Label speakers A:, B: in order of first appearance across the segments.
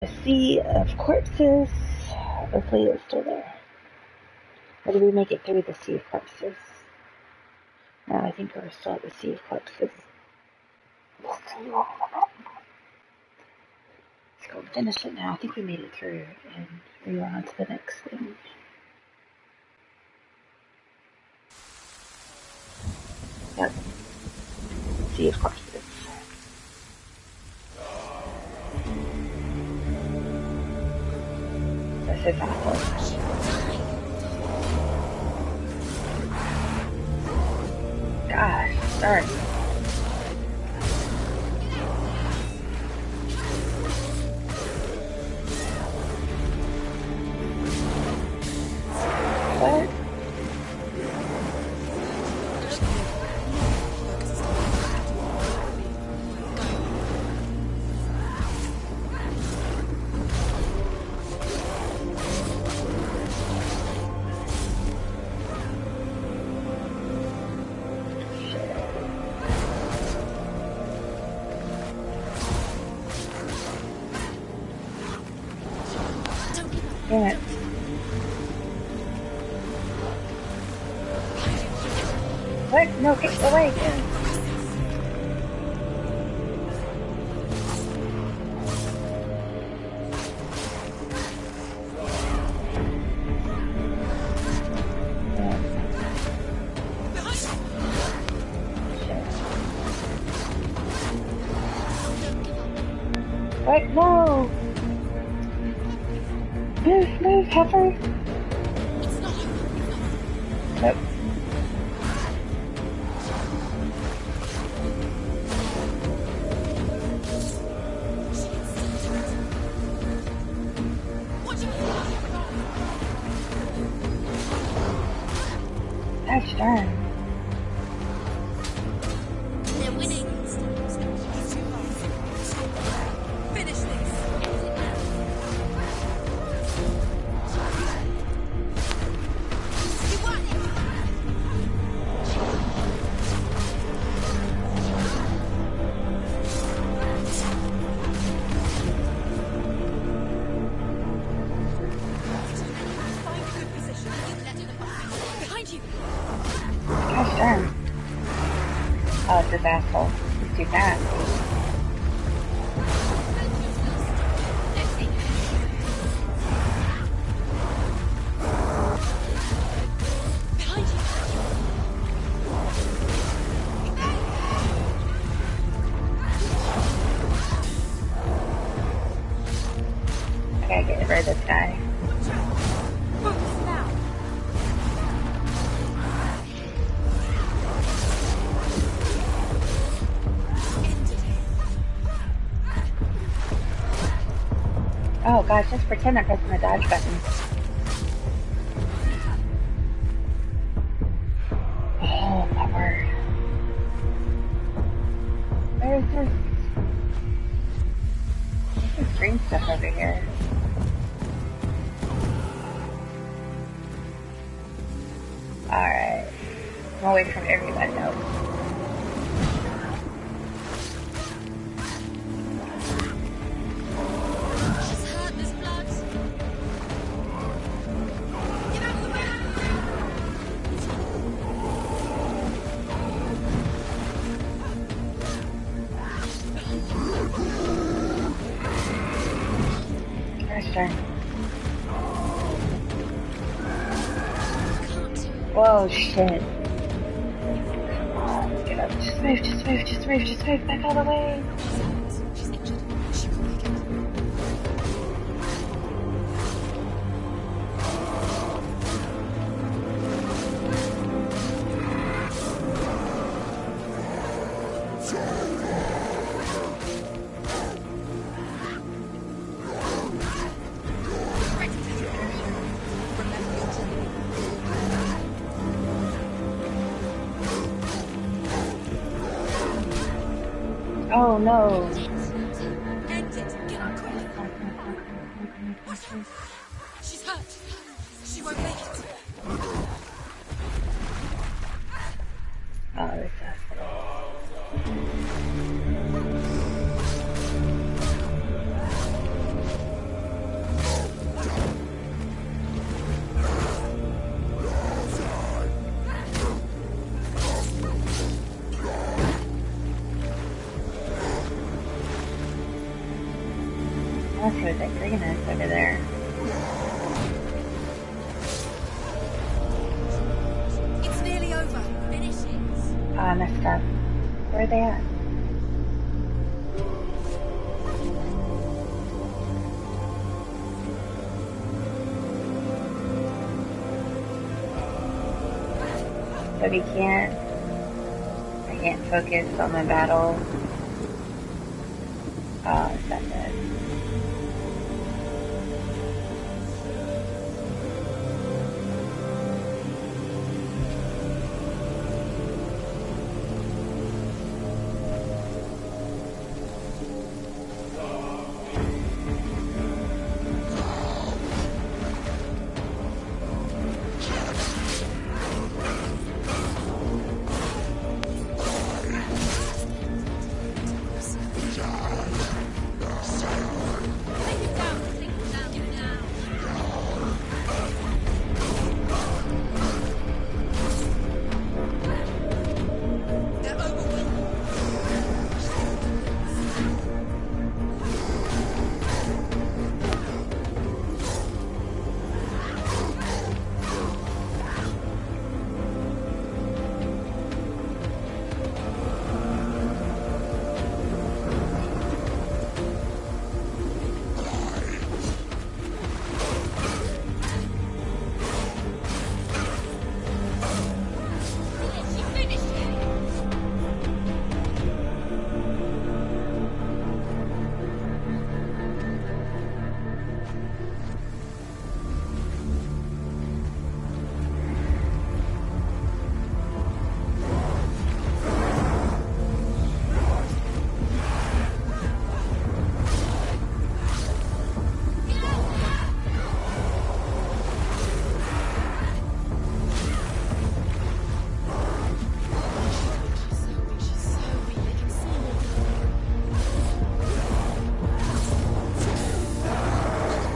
A: A sea of corpses. Hopefully it's still there. Or did we make it through the sea of corpses? No, I think we're still at the sea of corpses. Let's go finish it now. I think we made it through and we are on to the next thing. Yep. Sea of corpses. This is awful. Gosh, sorry. What? Damn it. What? No, get away. What? No! Move, heifer! Nope. Gosh darn.
B: They're winning. Finish this. You won it. Find a good position. Behind you.
A: Gosh darn. Oh, it's this asshole. He's too fast.
B: Behind you.
A: I gotta get rid of this guy.
B: Focus now.
A: Oh gosh, just pretend I'm pressing the dodge button. Oh my word. There's this green stuff over here. Alright. I'm away from everybody else.
B: She's hurt. There's blood. Get out of the way.
A: Gosh darn.
B: Can't do it.
A: Whoa, shit. Get up. Just move, just move, just move, just move. Back out of the way.
B: She's injured. She will make it.
A: Oh no.
B: End it. Get up quick. Watch out. She's hurt. She won't make it.
A: Oh, this asshole. want to see what that green is over there.
B: It's nearly over. Finish it.
A: Oh, I messed up. Where are they at? But I can't focus on the battle. Oh, is that it?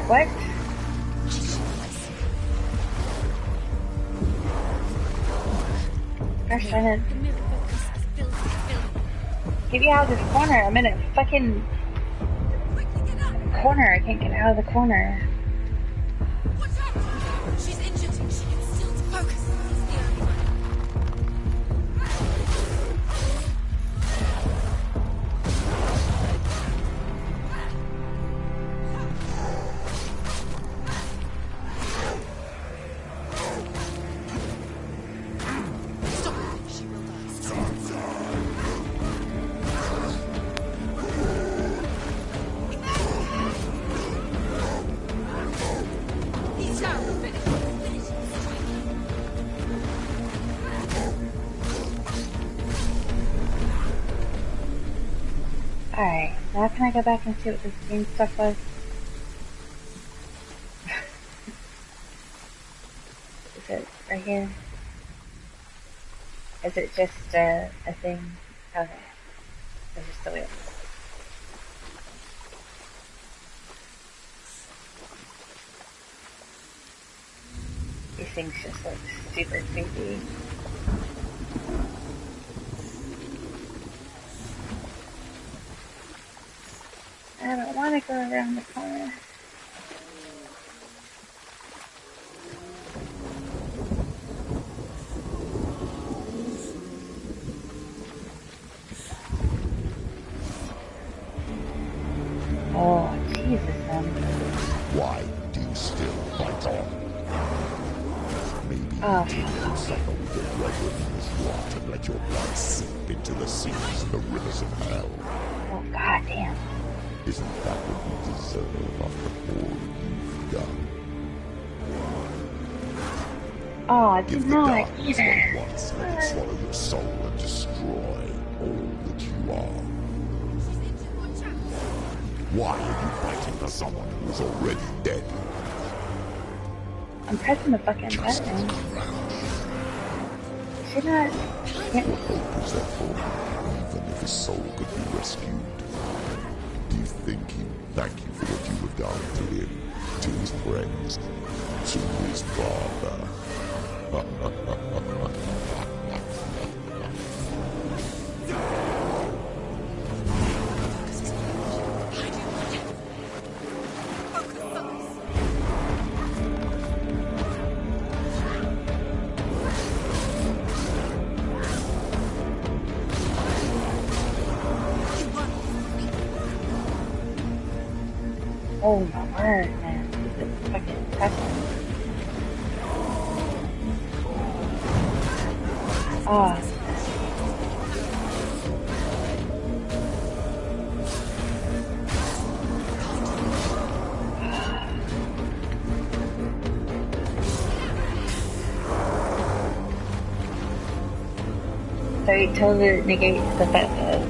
A: What? Gosh darn it. Get me out of this corner. I'm in a fucking corner. I can't get out of the corner.
B: Watch out! She's injured. She can still focus. It's the only way. Stop her. She will die. He's down. Finish. Finish.
A: Alright, now can I go back and see what this green stuff was? Is it right here? Is it just a thing? Okay. It's just a wheel. These things just look super creepy. I don't want to go around the corner. Oh, Jesus,
C: Why do you still fight on? Maybe
A: Oh.
C: you can suffer with your brethren in this rot and let your blood seep into the seas and the rivers of hell.
A: Oh, goddamn.
C: Isn't that what you deserve after all you've done?
A: Oh,
C: Give
A: do
C: the
A: not
C: darkness
A: either.
C: one once, let it swallow your soul and destroy all that you are.
B: She's injured. Watch out.
C: Why are you fighting for someone who is already dead?
A: I'm pressing the fucking
C: Just
A: button.
C: look around.
A: Should not. Can't.
C: What hope is there for him, even if his soul could be rescued? Do you think he'd thank you for what you have done to him, to his friends, to his father?
A: Oh my word, man. This is fucking impressive. Oh. So he totally negates the fact that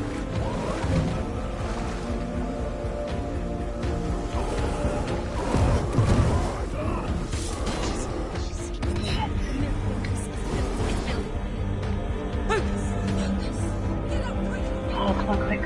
A: oh, come on, quick.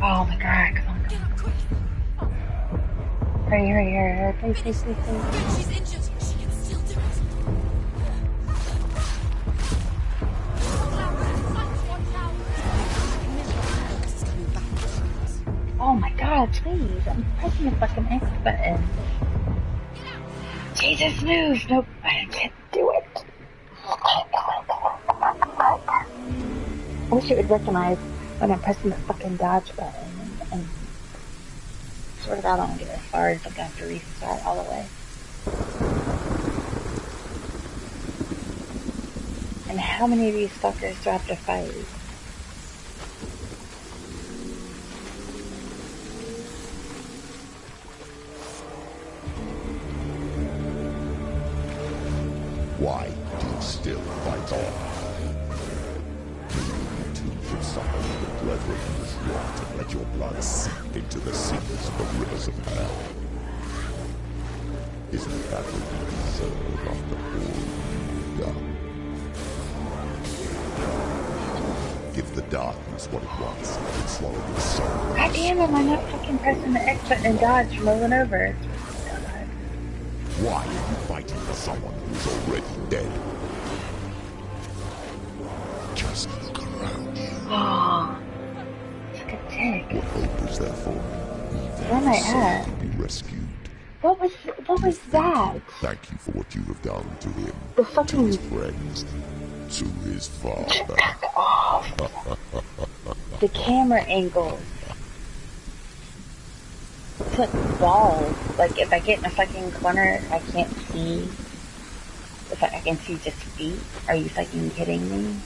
A: Oh my god, come on.
B: Get up quick.
A: Hurry. Please.
B: Good, she's injured. She can still do it.
A: Oh my god, please. I'm pressing the fucking X button. Jesus, move! Nope, I can't do it. I wish it would recognize when I'm pressing the fucking dodge button and sort of I don't get as far as like I have to restart all the way. And how many of these fuckers do I have to fight?
C: Why do you still fight on? You too should suffer the brethren in this rot and let your blood seep into the seas of the rivers of hell. Isn't that what you deserve after all you've done? Give the darkness what it wants and swallow your soul.
A: God damn, am I not fucking pressing the X button and dodge rolling over?
C: Why are you fighting for someone who's already dead? Just look around you.
A: Oh, it's like a tick.
C: What hope is there for me?
A: Where am I at?
C: To be rescued.
A: What was that?
C: Thank you for what you have done to him,
A: The
C: to
A: fucking
C: his friends, to his father.
A: back off. The camera angle. It's like balls. Like if I get in a fucking corner, I can't see. If I can see just feet. Are you fucking kidding me?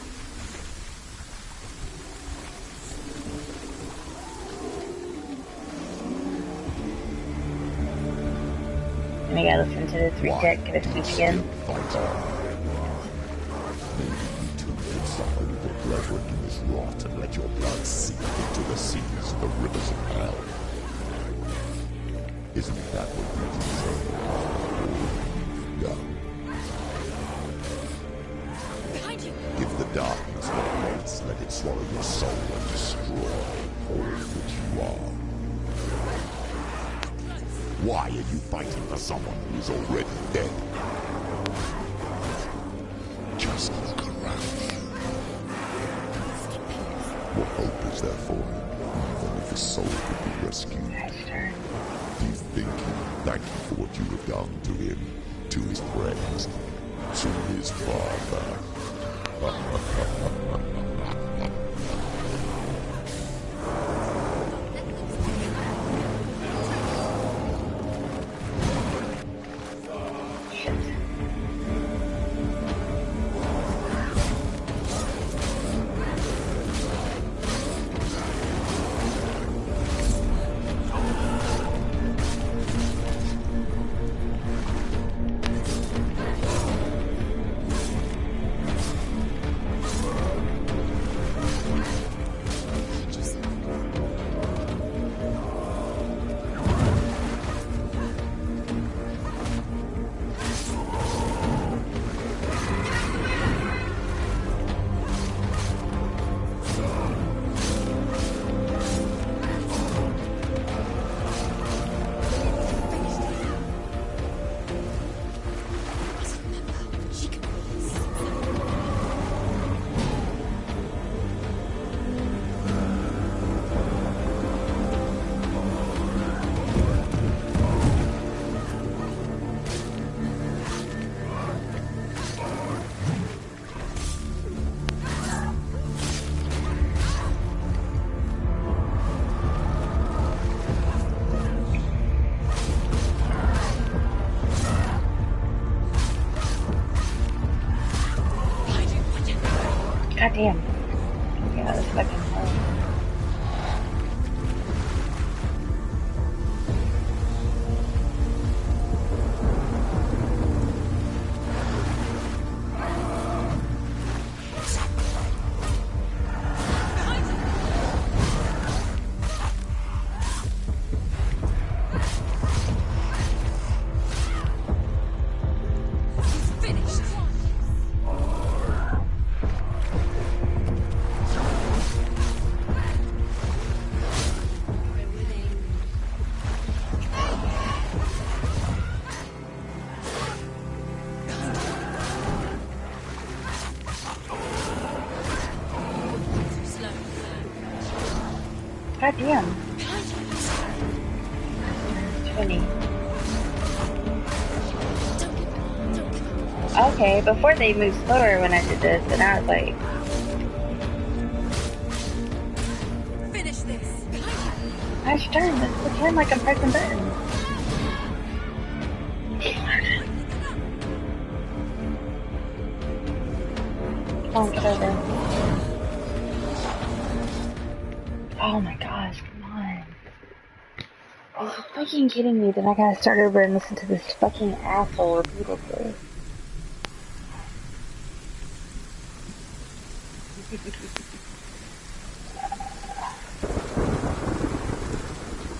A: And I gotta listen to this ridiculous speech again.
C: Fight on. Maybe you too should suffer with your brethren in this rot and let your blood seep into the seas of the rivers of hell. Isn't that what you deserve after all you've done?
B: Behind you.
C: Give the darkness what it wants, let it swallow your soul and destroy all that you are. Why are you fighting for someone who is already dead? Just look around you. What hope is there for him, even if his soul could be rescued? Do you think he will thank you for what you have done to him, to his friends, to his father?
A: damn. Yeah, this fucking hell. God damn. 20. Okay, before they moved slower when I did this, and I was like...
B: Finish this.
A: Gosh darn, let's pretend like I'm pressing buttons. Come on, get over. Oh my gosh, come on. Are you fucking kidding me that I gotta start over and listen to this fucking asshole repeatedly?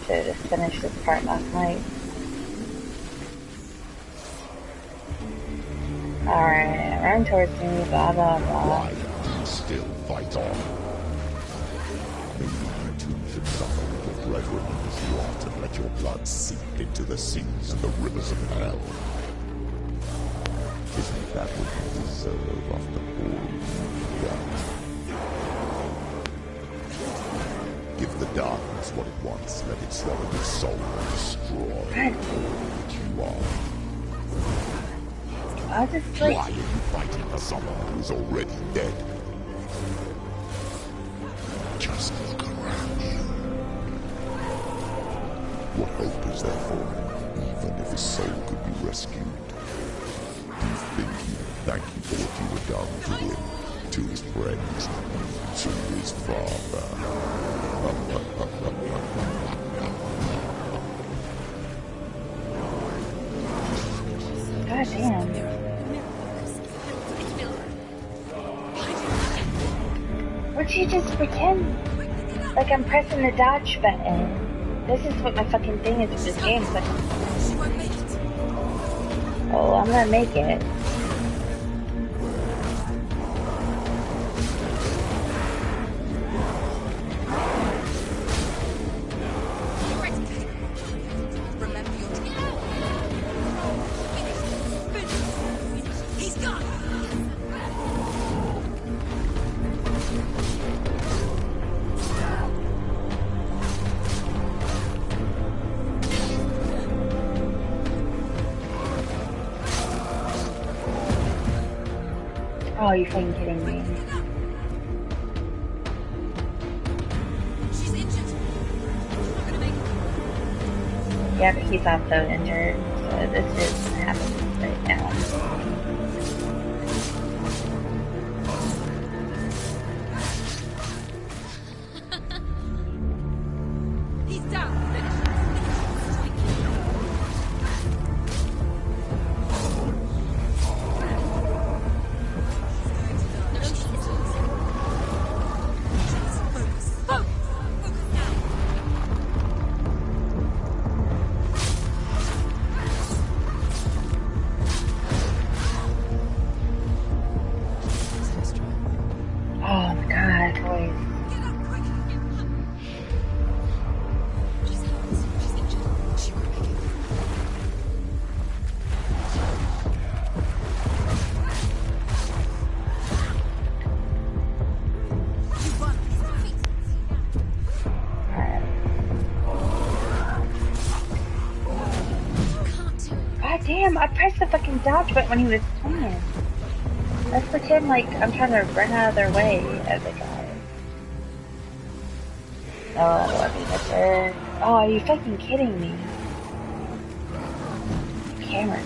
A: Should've just finished this part last night. Alright, run towards me, blah blah blah.
C: Why don't you still fight on? Maybe you too should suffer with your brethren in this rot and let your blood seep into the seas and the rivers of hell. Isn't that what you deserve after all you've done? Give the darkness what it wants, let it swallow its soul and destroy what you are.
A: I just like...
C: Why are you fighting for someone who is already dead? Just look around you. What hope is there for him, even if his soul could be rescued? Do you think he would thank you for what you have done to him, to his friends, to his father?
A: God damn. Would you just pretend like I'm pressing the dodge button? This is what my fucking thing is with this game. But... oh, I'm gonna make it. Oh, you're fucking kidding me.
B: She's injured. I'm gonna make it.
A: Yeah, but he's also injured, so this is happening right now.
B: He's down.
A: Oh my god, boys.
B: Get up quick. She's hurt. She's injured. She won't make it. You won.
A: God damn, I pressed the fucking dodge button when he was playing. Let's pretend like I'm trying to run out of their way as a guy. Oh, let me get there. Oh, are you fucking kidding me? Camera.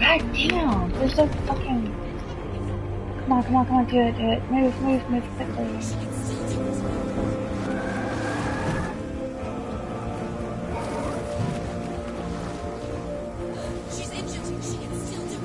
A: God damn! There's so fucking. Come on, do it. Move quickly.
B: She's injured. She can still do it.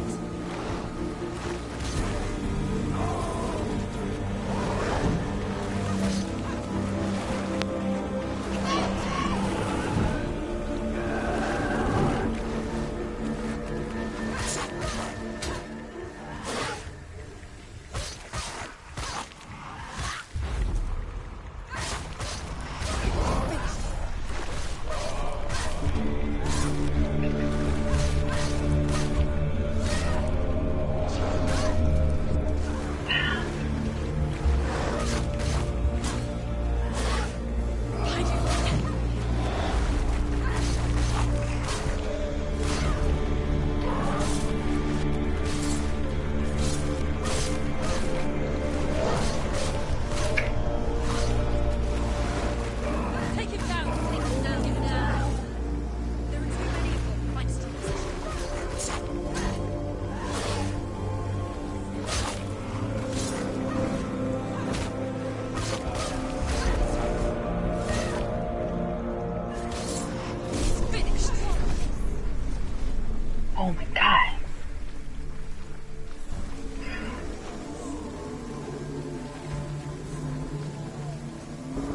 A: Oh my god.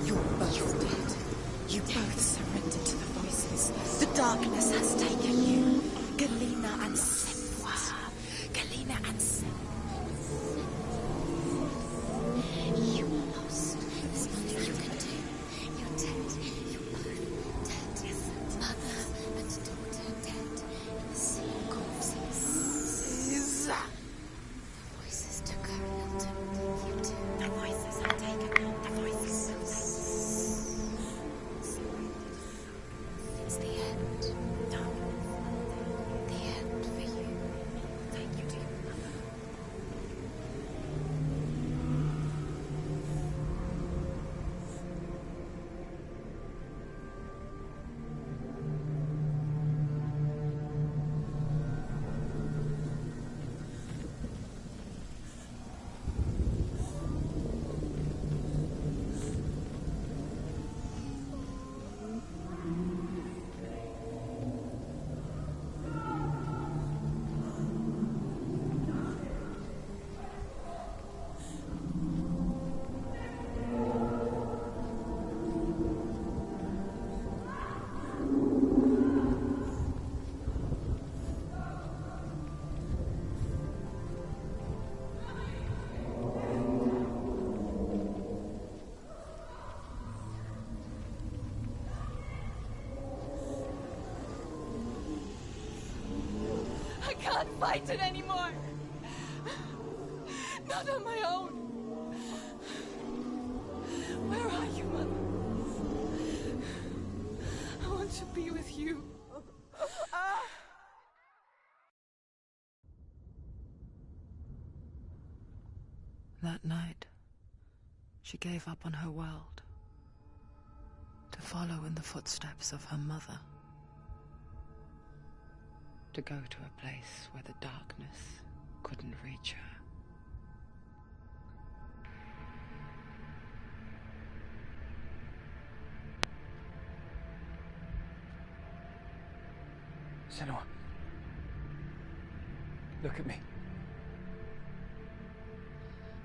B: You're both dead. You both surrendered to the voices. The darkness has taken you. Galena and Senua. Galena and Senua. You are lost. There's nothing you can do. You're dead. You're both dead. Mother and daughter dead. In the sea of corpses. The voices took her and took you too. The voices have taken her. The voices it's the end. No. The end for you. Take you to your mother. I can't fight it anymore. Not on my own. Where are you, Mother? I want to be with you.
D: That night, she gave up on her world to follow in the footsteps of her mother, to go to a place where the darkness couldn't reach her.
E: Senua, look at me.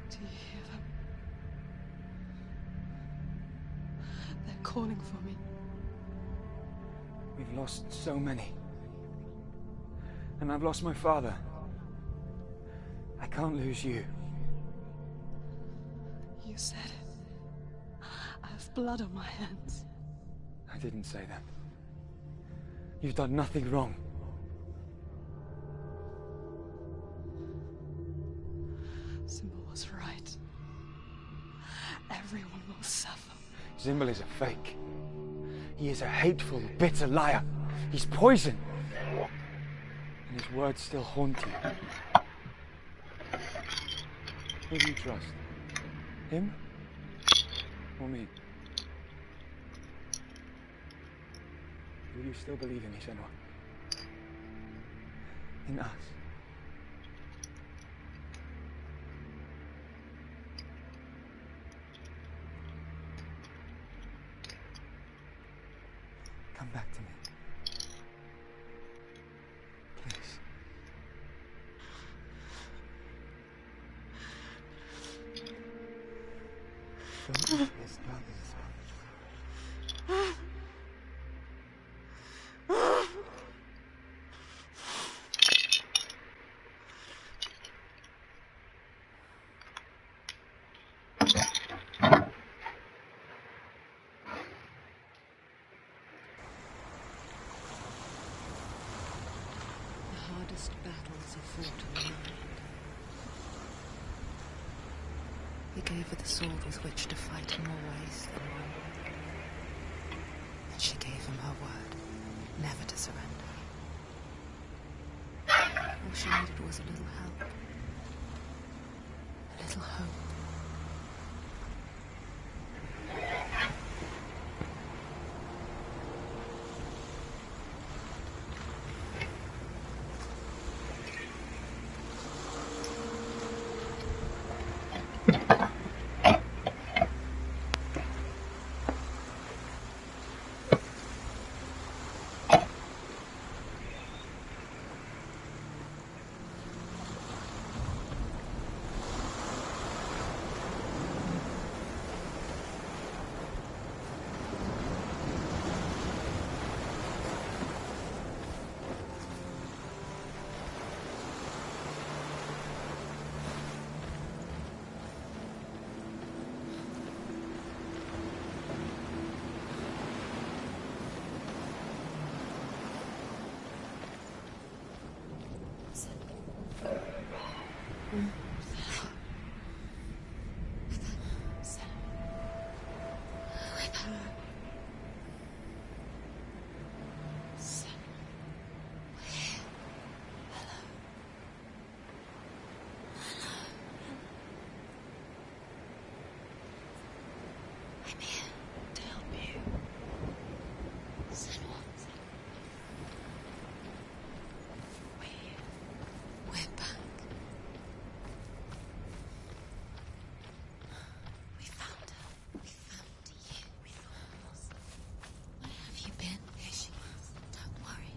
D: Do you hear them? They're calling for me.
E: We've lost so many. And I've lost my father. I can't lose you.
D: You said it. I have blood on my hands.
E: I didn't say that. You've done nothing wrong.
D: Simba was right. Everyone will suffer.
E: Zimbel is a fake. He is a hateful, bitter liar. He's poison. And his words still haunt you. Who do you trust? Him? Or me? Will you still believe in me, Senua? In us? back to me. Please. Don't let this brothers.
D: The hardest battles are fought in the mind. He gave her the sword with which to fight in more ways than one. And she gave him her word, never to surrender. All she needed was a little help. A little hope.
B: I'm here to help you. Senua. We're back. We found her. We found you. We thought we lost her. Where have you been? Here she is. Don't worry.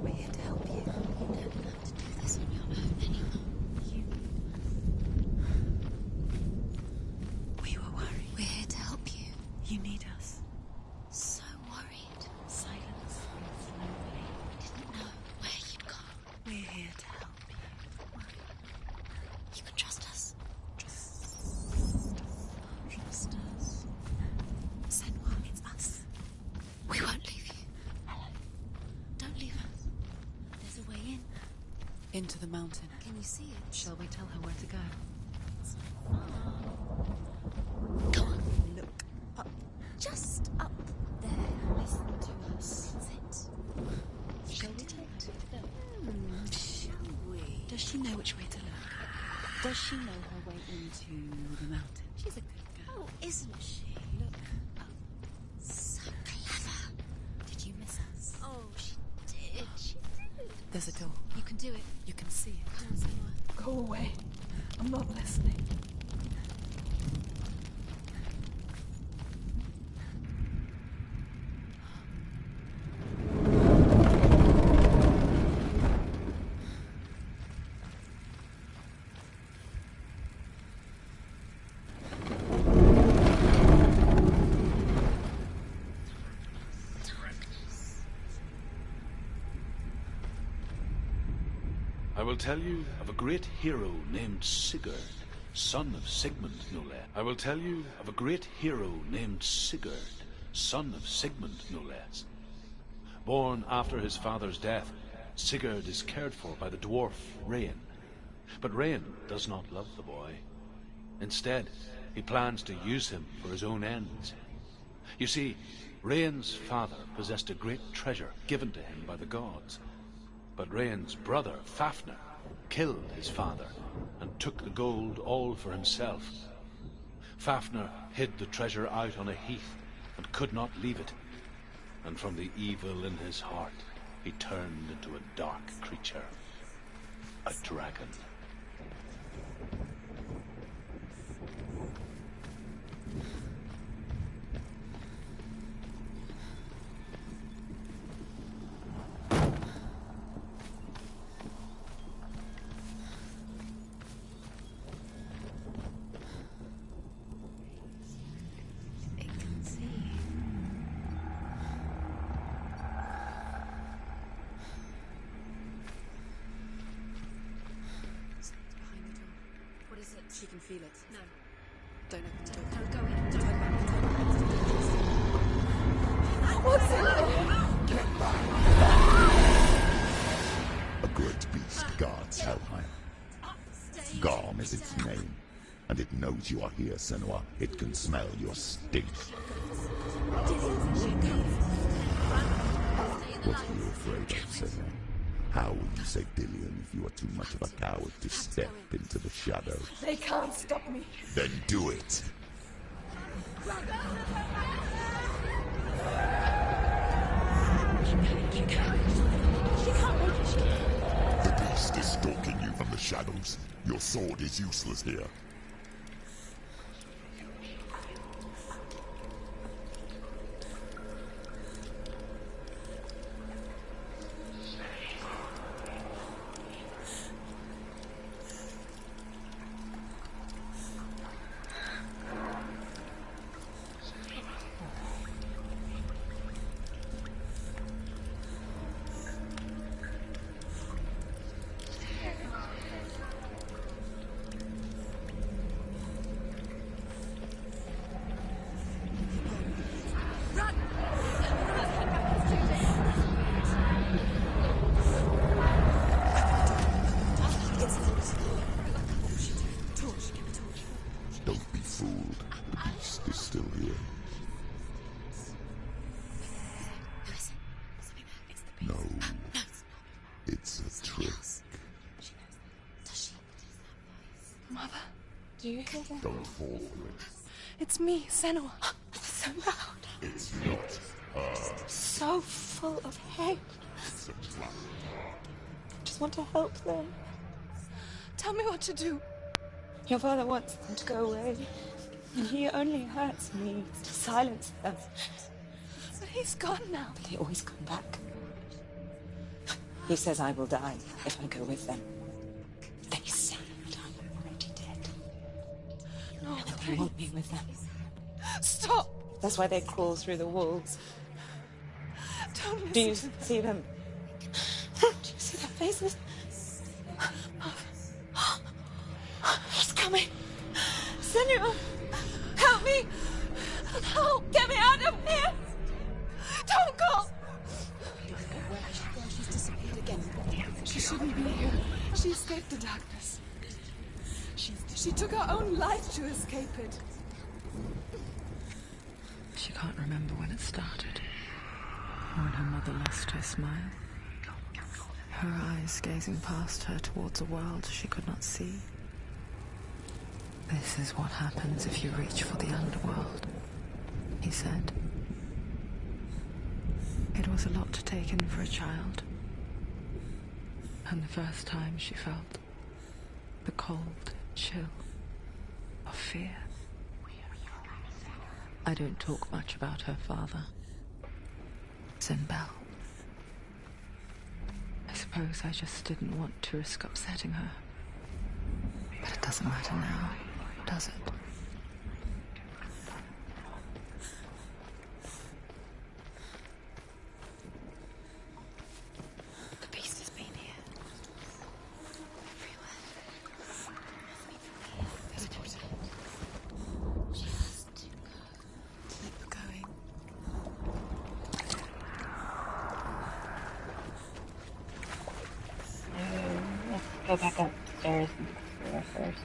B: We're here to help you. You don't have to do this on your own anymore. You need us. We were worried. We're here to help you. You need us. So worried. Silence and slowly. We didn't know where you'd gone. We're here to help you. You can trust us. Trust us. Senua, it's us. We won't leave you. Hello. Don't leave us. There's a way in.
D: Into the mountain.
B: Can you see it?
D: Shall we tell her where to go?
B: Go on. Look up. Just up there. Listen to us. That's it. Shall we take it? Shall we?
F: Does she know which way to look? Does she know her way into the mountain?
B: She's a good girl. Oh, isn't she? Look up. So clever. Did you miss us? Oh, she did. She did.
D: There's a door.
B: You can do it.
D: You can see it.
B: Come on, Senua.
F: Go away. I'm not listening.
G: I will tell you of a great hero named Sigurd, son of Sigmund, no less. I will tell you of a great hero named Sigurd, son of Sigmund, no less. Born after his father's death, Sigurd is cared for by the dwarf Rain. But Rain does not love the boy. Instead, he plans to use him for his own ends. You see, Rain's father possessed a great treasure given to him by the gods. But Rain's brother, Fafnir, killed his father and took the gold all for himself. Fafnir hid the treasure out on a heath and could not leave it. And from the evil in his heart, he turned into a dark creature, a dragon.
F: She can feel it.
B: No.
F: Don't open the door.
B: No, go in. Don't open
C: A great beast guards Helheim. Garm is its name, and it knows you are here, Senua. It can smell your stink. What are you afraid of, Senua? How will you save Dillion if you are too much of a coward to step into the shadow?
H: They can't stop me.
C: Then do it! The beast is stalking you from the shadows. Your sword is useless here. Don't be fooled. The beast is still here. No. It's a trick.
H: Mother, do you hear that?
C: Don't fall for it.
H: It's me, Senua. So loud.
C: It's not her.
H: So full of hate.
C: It's a trap.
H: Just want to help them. Tell me what to do. Your father wants them to go away. And he only hurts me to silence them. But he's gone now. But they always come back. He says I will die if I go with them. They say that I'm already dead. No, and they want me with them. Stop! That's why they crawl through the walls. Don't listen. Do you see them? Do you see their faces? He's coming. Senua, help me. Help, get me out of here. Don't go.
F: She's disappeared again.
H: She shouldn't be here. She escaped the darkness. She took her own life to escape it.
D: She can't remember when it started, or when her mother lost her smile. Her eyes gazing past her towards a world she could not see. This is what happens if you reach for the underworld, he said. It was a lot to take in for a child. And the first time she felt the cold chill of fear. I don't talk much about her father, Sinbel. I suppose I just didn't want to risk upsetting her. But it doesn't matter now, does it?
B: The beast has been here. Everywhere. There's a water. She has to go.
H: Keep going.
A: Let's go back upstairs and explore first.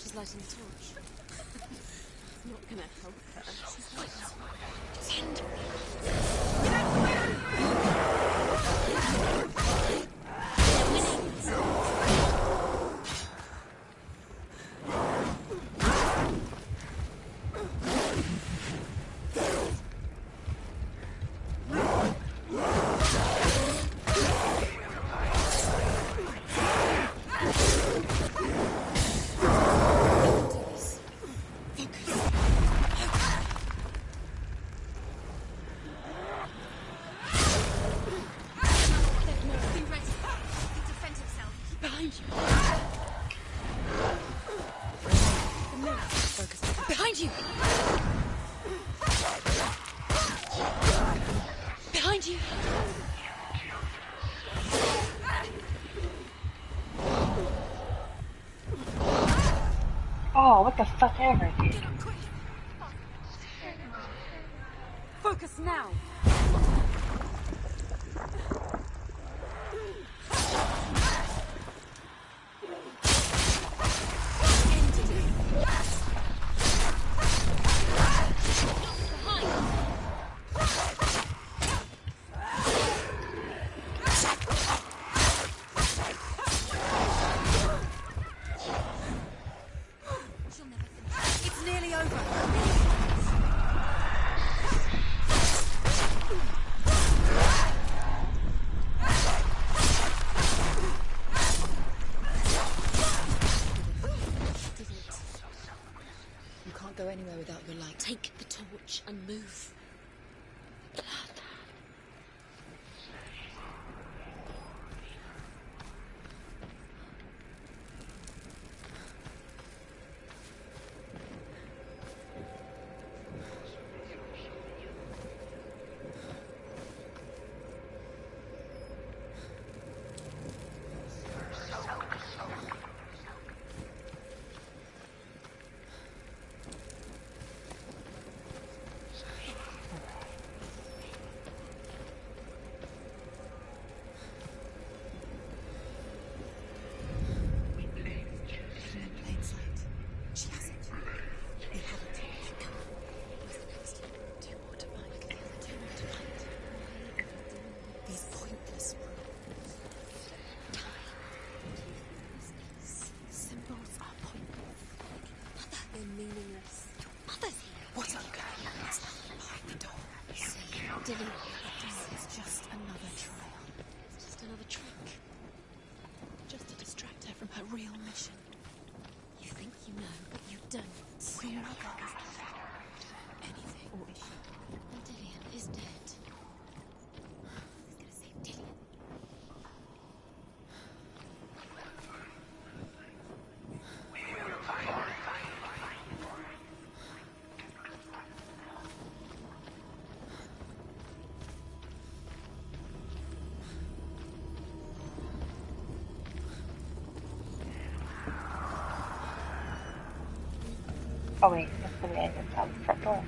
B: She's lighting the torch.
I: It's not gonna help her.
B: She's lighting. Send.
A: Oh, what the fuck ever, dude.
I: Focus now!
B: It's nearly over.
H: You can't go anywhere without your light.
B: Take the torch and move. Blood. Dilly,
H: It's just another trial.
B: it's just another trick.
H: Just to distract her from her real mission.
B: You think you know, but you don't.
H: Your mother is dead. Anything. Or is she?
B: And Dillian is dead. Who's gonna save Dillian?
A: Oh wait, that's the way I out the front door.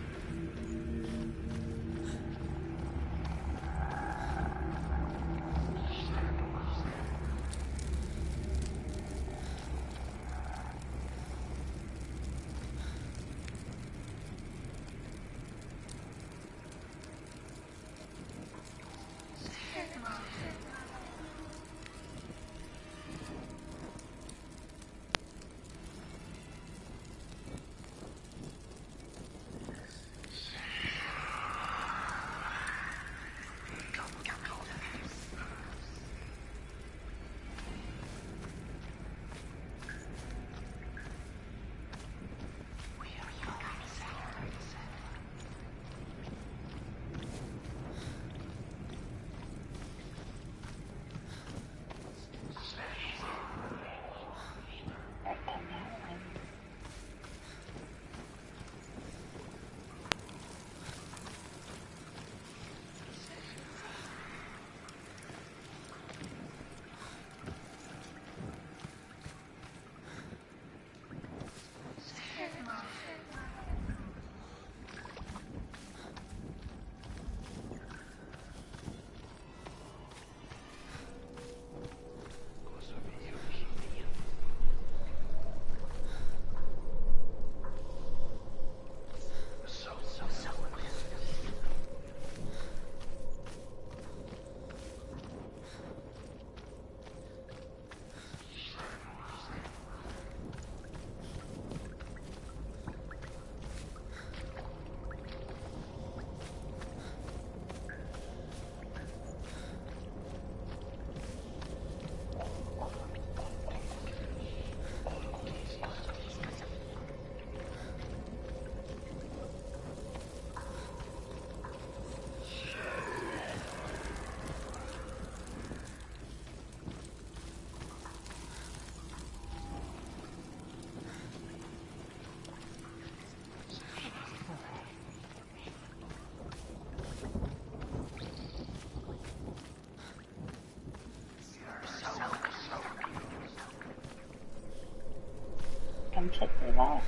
A: completely lost.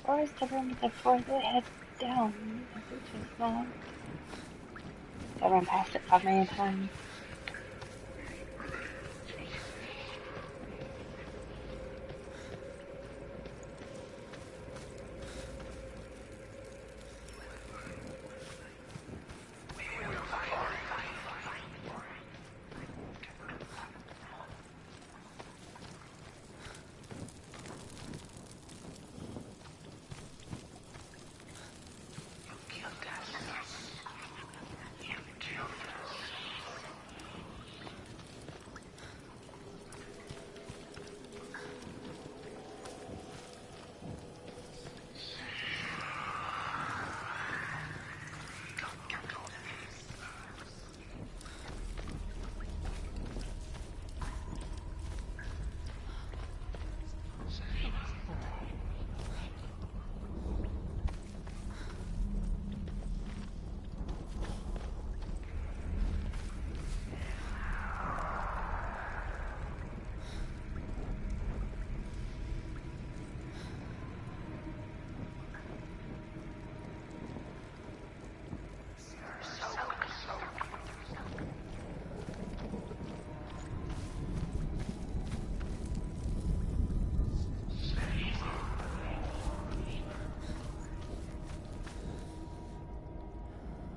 A: Or is the room with the further head down? Is it just not? I've run past it 5 million times.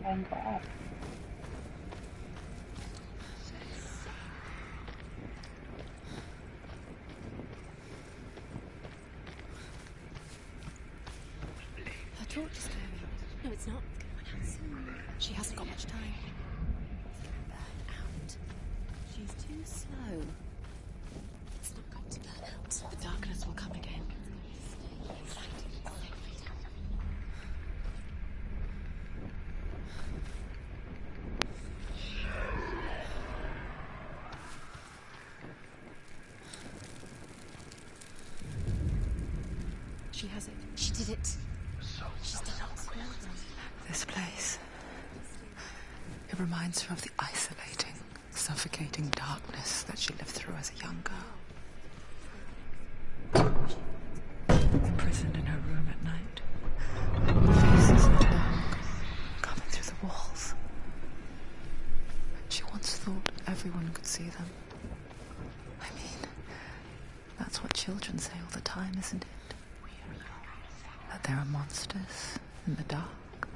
A: And go up.
F: Her torch is going out. No, it's not. It's going out soon. She hasn't got much time. It's going to burn out. She's too slow. It's not going to burn out. The darkness will come again. She has it. She did it. She's done it.
D: This place. It reminds her of the isolating, suffocating darkness that she lived through as a young girl. Imprisoned in her room at night. Faces in the dark, coming through the walls. She once thought everyone could see them. I mean, that's what children say all the time, isn't it? That there are monsters in the dark.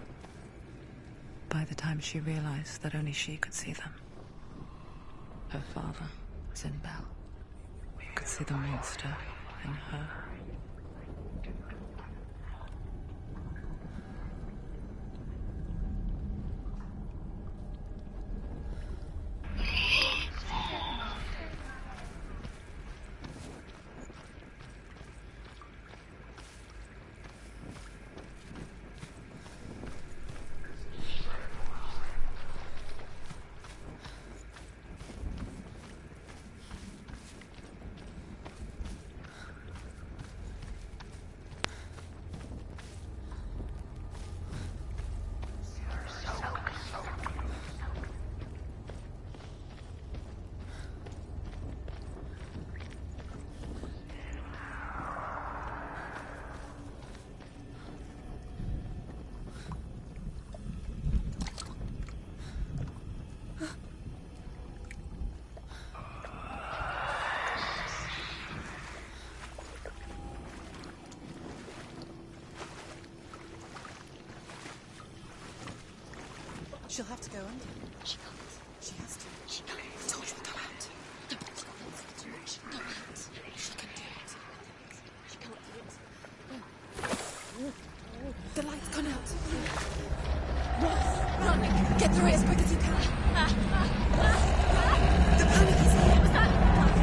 D: By the time she realized that only she could see them, her father, Sinbel, could see the monster in her.
F: She'll have to go under. She can't. She has to. She can't. I told you to go out. No, she can't. Too much. Go out. She can do it. She can't do it. The light's gone out. Run! Get through it as quick as you can. The panic is here. Was that? Run.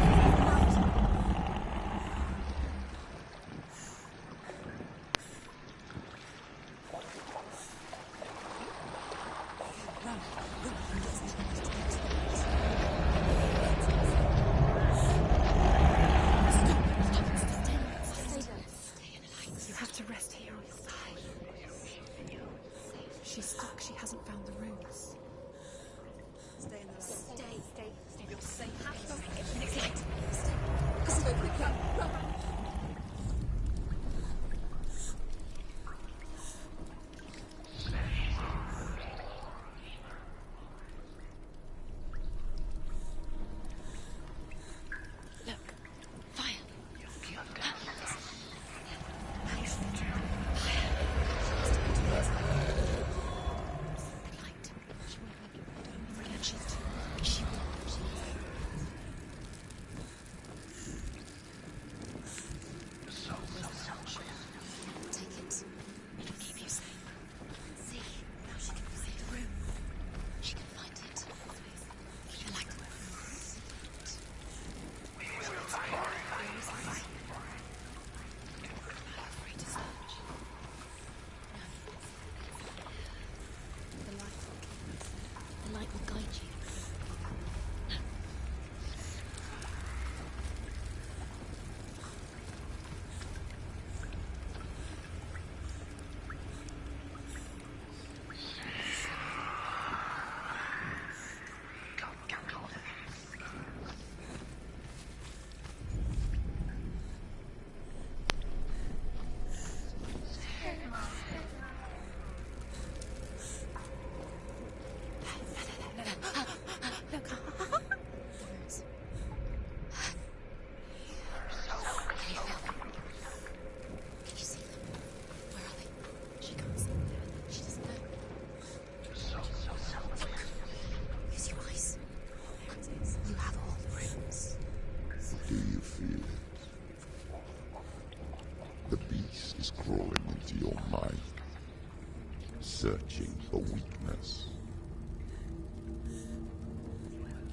C: searching for weakness.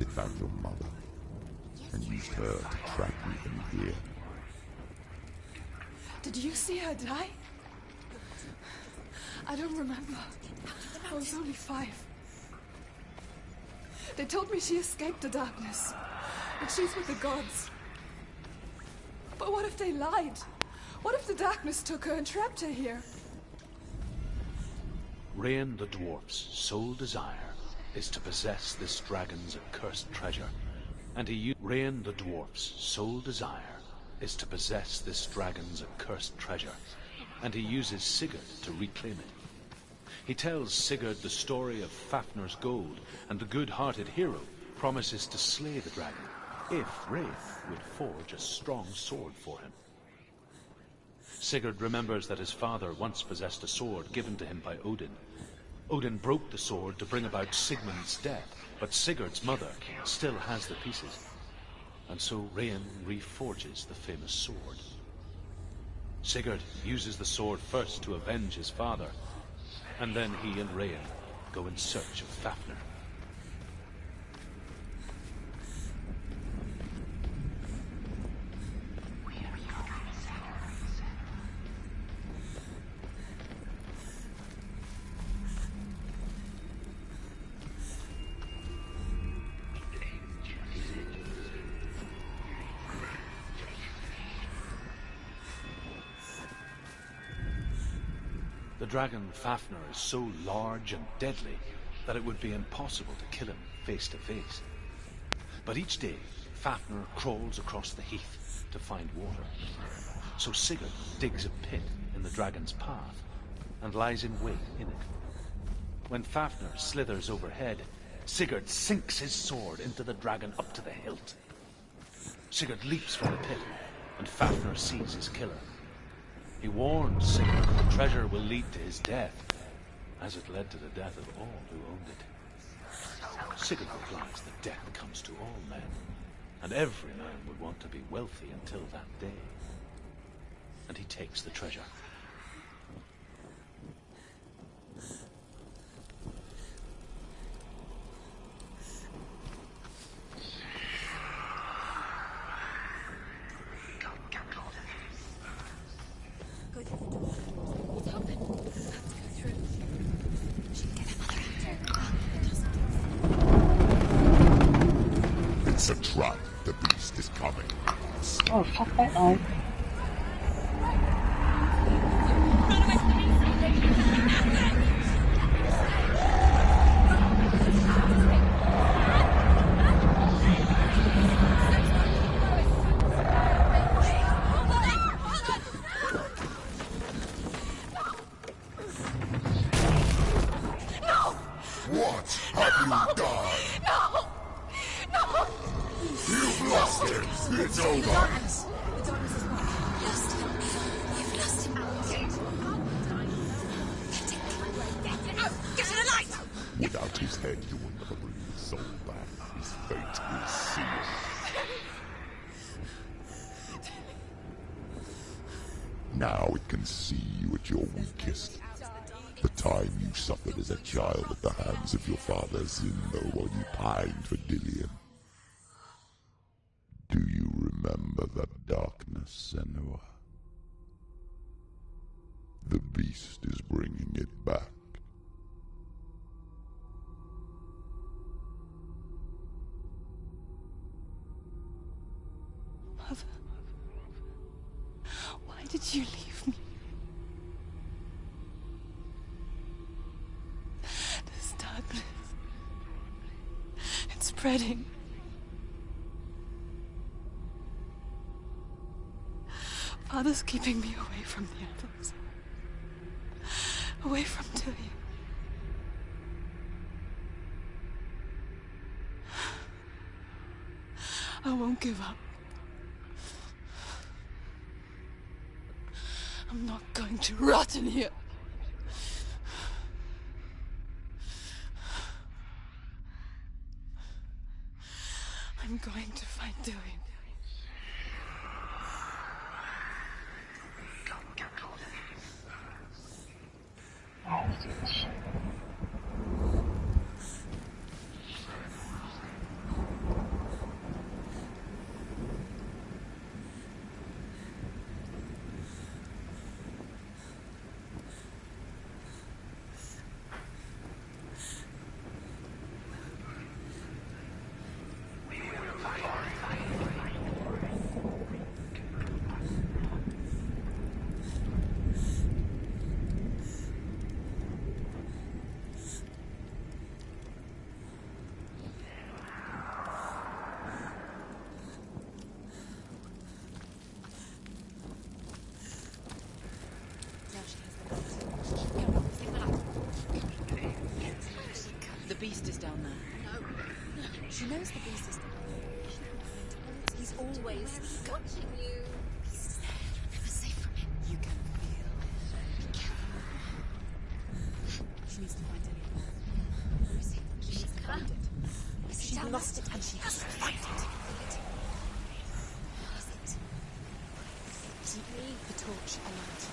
C: It found your mother and used her to trap you in here.
H: Did you see her die? I don't remember. I was only 5. They told me she escaped the darkness, that she's with the gods. But what if they lied? What if the darkness took her and trapped her here?
G: Rain the dwarf's sole desire is to possess this dragon's accursed treasure, and Rain the dwarf's sole desire is to possess this dragon's accursed treasure, and he uses Sigurd to reclaim it. He tells Sigurd the story of Fafnir's gold, and the good-hearted hero promises to slay the dragon if Wraith would forge a strong sword for him. Sigurd remembers that his father once possessed a sword given to him by Odin. Odin broke the sword to bring about Sigmund's death, but Sigurd's mother still has the pieces. And so Rain reforges the famous sword. Sigurd uses the sword first to avenge his father, and then he and Rain go in search of Fafnir. The dragon Fafnir is so large and deadly that it would be impossible to kill him face to face. But each day, Fafnir crawls across the heath to find water. So Sigurd digs a pit in the dragon's path and lies in wait in it. When Fafnir slithers overhead, Sigurd sinks his sword into the dragon up to the hilt. Sigurd leaps from the pit, and Fafnir sees his killer. He warns Sigurd that the treasure will lead to his death, as it led to the death of all who owned it. Sigurd replies that death comes to all men, and every man would want to be wealthy until that day. And he takes the treasure.
C: It's a trap. The beast is coming.
A: Oh, fuck that line.
C: What have you done?
H: No! No!
C: You've lost him. It's over.
B: The darkness is gone. Lost him. You've lost him. Get to the light!
C: Without his head, you will never bring his soul back. His fate is sealed. Now it can see you at your weakest. The time you suffered as a child at the hands of your father Zinno while you pined for Dillion. Do you remember that darkness, Senua? The beast is bringing it back.
H: Mother, why did you leave me? This darkness, it's spreading. Father's keeping me away from the others. Away from Dillion. I won't give up. I'm not going to rot in here. I'm going to find Dillion.
A: Alright, let's do this shit.
F: He's always watching you. He's there. You're never safe from him. You can feel him. Be careful. She needs to find Elliot. Where is he? She needs to find it. She's lost it and she has to find it. Where is it? Keep the torch alight.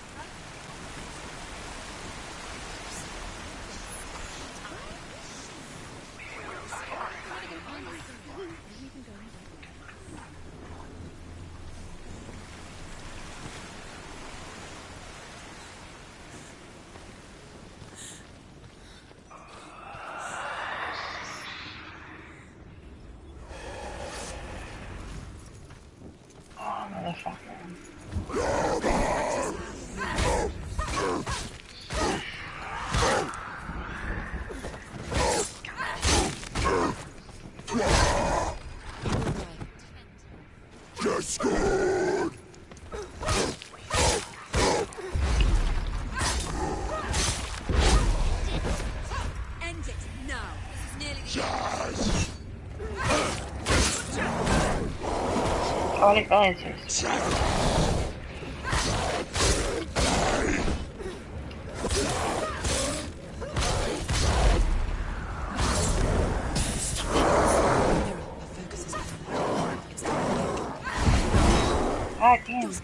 A: All it villagers. God damn.
F: It's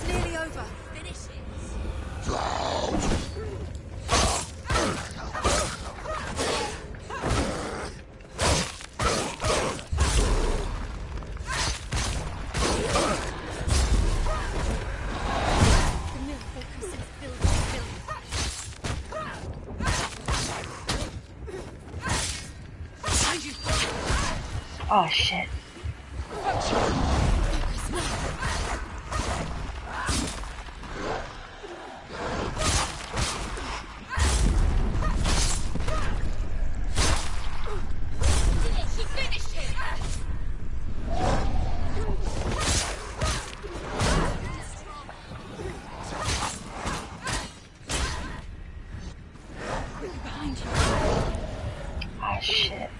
F: nearly over. Finish it.
A: Oh shit.
F: She finished him. Behind you.
A: Oh shit.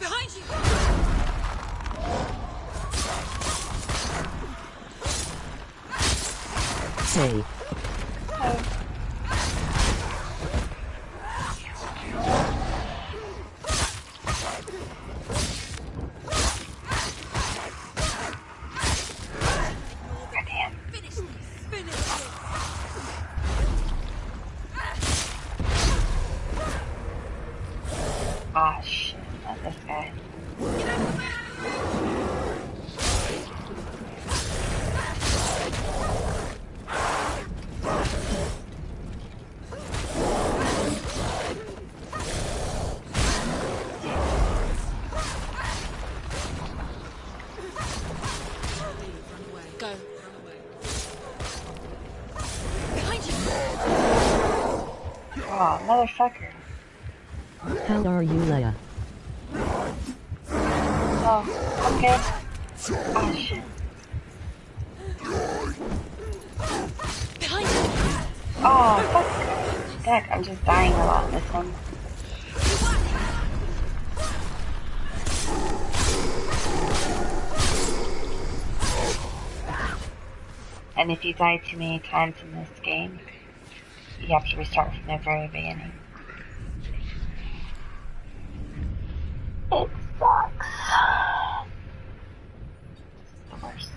F: Behind you.
J: Say.
F: Finish this. Finish this.
A: Ah shit. Not this guy.
F: Go. Behind you.
A: Oh, motherfucker.
J: How are you, Leia?
A: Oh, okay. Oh shit.
F: Behind you.
A: Oh, fuck. Heck, I'm just dying a lot in this one. And if you die too many times in this game, you have to restart from the very beginning. It sucks. It's the worst.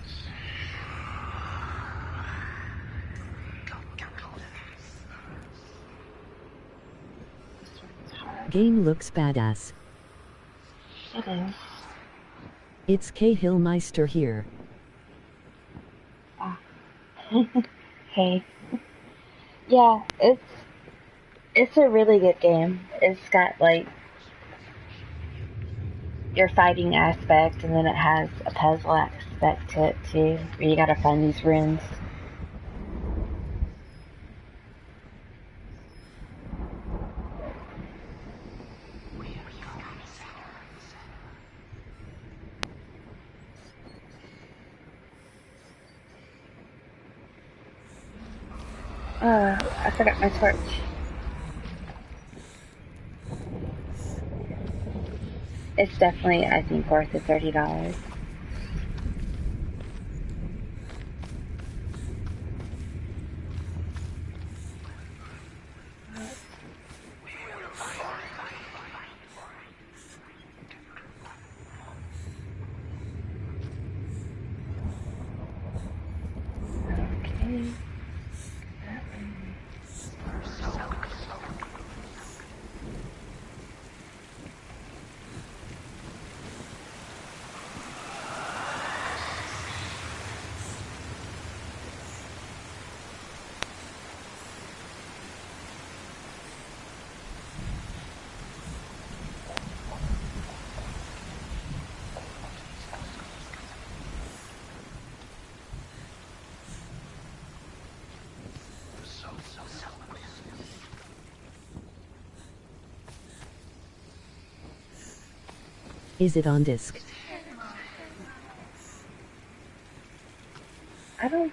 J: Game looks badass.
A: It is.
J: It's K Hillmeister here.
A: Ah. Hey. Yeah, it's a really good game. It's got like your fighting aspect, and then it has a puzzle aspect to it too, where you gotta find these runes. I forgot my torch. It's definitely, I think, worth the $30. Okay.
J: Is it on disc?
A: I don't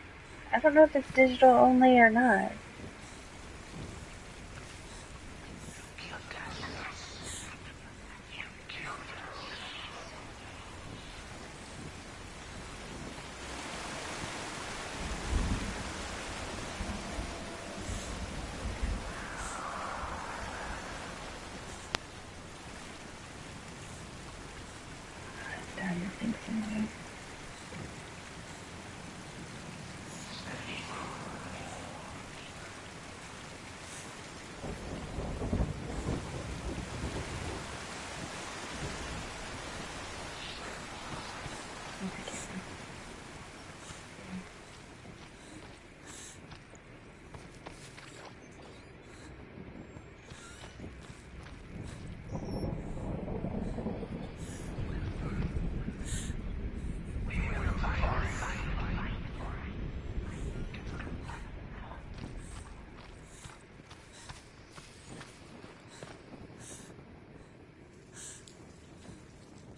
A: know if it's digital only or not. Darn, this thing's somewhere.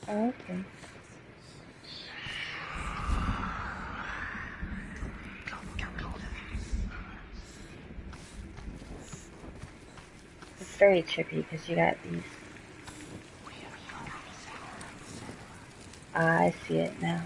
A: Oh, okay. It's very trippy because you got these. I see it now.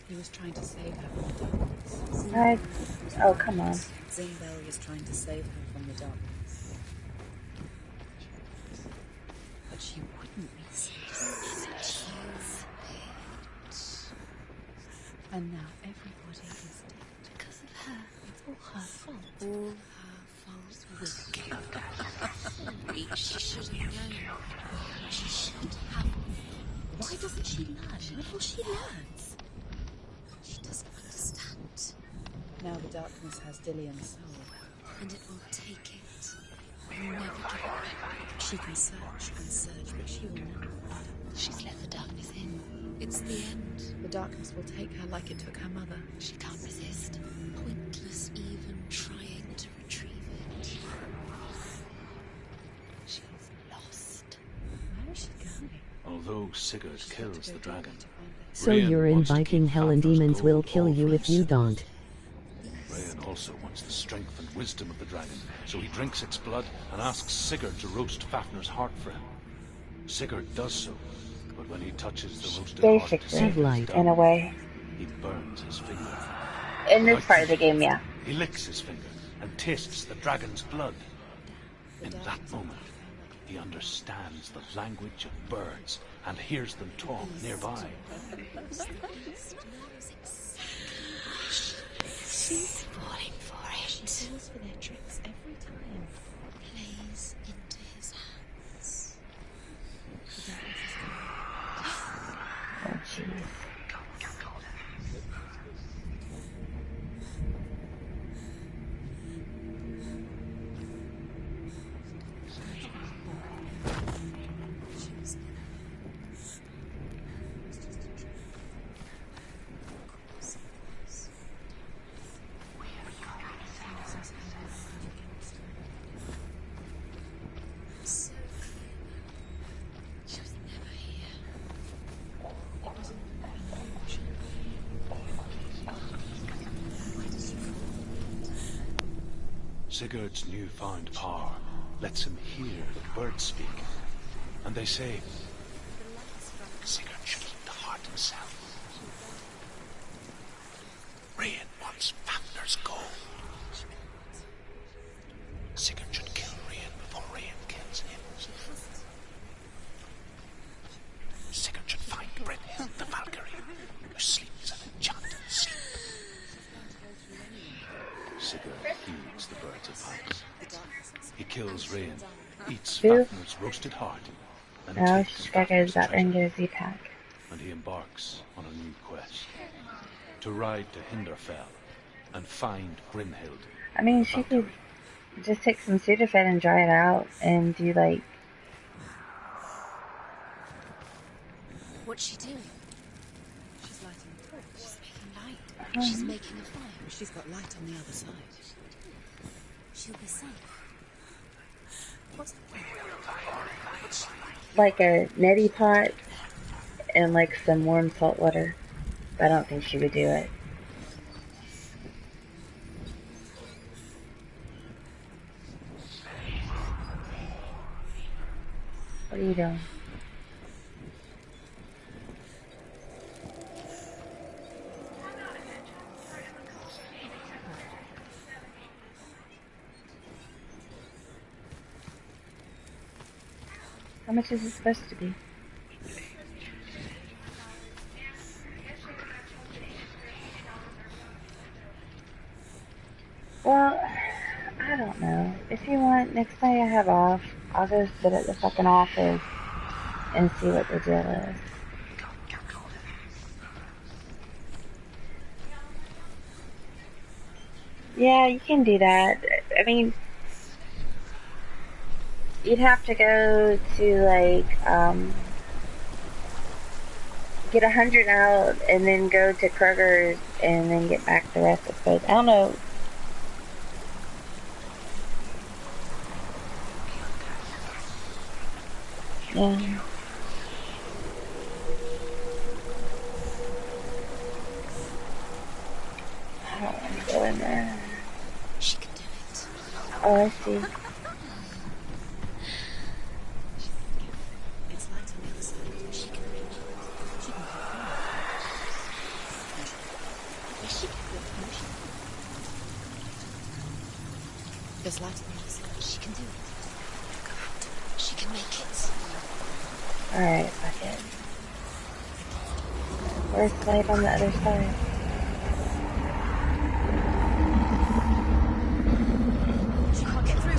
D: He was trying to save her from the darkness.
A: Oh, come on.
D: Zingbel was trying to save her from the darkness. But she wouldn't listen. And now everybody is dead.
B: Because of her.
D: It's all her fault.
B: All her fault. Sorry, she should have known. She should have.
D: Why doesn't she learn? What will she learn?
B: She doesn't understand.
D: Now the darkness has Dillian's soul.
B: And it will take it. It will never give it back.
D: She can search and search, but she will never find.
B: She's let the darkness in. It's the end.
D: The darkness will take her like it took her mother.
B: She can't resist. Pointless even trying to retrieve it. She's lost.
D: Where is she
G: Although Sigurd kills the dragon,
J: So
G: Rian
J: you're
G: wants to
J: inviting
G: keep
J: hell and
G: Fafnir's
J: demons will
G: gold
J: kill
G: all
J: you
G: for
J: if you
G: himself.
J: don't.
G: Rian also wants the strength and wisdom of the dragon, so he drinks its blood and asks Sigurd to roast Fafnir's heart for him. Sigurd does so, but when he touches the roasted heart to see
J: Have
G: what
J: light.
G: he's done,
A: In a way.
G: he burns his finger.
A: In this
G: Like
A: part of the game, yeah.
G: He licks his finger and tastes the dragon's blood. In that moment, he understands the language of birds and hears them talk nearby.
B: She's falling for it. She falls for their tricks every time. Plays into his hands.
A: Oh, jeez.
G: Sigurd's newfound power lets him hear the birds speak. And they say, Sigurd should eat the heart himself. Rian wants Fafnir's gold. Sigurd should kill Rian before Rian kills him. Sigurd should find Brynhild the Valkyrie, who sleeps an enchanted sleep. Sigurd heeds the birds' advice. He kills Rian, eats
A: Who?
G: Fafnir's roasted heart, and
A: Now
G: takes
A: she's gotta go
G: Fafnir's
A: to that and
G: treasure.
A: get a Z-Pack.
G: And he embarks on a new quest. To ride to Hinderfell and find Brynhild.
A: I mean, she could just take some Sudafed and dry it out and do like...
B: What's she doing? She's lighting the torch. She's making light.
A: Uh-huh.
B: She's making a fire.
F: She's got light on the other side.
B: She'll be safe. What's
A: like a neti pot and like some warm salt water. But I don't think she would do it. What are you doing? How much is it supposed to be? Well, I don't know. If you want, next day I have off, I'll go sit at the fucking office and see what the deal is. Yeah, you can do that. I mean, you'd have to go to like, get 100 out and then go to Kroger's and then get back the rest, I suppose. I don't know. Yeah. I don't want to go in there.
B: She can do it.
A: Oh, I see.
F: It's light on the other side. She can reach it. She can get through. Yes, she can do it. There's light on the other side.
B: She can do it. She can make it.
A: Alright, fuck it. Where's the light on the other side?
B: She can't get through.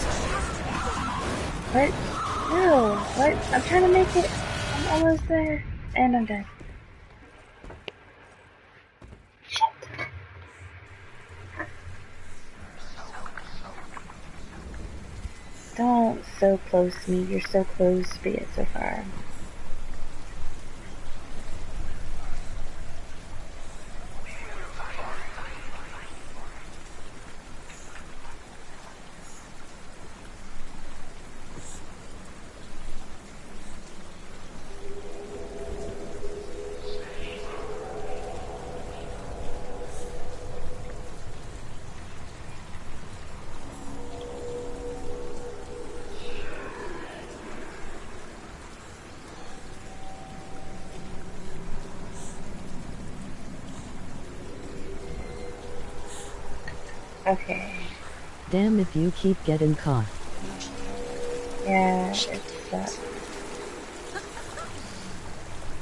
A: What? No. What? I'm trying to make it. I'm almost there. And I'm dead. Shit. Don't so close me. You're so close, but yet so far. Okay.
J: Damn if you keep getting caught.
A: Yeah, it sucks.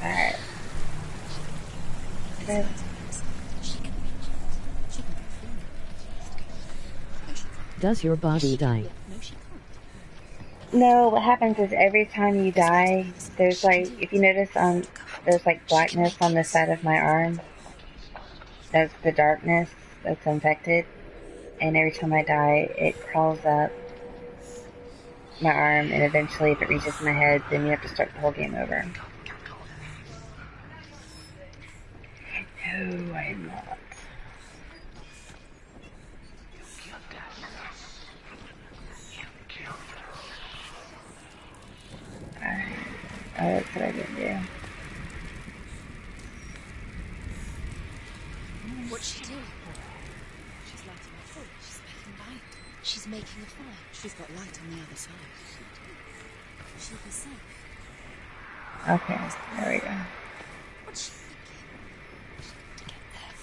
A: Alright. Good.
J: Does your body die?
A: No, what happens is every time you die, there's like, if you notice there's like blackness on the side of my arm. That's the darkness that's infected. And every time I die, it crawls up my arm, and eventually if it reaches my head, then you have to start the whole game over. No, I am not. Alright. Oh, that's what I didn't do.
B: What's she doing? She's lighting a fire. She's making light. She's making a fire. She's got light on the other side. She'll be safe.
A: Okay, there we go.
B: What's she thinking? To get there.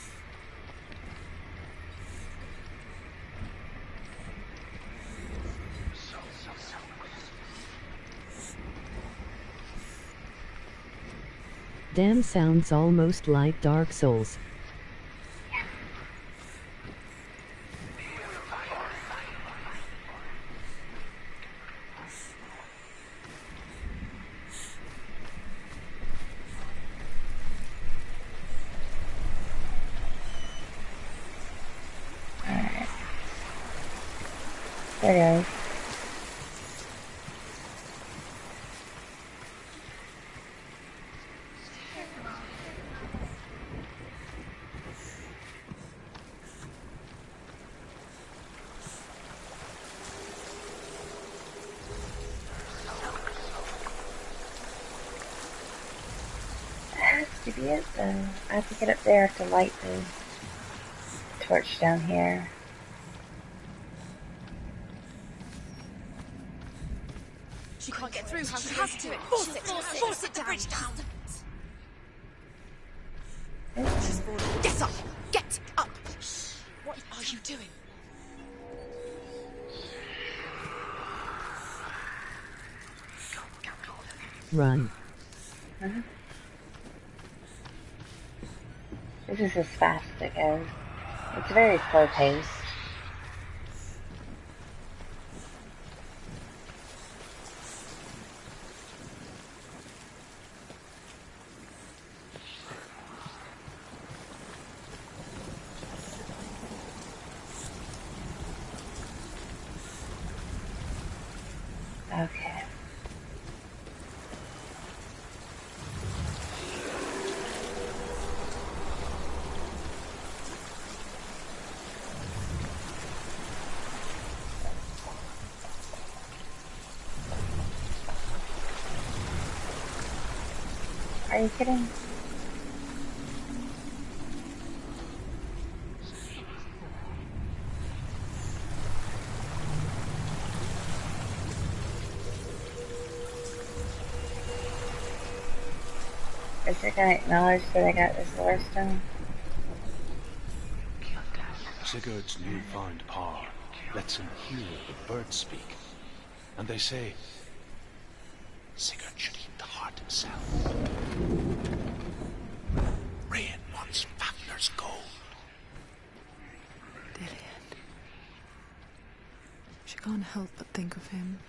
J: Damn, sounds almost like Dark Souls.
A: Alright. There goes. To be it though. I have to get up there to light the torch down here.
F: She can't get through. She has to. Force it down. Bridge down. She's falling. Get up. Get up. What are you doing?
J: Run.
A: Uh-huh. This is as fast as it goes. It's very slow paced. Okay. Are you kidding? Is it gonna acknowledge that I got this lore stone?
G: Sigurd's newfound power lets him hear the birds speak. And they say, Sigurd should eat the heart himself. Rain wants Fafnir's gold.
D: Dillian. She can't help but think of him.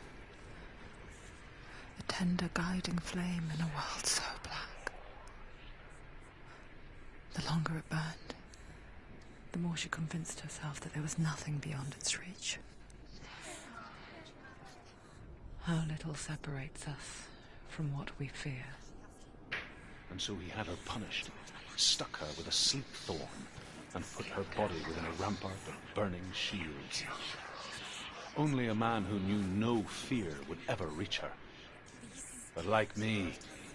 D: A tender guiding flame in a world so black. The longer it burned, the more she convinced herself that there was nothing beyond its reach. How little separates us from what we fear.
G: And so he had her punished, stuck her with a sleep thorn, and put her body within a rampart of burning shields. Only a man who knew no fear would ever reach her. But like me,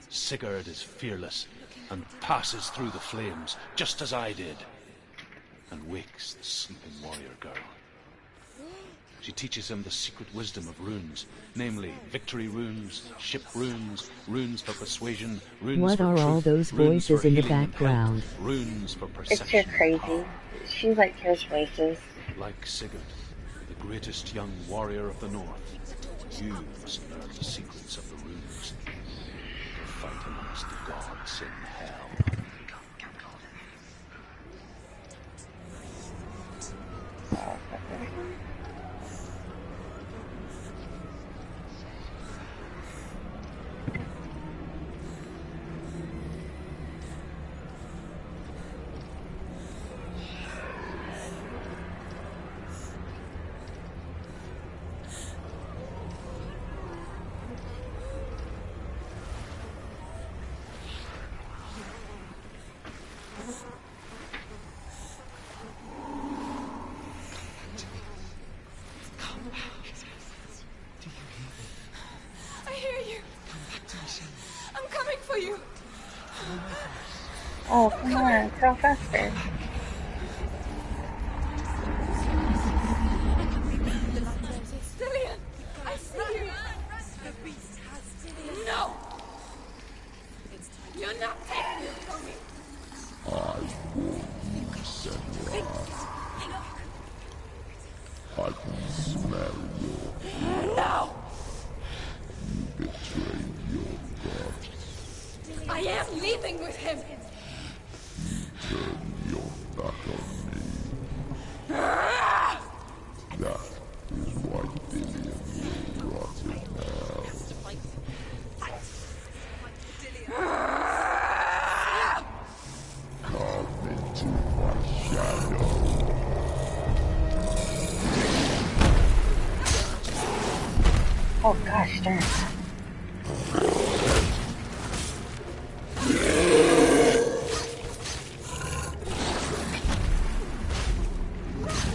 G: Sigurd is fearless and passes through the flames, just as I did, and wakes the sleeping warrior girl. She teaches him the secret wisdom of runes, namely victory runes, ship runes, runes for persuasion, runes
J: What
G: for
J: are
G: truth,
J: all those
G: runes
J: voices
G: for
J: in the
G: healing and
J: background?
G: health, runes for
A: It's
G: perception.
A: her crazy. She like hears voices.
G: Like Sigurd, the greatest young warrior of the North, you must learn the secrets of the runes to fight amongst the gods in hell.
A: Oh, come on, go faster.
H: Dillian! I see you! The beast has Dillian! No! You're not taking it from me!
C: I warn you, Senua. I can smell your blood.
H: No!
C: You betrayed your gods.
H: I am leaving with him!
C: Turn your back on me. That is why Dillian will rot in hell. Come into my shadow.
A: Oh gosh darn.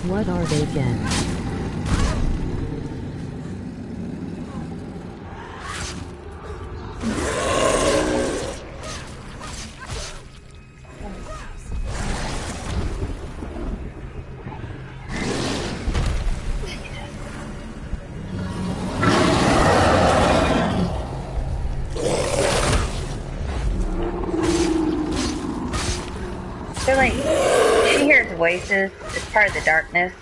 J: What are they again?
A: They're like, she hears voices. It's part of the darkness.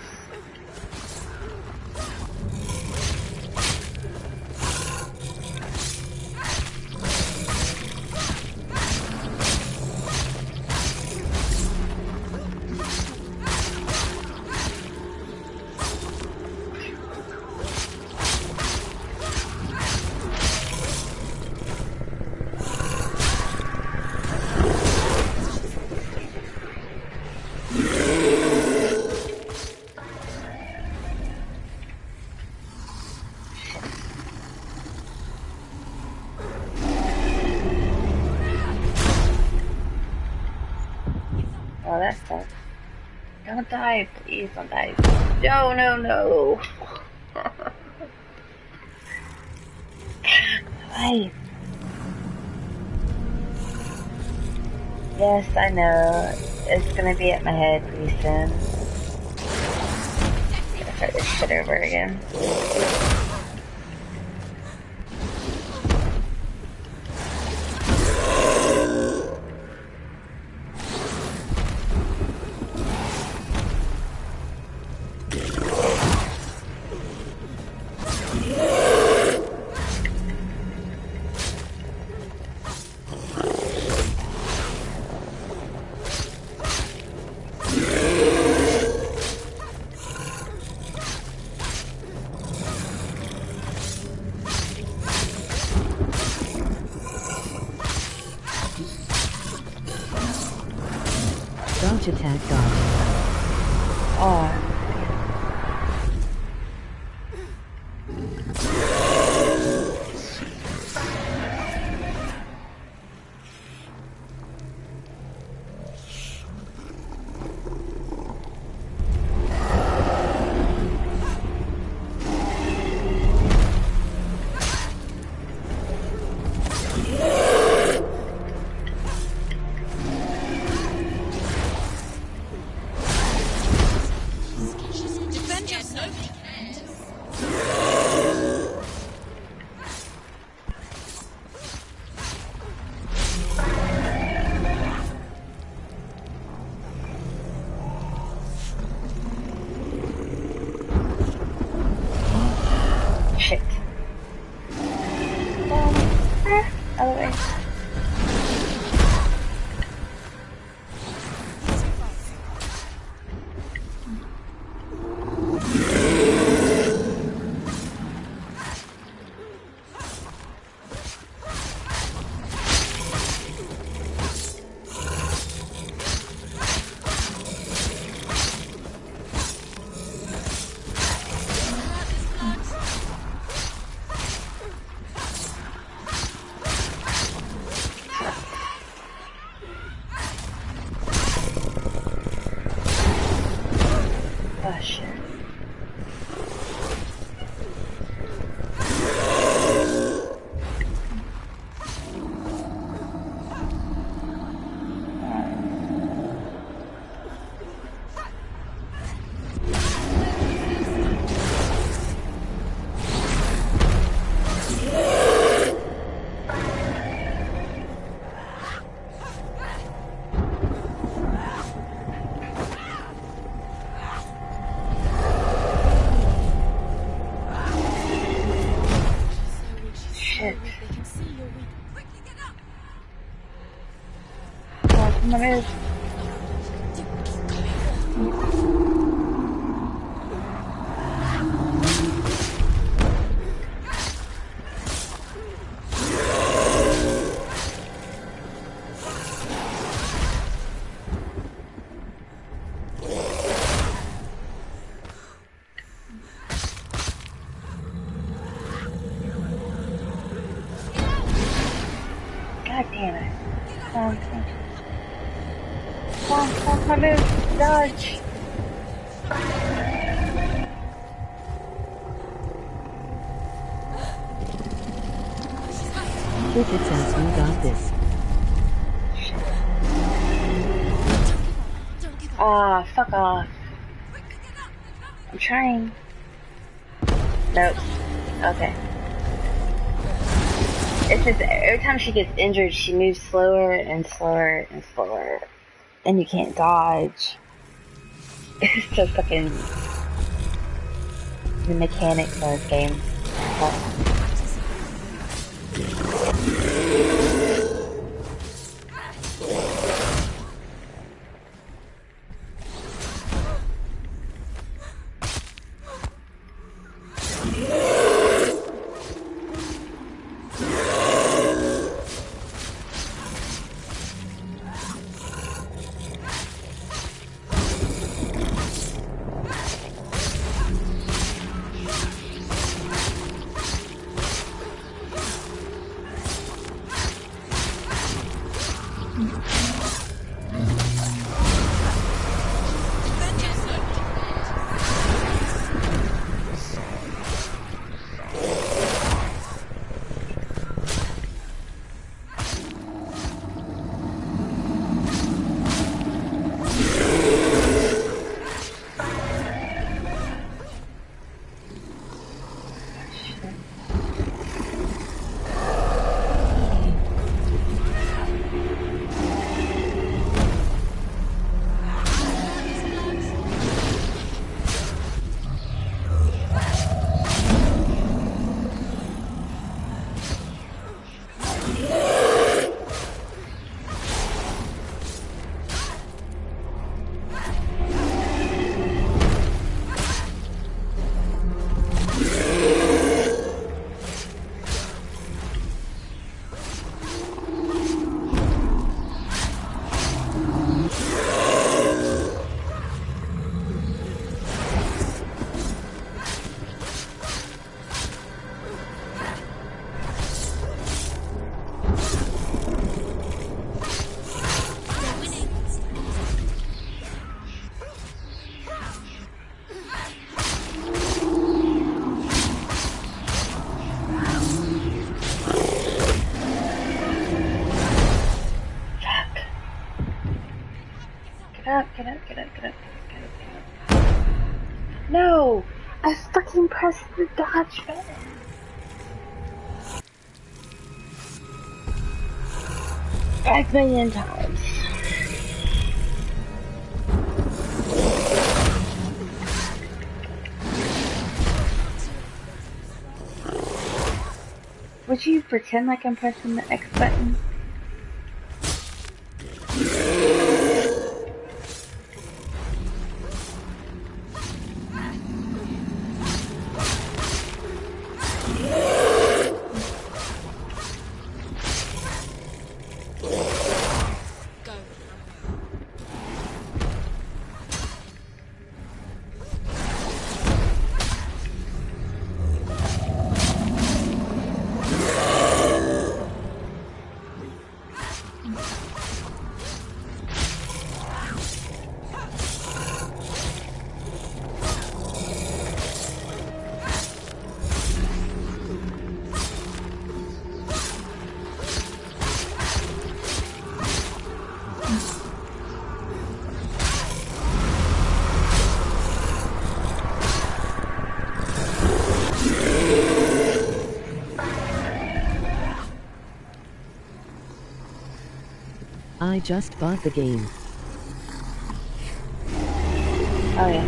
A: Oh, that sucks. Don't die, please don't die. No, no, no. Life. Yes, I know. It's gonna be at my head pretty soon. Gotta start this shit over again.
J: Dodge attack dodge.
A: Oh. On the move. God damn it. Come on, move. Dodge.
J: Kick its ass, you got this.
A: Ah, fuck off. I'm trying. Nope. Okay. It's just every time she gets injured, she moves slower and slower and slower. And you can't dodge. It's so fucking... the mechanics of this game. Get up. No! I fucking pressed the dodge button. 5,000,000 times. Would you pretend like I'm pressing the X button?
J: I just bought the game.
A: Oh yeah.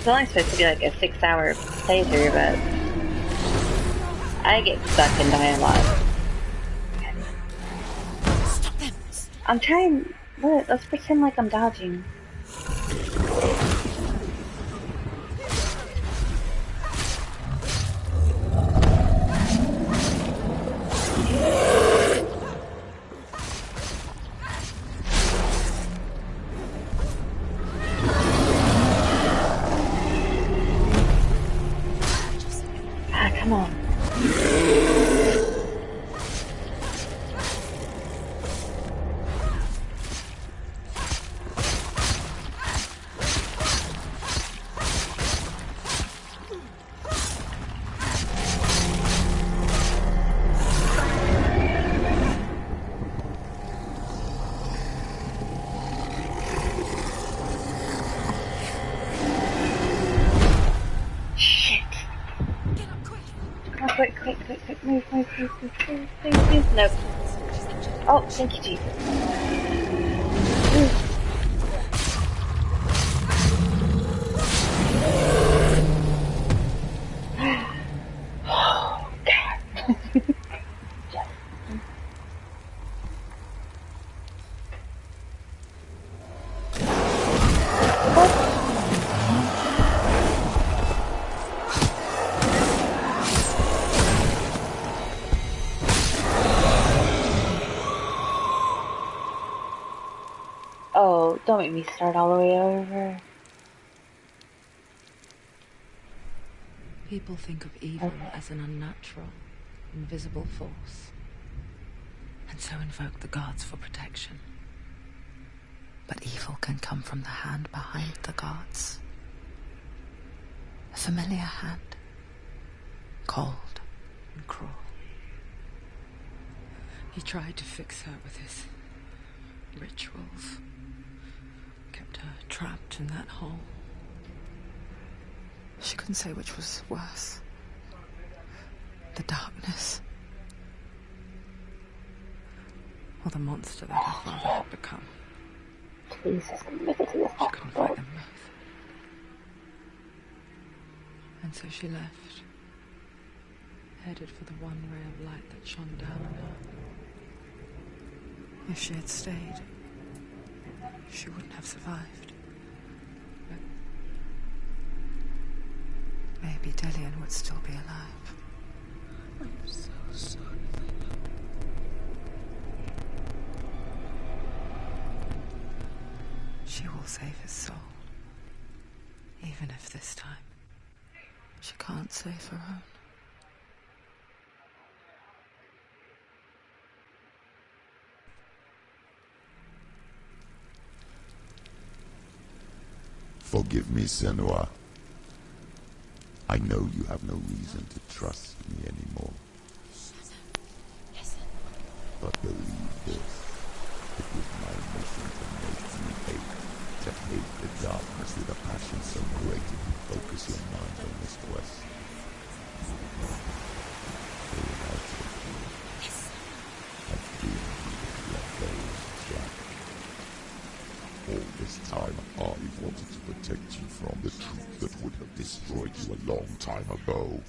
A: It's only supposed to be like a 6-hour playthrough, but I get stuck in dialogue.
F: Stop them!
A: I'm trying. Look, let's pretend like I'm dodging. Ah, come on. Quick, move, please. Nope. Oh, thank you, Jesus. Oh, God. Yes. Oh, don't make me start all the way over.
D: People think of evil as an unnatural, invisible force, and so invoke the gods for protection. But evil can come from the hand behind the gods. A familiar hand, cold and cruel. He tried to fix her with his rituals, kept her trapped in that hole. She couldn't say which was worse. The darkness, or the monster that her father had become.
A: Please, just make it to this
D: She couldn't fight them both. And so she left, headed for the one ray of light that shone down on her. If she had stayed, she wouldn't have survived. But maybe Delian would still be alive.
G: I'm so sorry.
D: She will save his soul, even if this time she can't save her own.
C: Forgive me, Senua. I know you have no reason to trust me anymore.
F: Listen.
C: But believe this, it was my mission to make you hate the darkness with a passion so great that you focus your mind on this quest. Without it, I fear you would let go of the trap. All this time, I wanted to protect you from the truth that would have destroyed you a long time ago.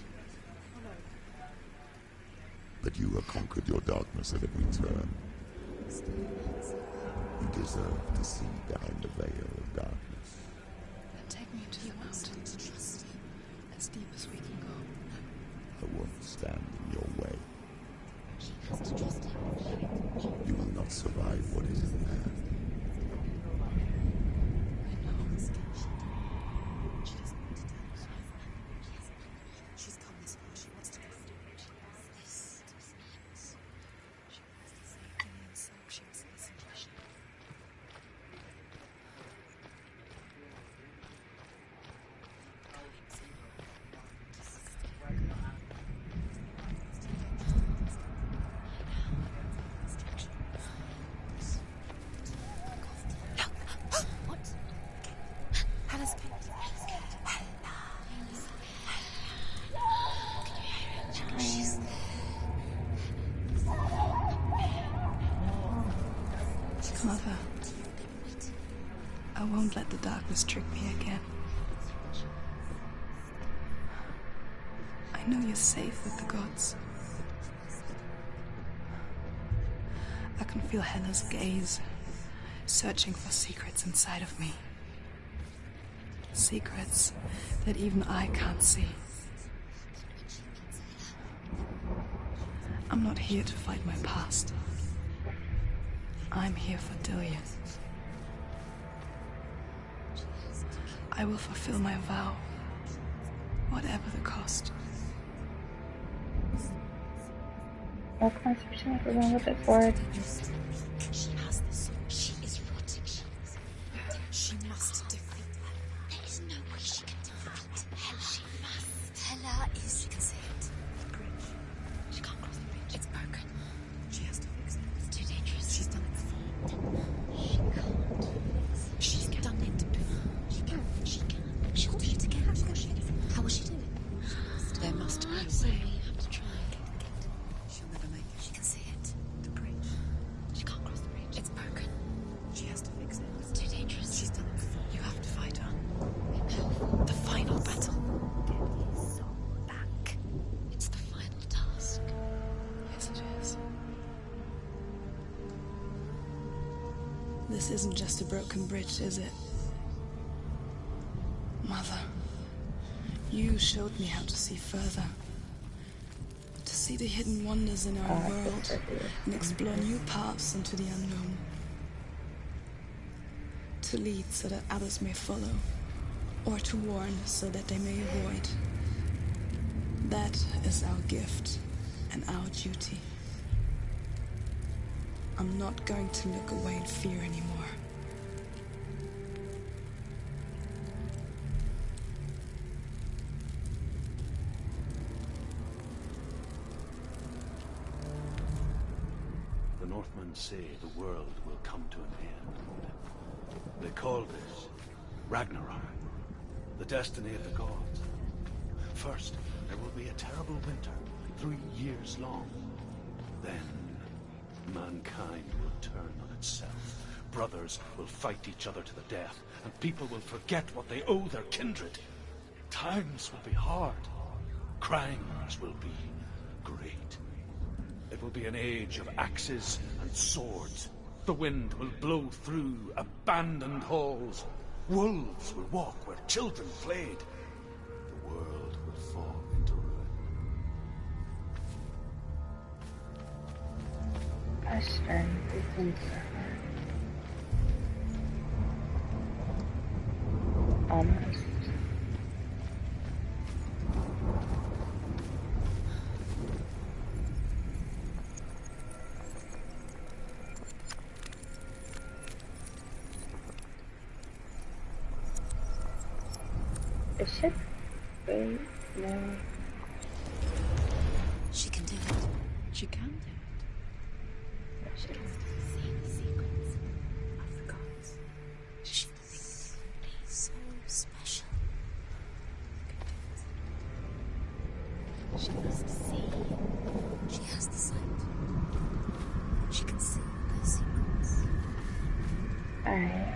C: But you have conquered your darkness at every turn. You deserve to see behind the veil of darkness.
D: Then take me to the mountains, trust you, as deep as we can go.
C: I won't stand in your way. You will not survive what is in there.
F: She's come this far. She wants to go through it. This means she wants to save Delian's soul. She must listen to her. What? Hannah's Kate.
H: Mother, I won't let the darkness trick me again. I know you're safe with the gods. I can feel Hela's gaze, searching for secrets inside of me. Secrets that even I can't see. I'm not here to fight my past. I'm here for Dillion. I will fulfill my vow, whatever the cost.
A: No conception of wrong with it for it.
B: She has the soul. She is rotting. She must defeat her. There is no way she can defeat Hela. She must. Hela is. She can see it. The bridge. She can't cross the bridge. It's broken. She has to fix it. It's too dangerous. She's done it before. She can't. She's done it before. She can. She can. She'll do it again. How will she do it? There must be a way. You have to try. She'll never make it. She can see it. The bridge. She can't cross the bridge. It's broken. She has to fix it. It's too dangerous. She's done it before. You have to fight her. The final battle. Get his soul back. It's the final task.
H: Yes, it is. This isn't just a broken bridge, is it? Mother, you showed me how to see further. To see the hidden wonders in our world and explore new paths into the unknown. To lead so that others may follow, or to warn so that they may avoid. That is our gift and our duty. I'm not going to look away in fear anymore.
G: The Northmen say the world will come to an end. They call this Ragnarok, the destiny of the gods. First, there will be a terrible winter, 3 years long. Then, mankind will turn on itself. Brothers will fight each other to the death, and people will forget what they owe their kindred. Times will be hard. Crimes will be great. It will be an age of axes and swords. The wind will blow through abandoned halls. Wolves will walk where children played. The world will fall into ruin.
A: Question is into her. Almost. Is she? Wait, no.
B: She can do it.
H: She can do it.
B: She has to see the secrets of the gods. She is so special. She must see. She has the sight. She can see those secrets.
A: Alright.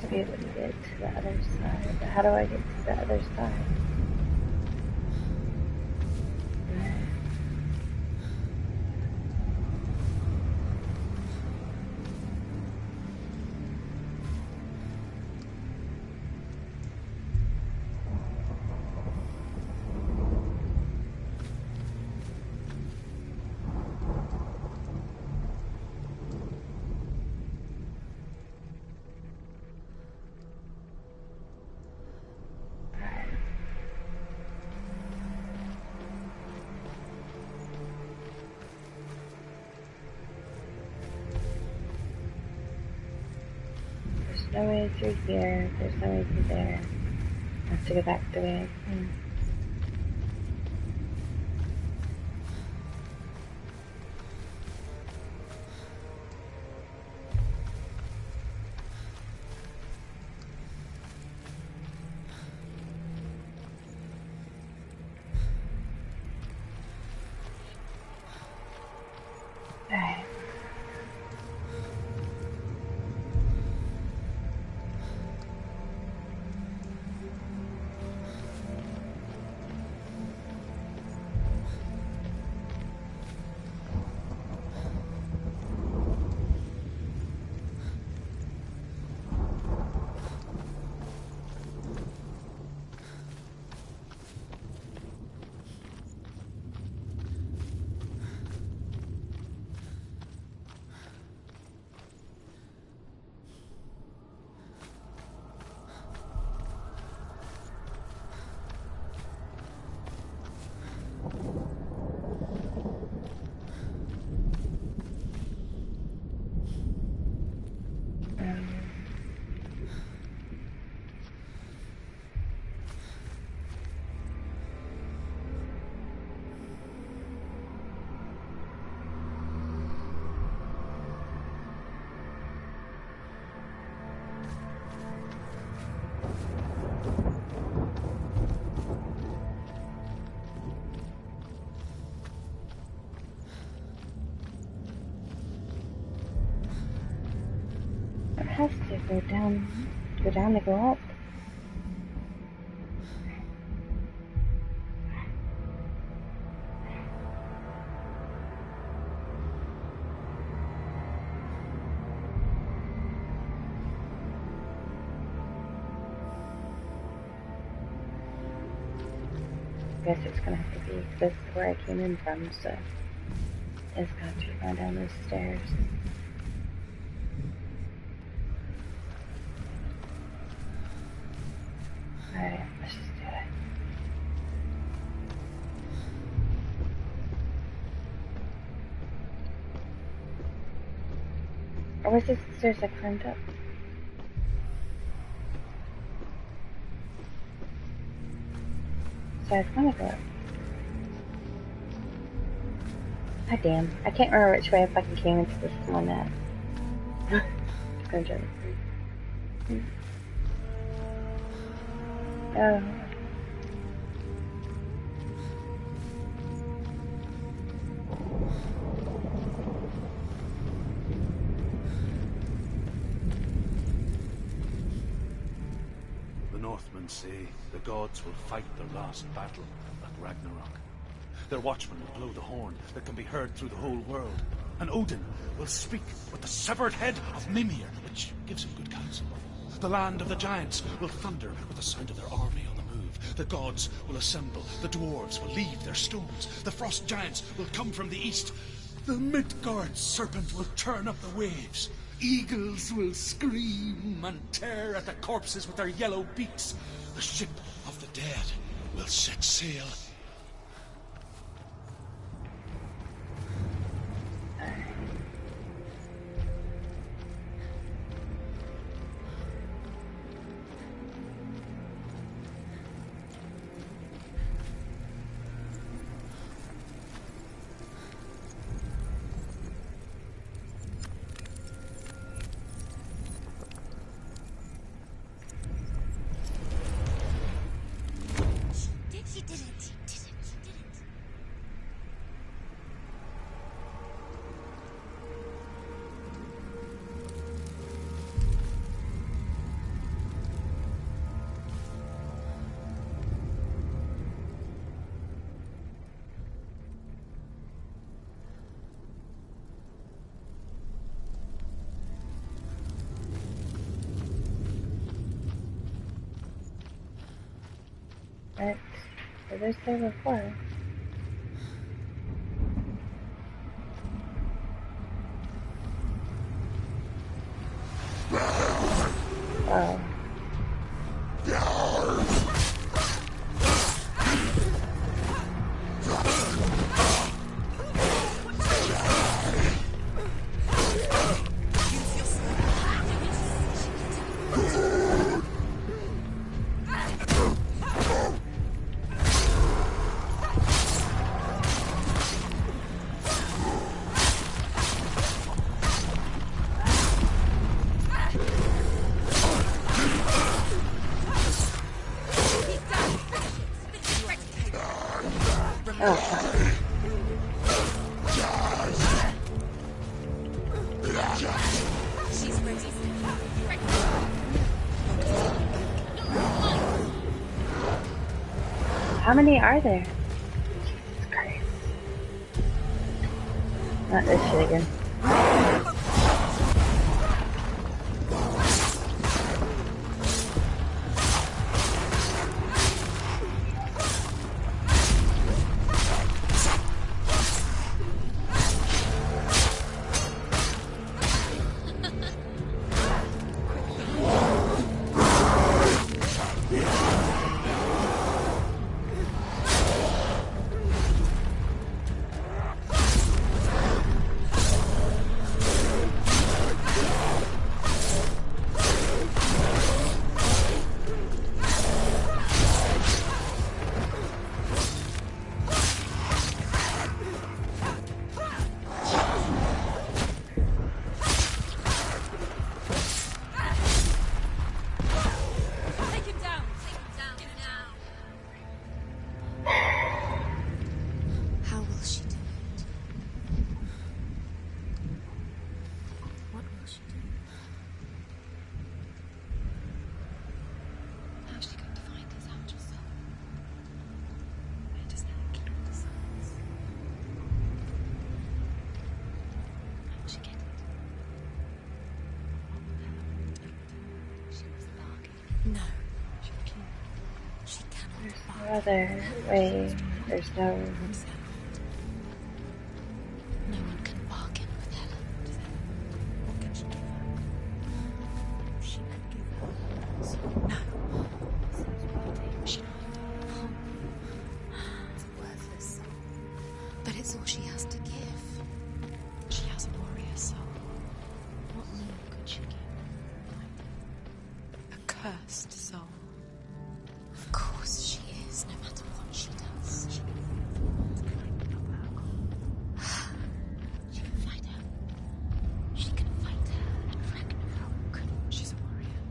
A: to be able to get to the other side. But how do I get to the other side? There's no way through here. There's no way through there. I have to go back the way I came. Alright. It has to go down to go up. I guess it's gonna have to be, because this is where I came in from, so it's got to be going down those stairs. Alright, let's just do it. Or was this the stairs I climbed up? So I was gonna go up. God damn, I can't remember which way I fucking came into this one at. Just gonna jump. Oh.
G: The Northmen say the gods will fight their last battle at Ragnarok. Their watchmen will blow the horn that can be heard through the whole world. And Odin will speak with the severed head of Mimir, which gives him good counsel. The land of the giants will thunder with the sound of their army on the move. The gods will assemble. The dwarves will leave their stones. The frost giants will come from the east. The Midgard serpent will turn up the waves. Eagles will scream and tear at the corpses with their yellow beaks. The ship of the dead will set sail.
B: She did it.
A: But it was there before. Oh. Oh, fuck.
F: She's ready.
A: How many are there? Jesus Christ. Not this shit again.
F: How will she do it? What will she do? How's she going to find his actual soul? Where does Helen keep all the souls? How will she get it? What will Helen do? She must bargain. No. She cannot
A: No other way. There's no.
F: No one can bargain with Helen. What can she give her? She could give her no. She it's worthless. But it's all she has to give. She has a warrior soul. What more could she give? A cursed soul. Of course she is, no matter what she does. She can fight her. She can fight her at Ragnarok. She's a warrior.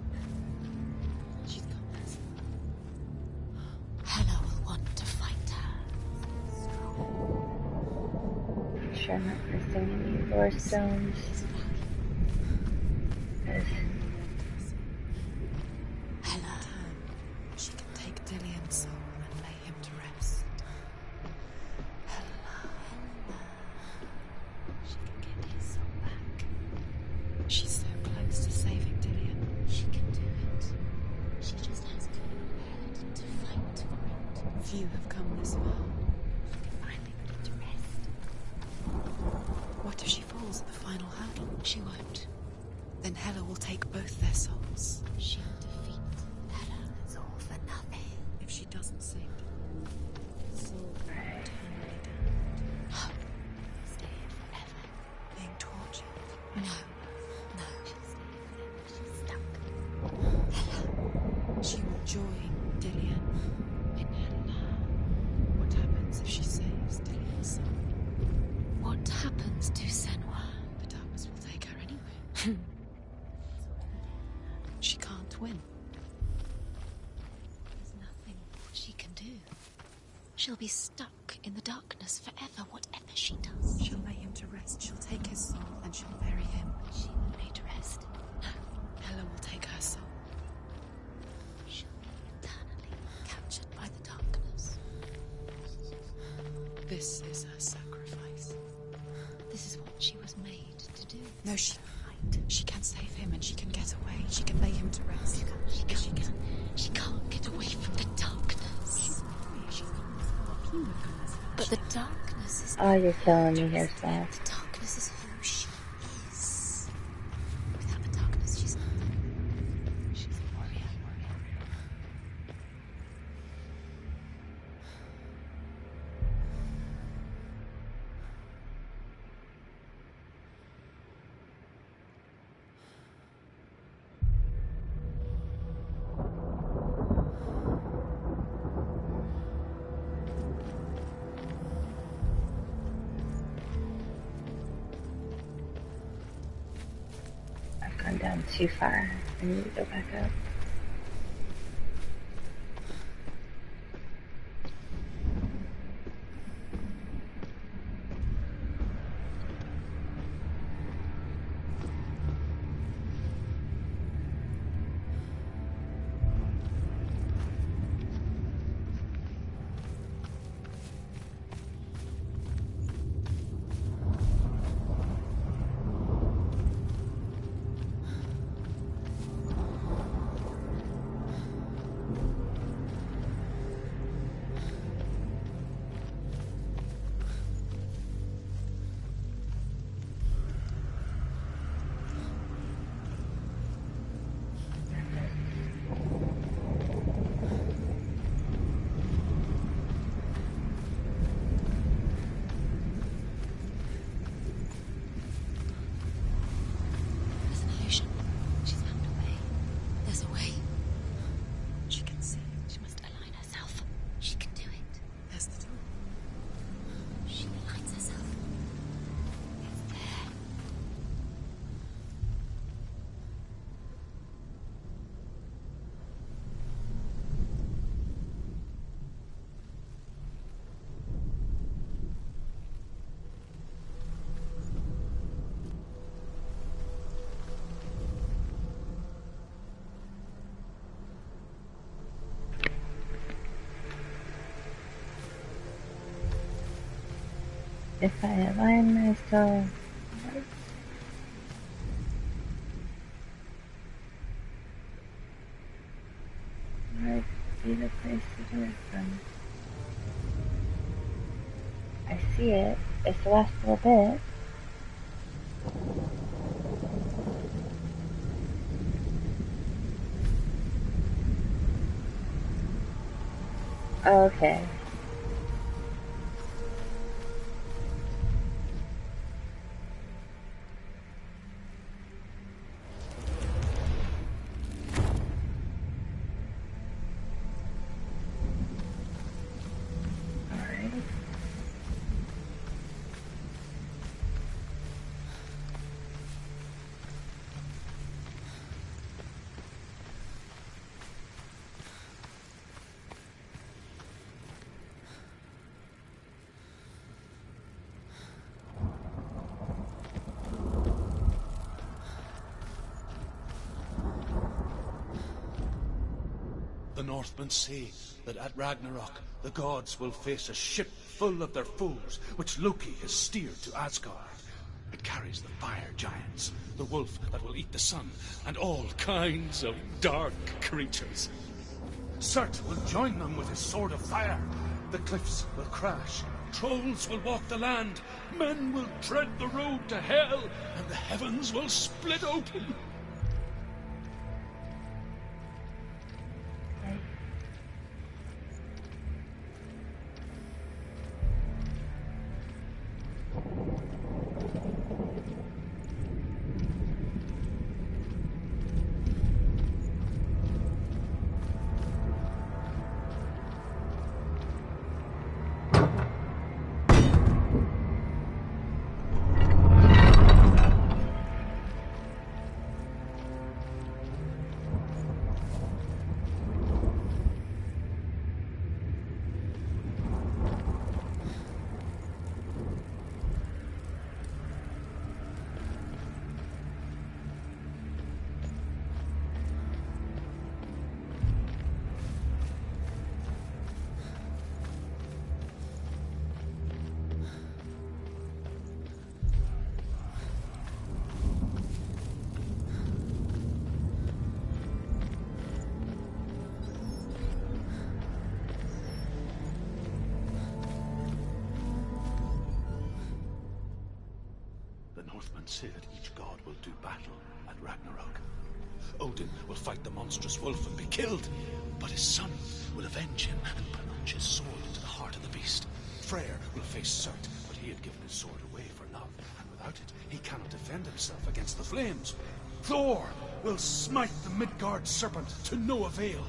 F: She's got this. Hela will want to fight her.
A: I'm sure I'm not missing any lore stones.
F: Hela. She can take Dillion's soul and lay him to rest. Hela. She can get his soul back. She's so close to saving Dillion. She can do it. She just has to be prepared to fight for it. Few have come this far. She can finally put it to rest. What if she falls at the final hurdle? She won't. Then Hela will take both their souls. She'll defeat Hela. It's all for nothing. If she doesn't sing, soul will eternally damned. Stay here forever. Being tortured. No. She'll stay here forever. She's stuck. Hela. She will join Dillion in Hela. What happens if she saves Dillion's soul? What happens to Senua? The darkness will take her anyway. She can't win. There's nothing she can do. She'll be stuck in the darkness forever, whatever she does. She'll lay him to rest. She'll take his soul and she'll bury him. She will lay to rest. No. Hela will take her soul. She'll be eternally captured by the darkness. This is her sacrifice. This is what she was made to do. No, she can save him and she can get away. She can lay him to rest. She can't get away from the darkness. But the darkness is...
A: Oh, you're killing me here, Seth.
F: The darkness is who she is. Without the darkness, she's nothing. She's a warrior.
A: I've gone down too far. I need to go back up. If I align myself, where would be the place to do it from? I see it. It's the last little bit. Okay.
G: The Northmen say that at Ragnarok, the gods will face a ship full of their foes, which Loki has steered to Asgard. It carries the fire giants, the wolf that will eat the sun, and all kinds of dark creatures. Surt will join them with his sword of fire. The cliffs will crash, trolls will walk the land, men will tread the road to hell, and the heavens will split open. and Sid, each god will do battle at Ragnarok. Odin will fight the monstrous wolf and be killed, but his son will avenge him and plunge his sword into the heart of the beast. Freyr will face Surt, but he had given his sword away for love, and without it, he cannot defend himself against the flames. Thor will smite the Midgard serpent to no avail.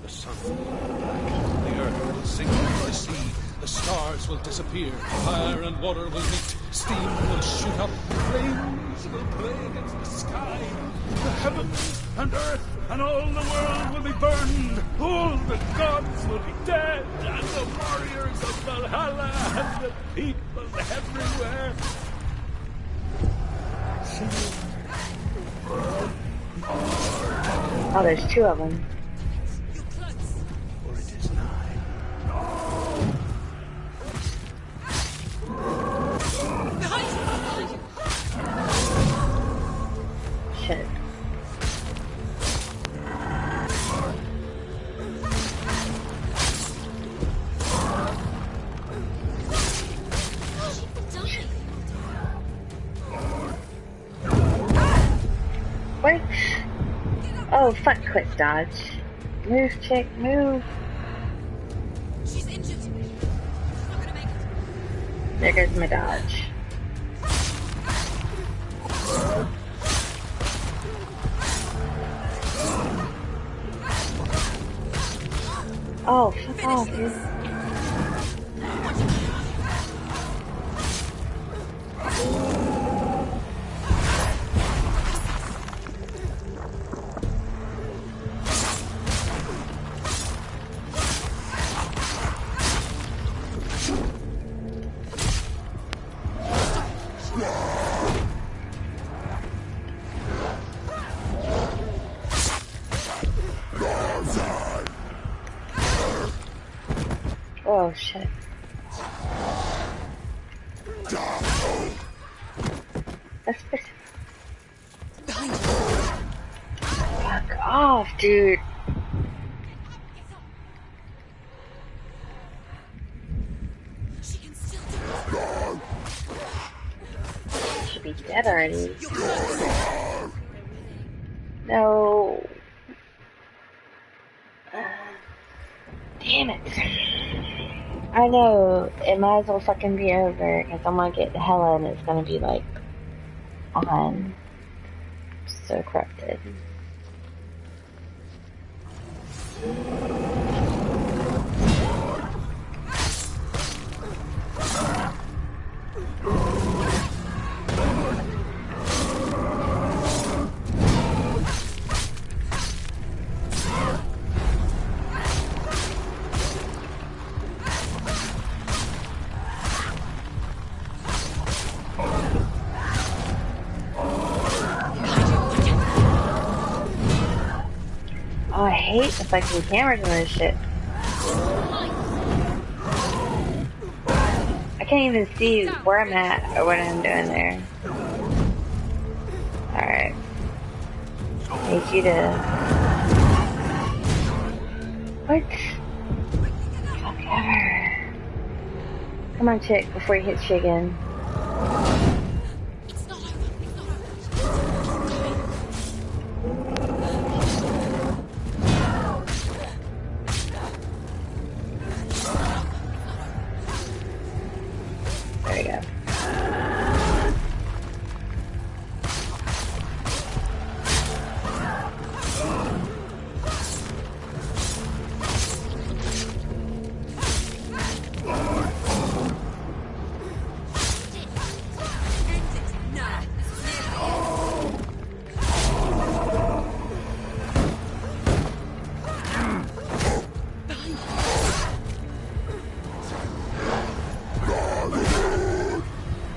G: The sun will go black, the earth will sink into the sea, the stars will disappear, fire and water will meet, steam will shoot up, flames will play against the sky, the heavens and earth and all the world will be burned, all the gods will be dead, and the warriors of Valhalla and the people everywhere.
A: Oh, there's two of them.
G: For it is nigh.
A: Shit. What? Oh, fuck, quick dodge. Move, chick, move.
F: She's injured. She's not gonna make it.
A: There goes my dodge. Oh, fuck off, dude. Oh shit. That's fuck off, dude.
F: She can still do it.
A: Should be dead already. No. Damn it. I know, it might as well fucking be over, because I'm gonna get Hella and it's gonna be like, on. So corrupted. Oh, I hate the fucking cameras on this shit. I can't even see where I'm at or what I'm doing there. Alright. I need you to... What? Fuck ever. Come on, chick, before he hits you again. There you go.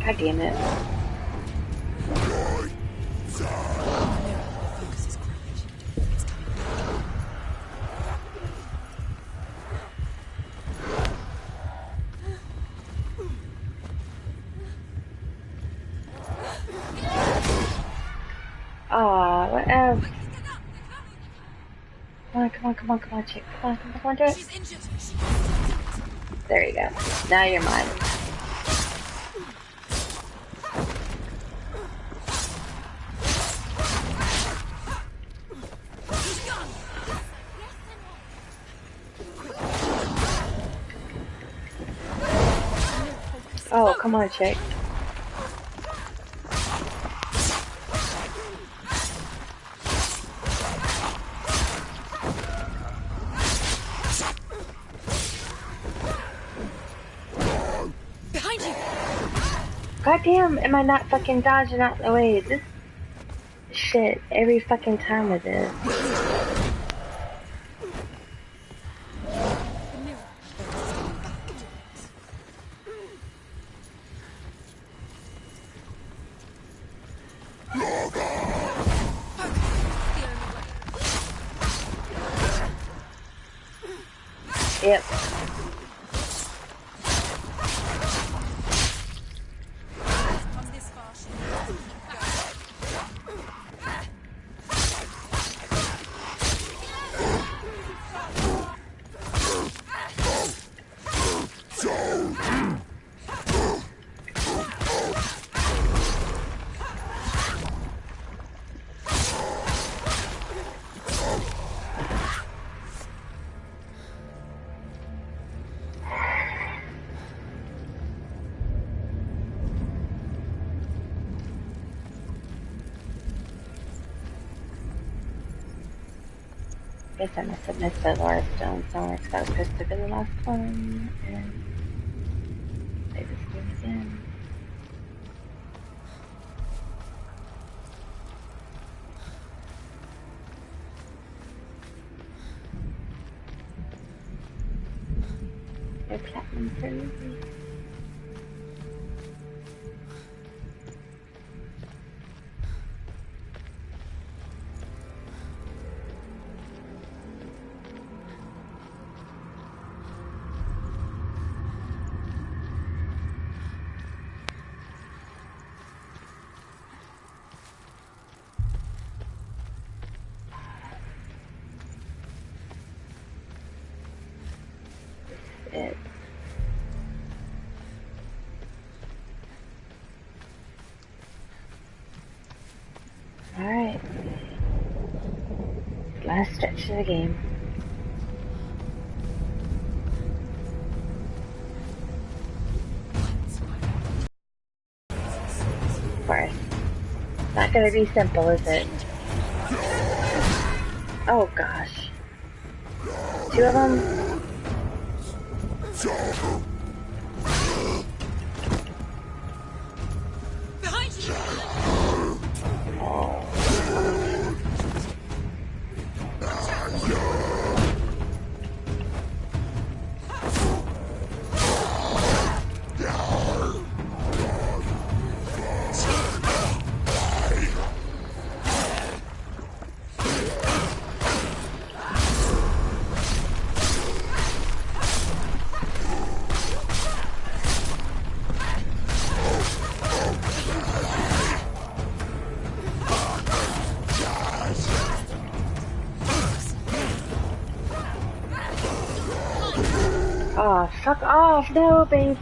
A: God damn it. Ah, what else? Come on, chick. Come on, do it. There you go. Now you're mine. Oh, come on, chick.
F: Behind you!
A: Goddamn, am I not fucking dodging out the way? This shit every fucking time with this. Yep. I guess I must have missed the Laura Stone somewhere because I was supposed to be the last one, and they just did it again. They're platinum for me. It. Alright. Last stretch of the game. Of course. Not gonna be simple, is it? Oh gosh. Two of them?
F: Behind you!
A: Oh, fuck off! No, babe!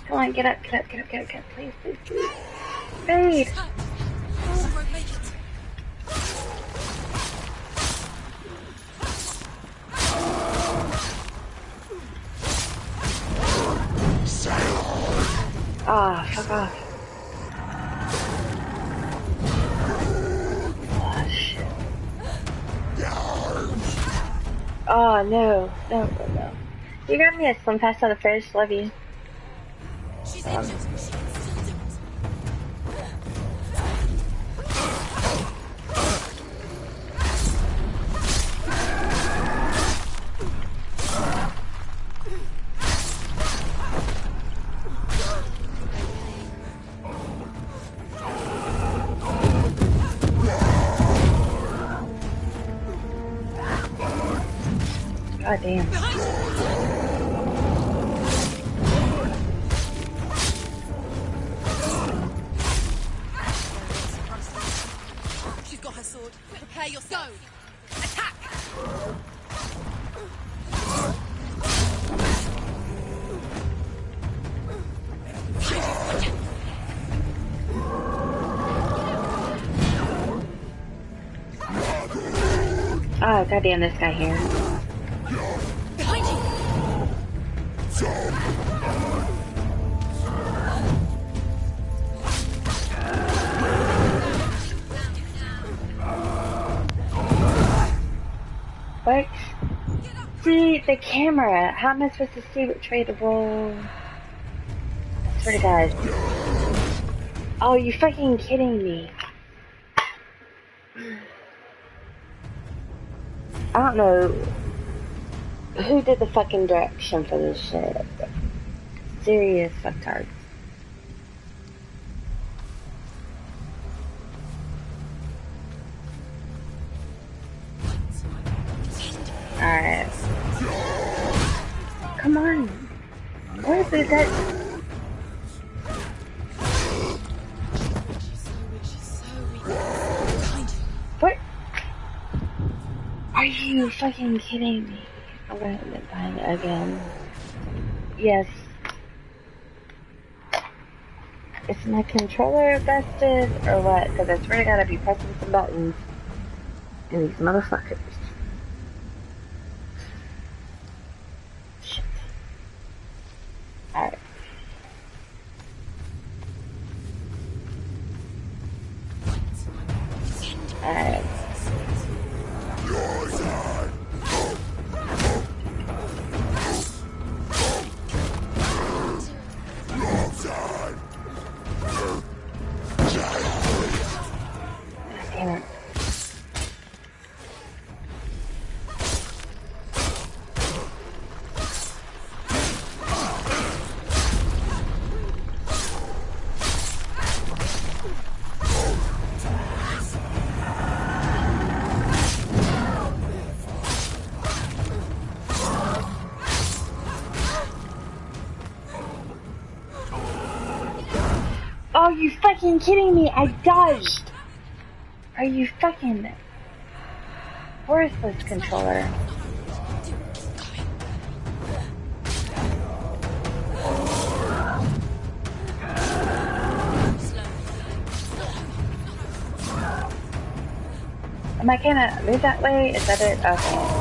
A: Come on, get up, get up, get up, get up, get up, please, please, please. Babe!
F: She won't make it.
A: Oh, fuck off. Oh, shit. Oh, no. No, no, no. You got me a slim pass on the fridge. Love you.
F: She's injured. She can still do it.
A: God damn.
F: She's got her sword. Prepare yourself. Go! Attack!
A: Oh, goddamn, this guy here.
F: Behind you!
A: What? See, the camera. How am I supposed to see what tray to roll? I swear to God. Oh, you fucking kidding me. I don't know who did the fucking direction for this shit. Serious fucktards. Alright. Come on. What is that? What? Are you fucking kidding me? I'm gonna end up buying it again. Yes. Is my controller busted or what? Because I swear to God I'd be pressing some buttons. And these motherfuckers. Shit. Alright. Alright. Damn it. Oh, you fucking kidding me? I dodged! Are you fucking worthless controller? Am I gonna move that way? Is that it? Okay.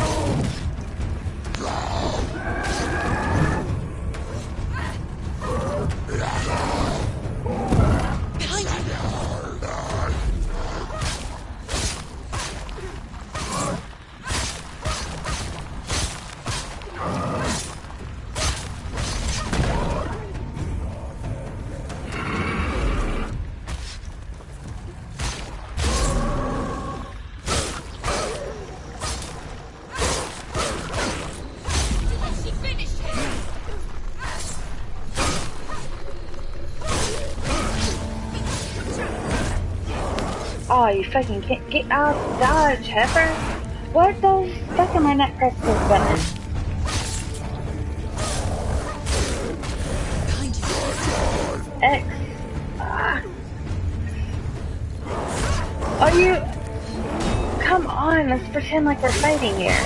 A: Oh, you fucking can't get out of dodge, heifer. What the fuck am I not pressing this button? X. Ah. Oh, you... Come on, let's pretend like we're fighting here.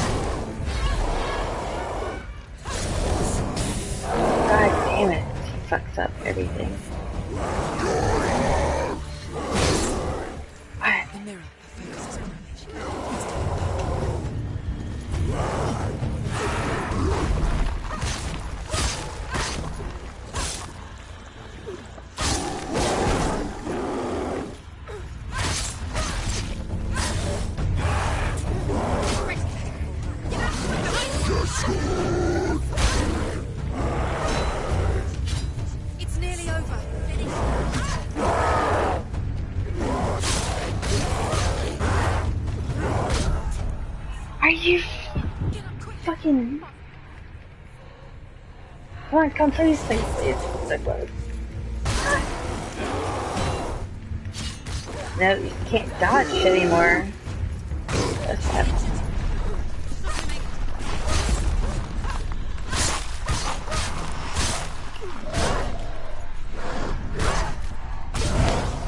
A: God damn it. She fucks up everything.
F: It's nearly over.
A: Are you fucking... Come on, come please, please, please. So close. No, you can't dodge anymore. That's bad.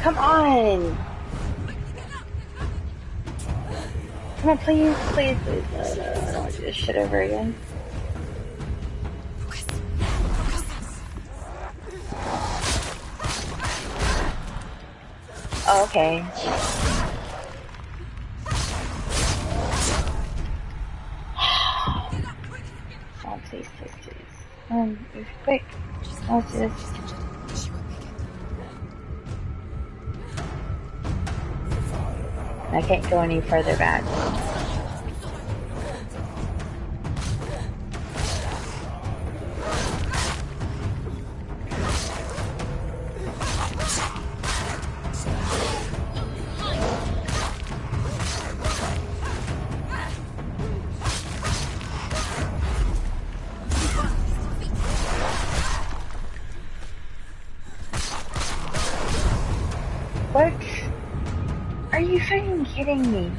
A: Come on! Come on, please, please, please. No, I don't want to do this shit over again. Oh, okay. Oh, please, please, please. Move quick. Let's do this. I can't go any further back. kidding me?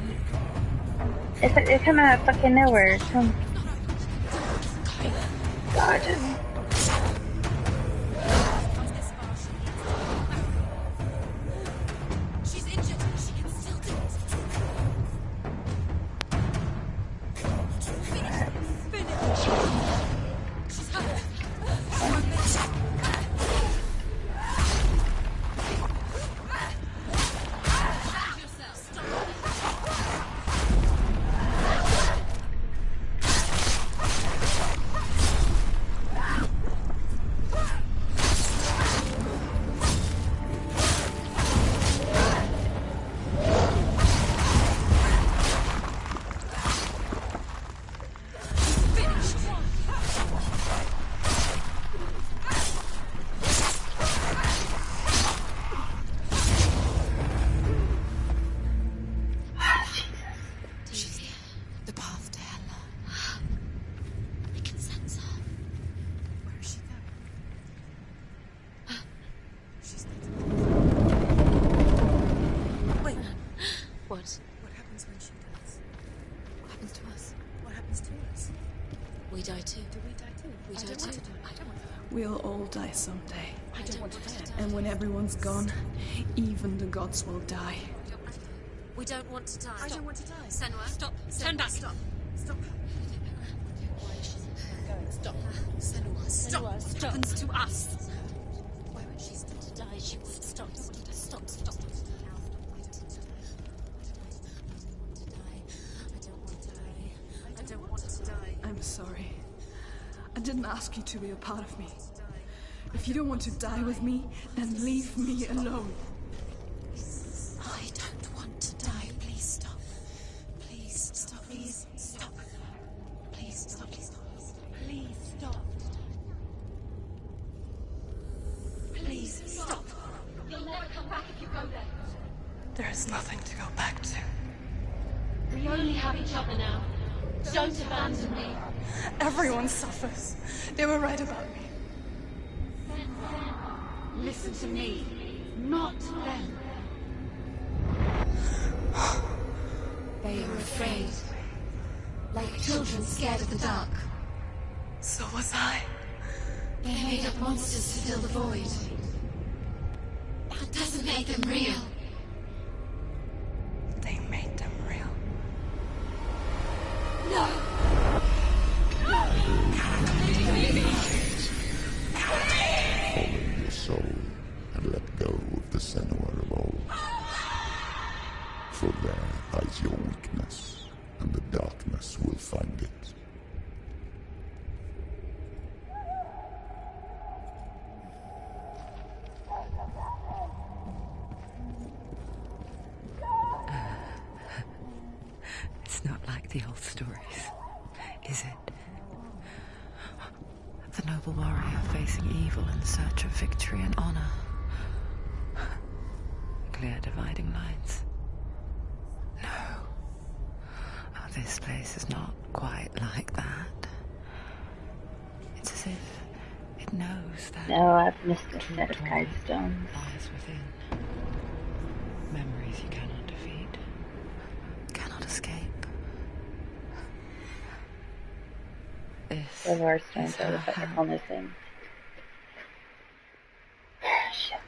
A: It's coming out of fucking nowhere. Come. God.
B: She's injured. She can still do it. Finish. She's hurt. We die too.
H: Do we die too?
B: We die too.
H: We'll all die someday.
B: I don't want to die.
H: And when everyone's gone, even the gods will die.
B: We don't want to die.
H: I don't want to die.
B: Senua, stop. Turn back.
H: Stop. Stop.
B: Stop. Senua, stop. What happens to us? Why would she stop to die? She would stop. Stop. I don't want to die.
H: I'm sorry. I didn't ask you to be a part of me. If you don't want to die with me, then leave me alone.
B: I don't want to die. Please stop. Please stop. Please stop. Please stop. Please stop. Please stop. You'll never come back if you go there.
H: There is nothing to go back to.
B: We only have each other now. Don't abandon me.
H: Everyone suffers. They were right about me.
B: Listen to me, not them. They are afraid. Like children scared of the dark.
H: So was I.
B: They made up monsters to fill the void. That doesn't make them real.
H: They made them real.
B: No!
C: Follow your soul and let go of the Senua of old. For there lies your weakness, and the darkness will find it.
D: It's not like the old stories, is it? The noble warrior facing evil in search of victory and honor. Clear dividing lines. No. Oh, this place is not quite like that. It's as if it knows that...
A: No, I've missed a set of kite stones.
D: Lies within. Memories you cannot defeat. Cannot escape. This
A: The war stones
D: is
A: are the
D: her
A: fucking
D: hand.
A: wellness thing. Shit.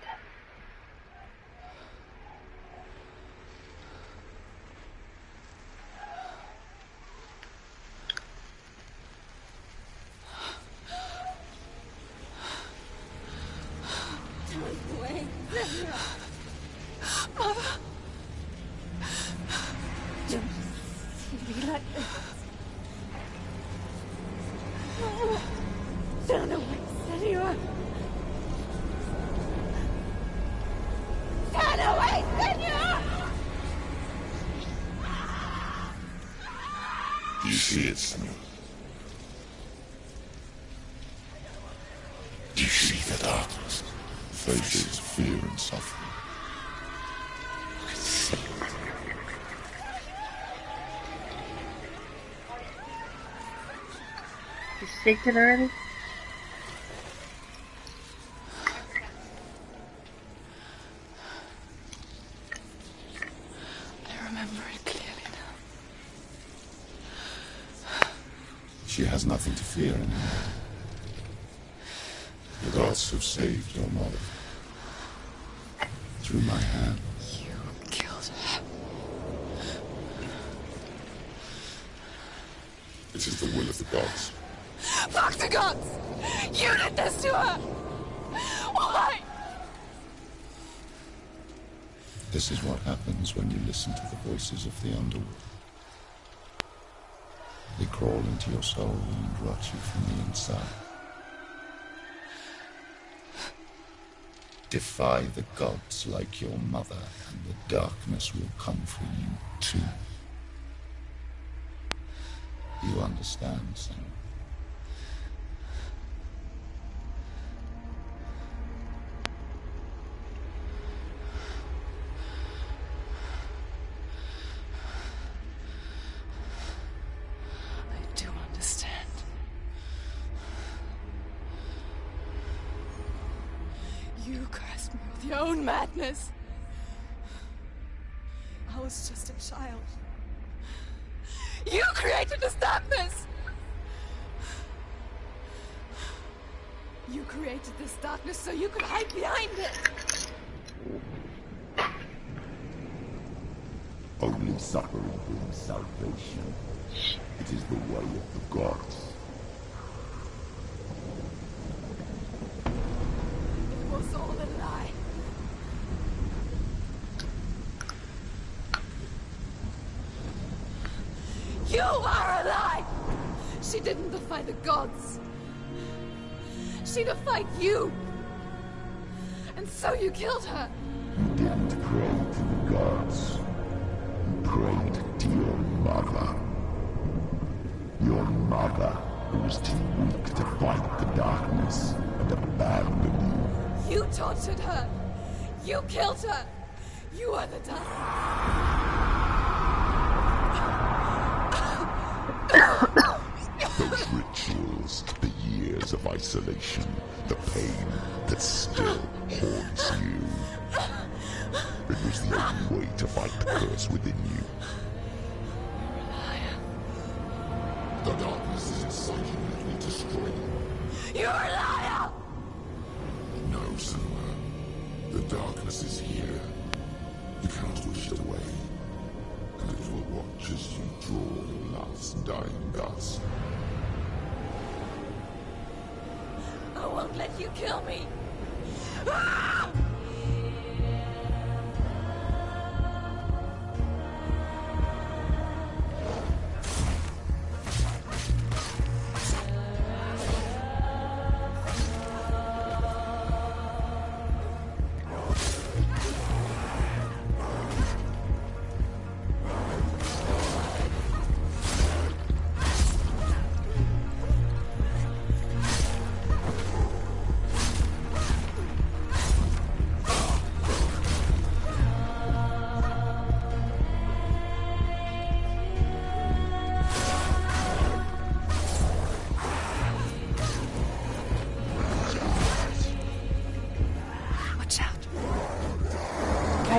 H: Be like this. Turn away, Senua. Turn away, Senua!
C: Do you see it, Senua? Do you see the darkness? Faces fear and suffering.
A: You speak it already?
H: I remember
C: She has nothing to fear anymore. The gods have saved your mother. Through my hand.
H: You killed her.
C: It is the will of the gods.
H: Fuck the gods! You did this to her! Why?
C: This is what happens when you listen to the voices of the underworld. They crawl into your soul and rot you from the inside. Defy the gods like your mother, and the darkness will come for you too. You understand, Senua?
H: I do understand. You cursed me with your own madness. I was just a child. You created this darkness! You created this darkness so you could hide behind it!
C: Only suffering brings salvation. It is the way of the gods.
H: It was all a lie. You are a lie! She didn't defy the gods. She defied you. And so you killed her.
C: You didn't pray to the gods. You prayed to your mother. Your mother, who was too weak to fight the darkness and abandoned you.
H: You tortured her. You killed her. You are the dark.
C: Those rituals, the years of isolation, the pain that still haunts you. It was the only way to fight the curse within you.
H: You're a liar.
C: The darkness is inside you, let me destroy you.
H: You're a liar!
C: No, Senua. The darkness is here. You cannot wish it away. And it will watch as you draw your last dying gasp.
H: I won't let you kill me. Ah!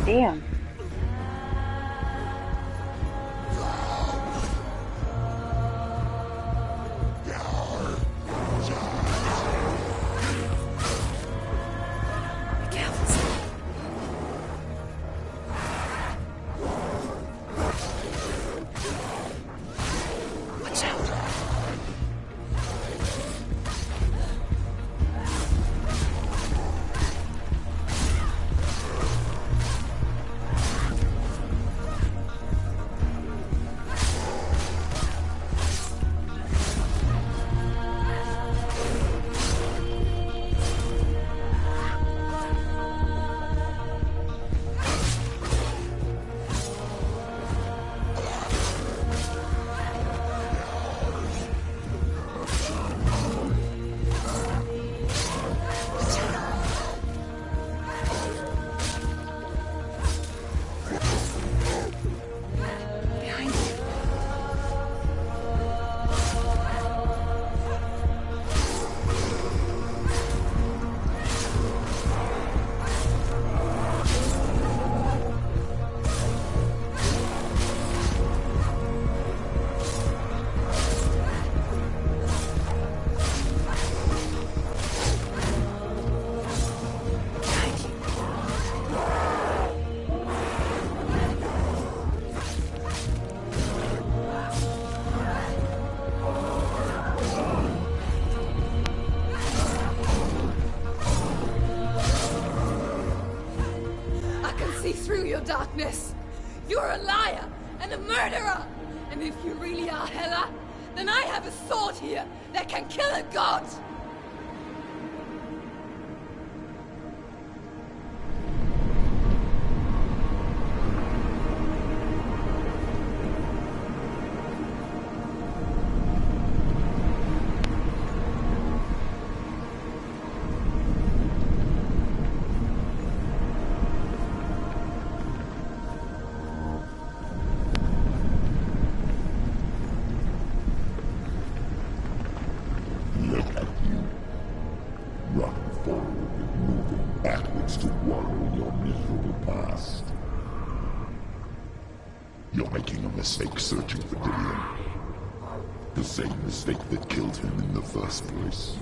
A: Damn.
H: and a murderer! And if you really are Hela, then I have a sword here that can kill a god!
C: Mistake searching for Dillion. The same mistake that killed him in the first place.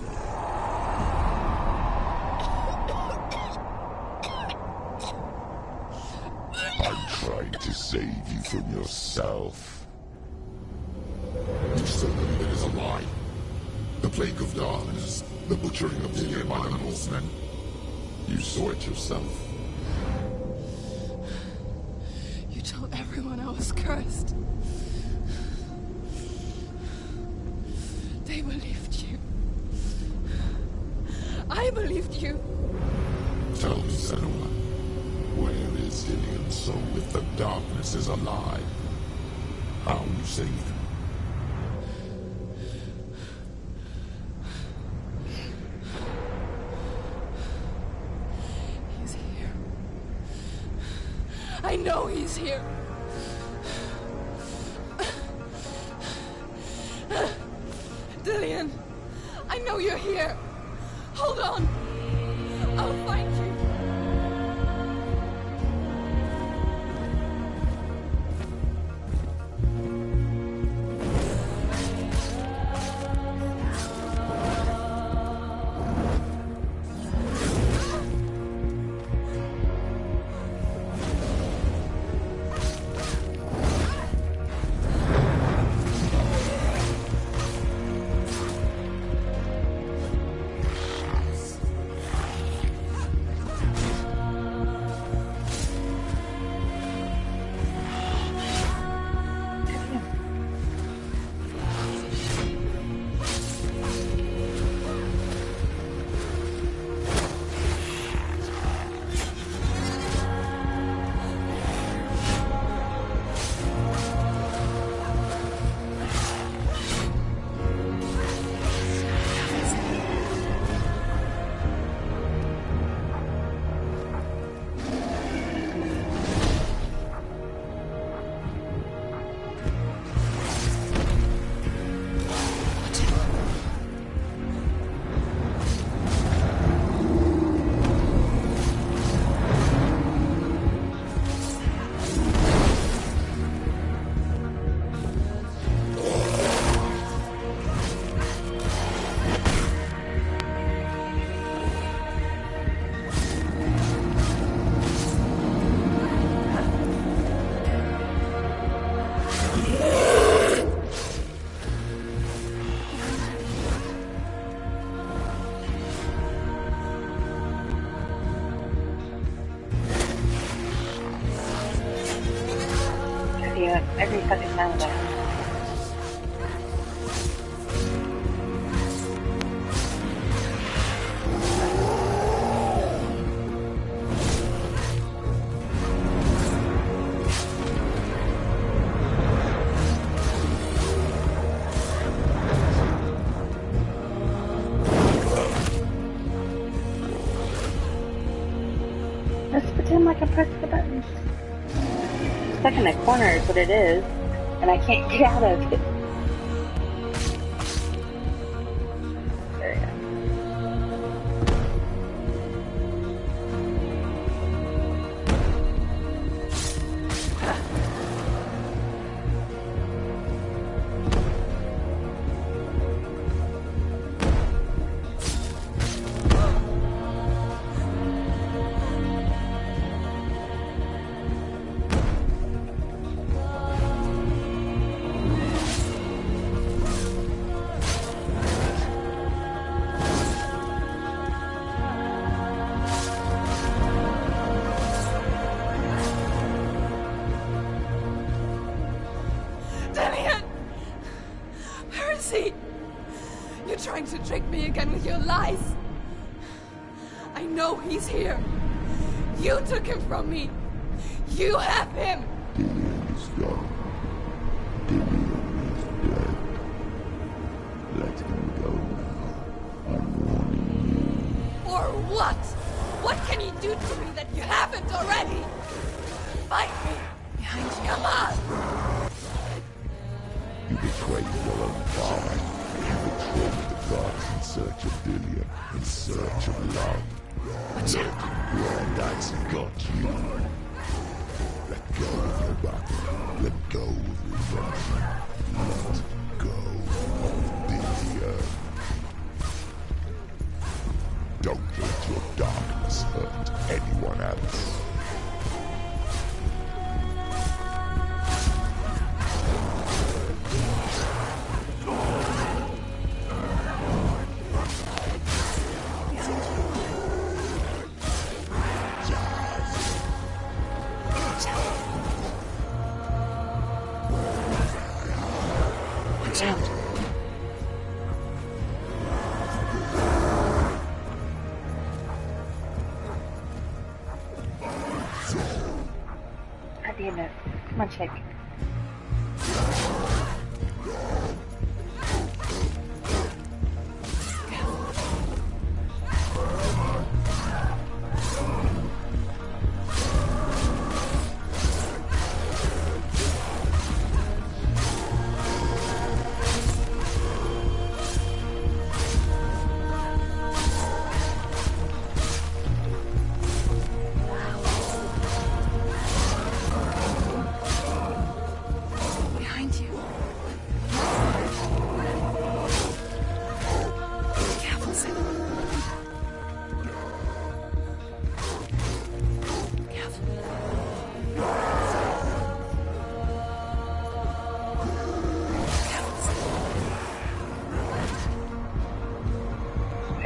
C: I'm trying to save you from yourself. You still believe it is a lie? The plague of darkness, the butchering of Dillion by the Northmen. You saw it yourself.
H: You told everyone I was cursed. They believed you. I believed you.
C: Tell me, Senua, where is Dillion's soul if the darkness is alive? How you saved him?
H: He's here. I know he's here. Dillion, I know you're here. Hold on. I'll find you.
A: Every fucking time that happens. Let's pretend like I'm pressing the buttons. Stuck in the corner is what it is, and I can't get out of it. There we go.
H: Dillian! Where is he? You're trying to trick me again with your lies. I know he's here. You took him from me. You have him.
C: Dillian is gone. Dillian is dead. Let him go now. I'm warning you.
H: Or what? What can you do to me that you haven't already? Fight me! Behind you. Come on!
C: You betrayed your own father. You betrayed the gods in search of Dillian, in search of love.
H: Watch out!
C: Granddad's got you. Let go of your battle. Let go of redemption. Let go of Dillian. Don't let your darkness hurt anyone else.
A: God damn it. Come on, chick.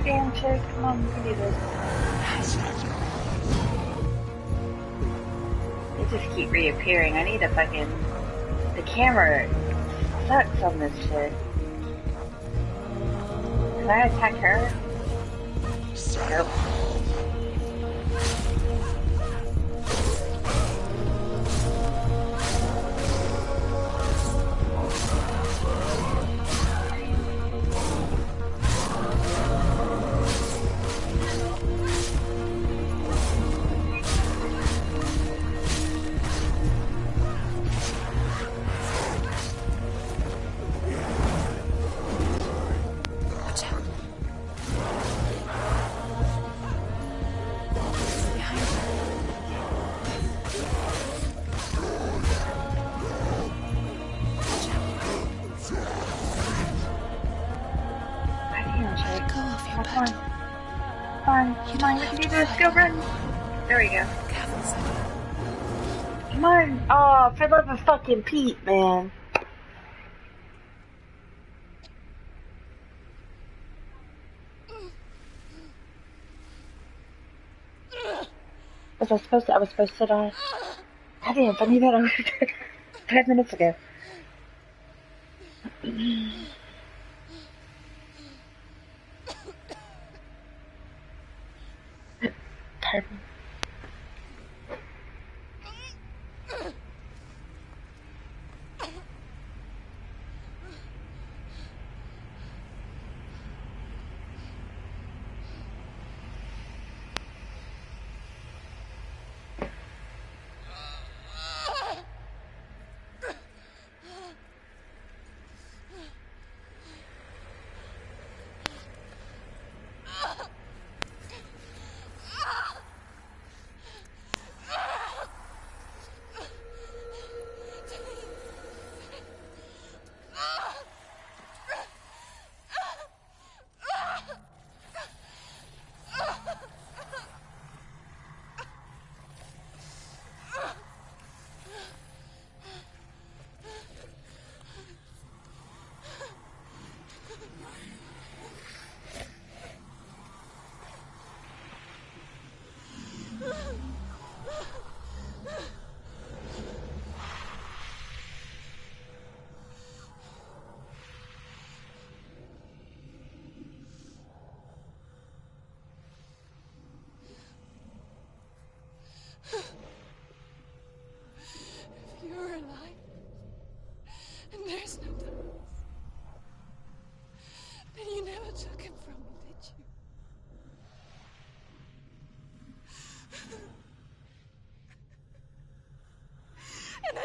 A: Damn chick, come on, we can do this. They just keep reappearing. I need a fucking... The camera sucks on this shit. Can I attack her? Nope. Come on, we can do this. Go run. There we go. Come on. Oh, for the love of fucking Pete, man. I was supposed to die. God damn, if I knew that I would have done 5 minutes ago. Pardon.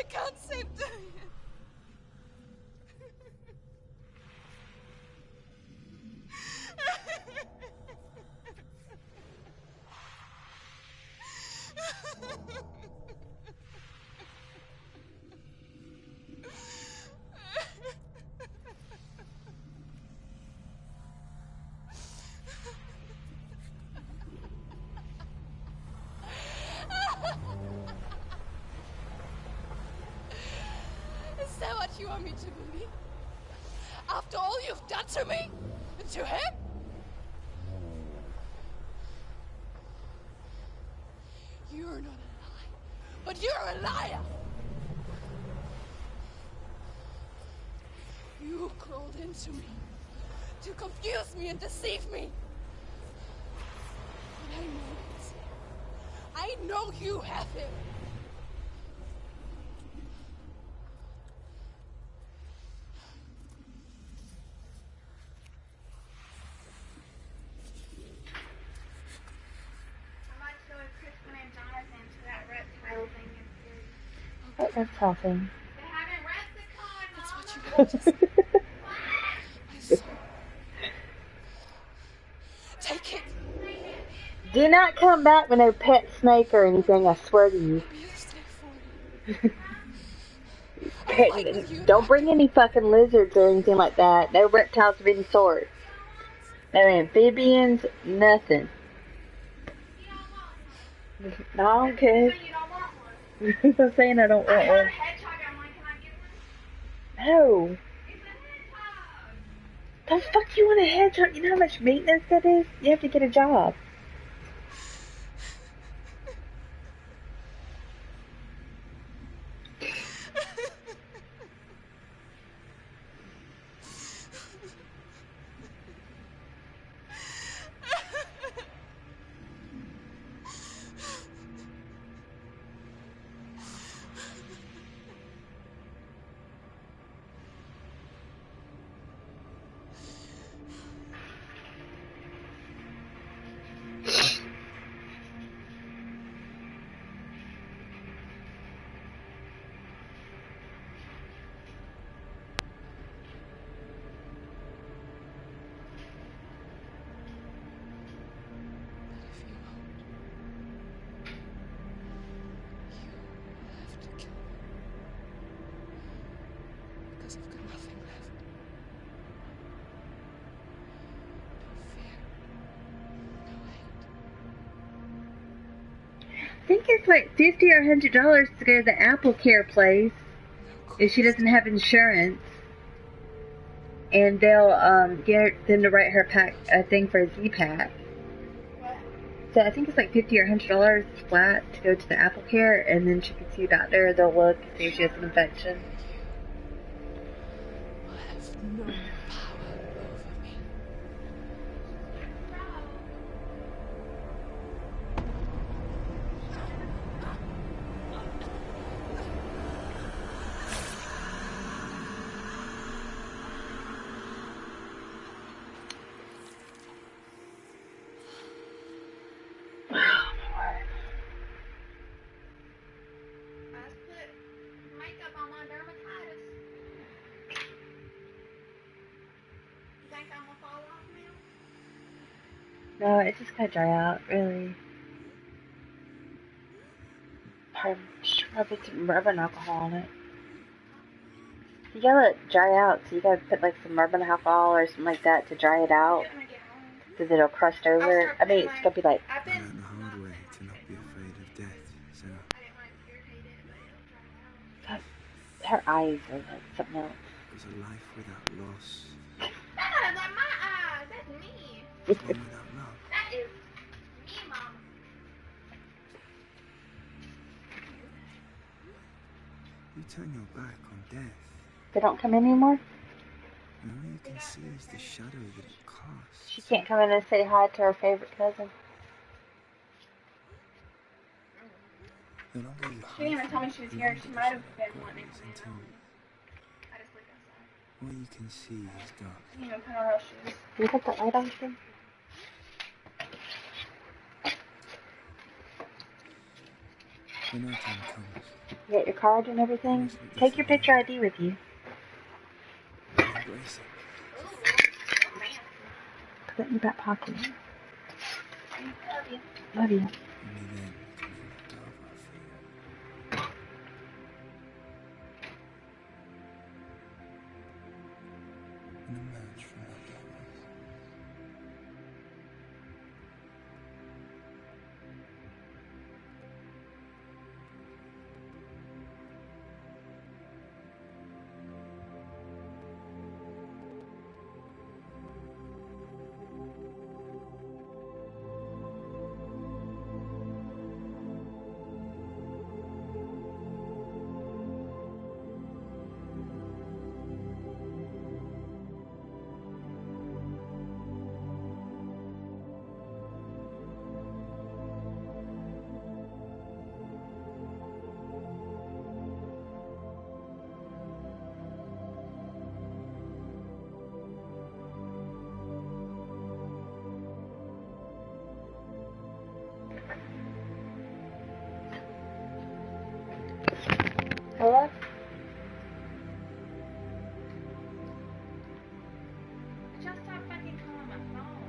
H: can't save Darian. Is that what you want me to believe? After all you've done to me? And to him? You're not a liar, but you're a liar! You crawled into me to confuse me and deceive me. But I know it. I know you have him.
A: What reptile thing?
H: That's what you want to say. I saw. Take it.
A: Do not come back with no pet snake or anything, I swear to you. Don't bring any fucking lizards or anything like that. No reptiles of any sort. No amphibians, nothing. No, I don't care. I'm saying I don't want one. No. The fuck you want a hedgehog? You know how much maintenance that is? You have to get a job.
H: Because I've got nothing left. No fear. No hate.
A: I think it's like $50 or $100 to go to the Apple Care place if she doesn't have insurance, and they'll get them to write her a thing for a Z-Pack. So I think it's like $50 or $100 flat to go to the Apple Care, and then she can see a doctor. They'll look, see if she has an infection.
H: I have no power over me.
A: No, it's just gotta dry out, really. Rub some rubbing alcohol on it. You gotta let it dry out, so you gotta put like some rubbing alcohol or something like that to dry it out. Because it'll crust over. I mean, it's gonna be like.
K: I learned the hard way to not be afraid of death, Senua.
A: Her eyes are like something else.
K: Because a life without loss.
L: That's like my eyes. That's me.
K: One without love.
L: That is me, Mom.
K: You turn your back on death.
A: They don't come in anymore?
K: And all you can see is the shadow that it casts.
A: She can't come in and say hi to her favorite cousin.
K: The longer you
L: She didn't even tell me she was here. She might have been wanting to.
K: until
L: I just looked outside.
K: all you can see is dark.
L: She didn't even put on her shoes.
A: Can you put the light on, please?
K: When night time comes,
A: You got your card and everything? Take your picture ID with you.
K: Embrace it.
A: Put it in your back pocket.
L: Love you.
A: Love you.
K: Only then can we let go of our fear and emerge from that darkness.
A: Hello?
L: Just stop fucking calling my phone.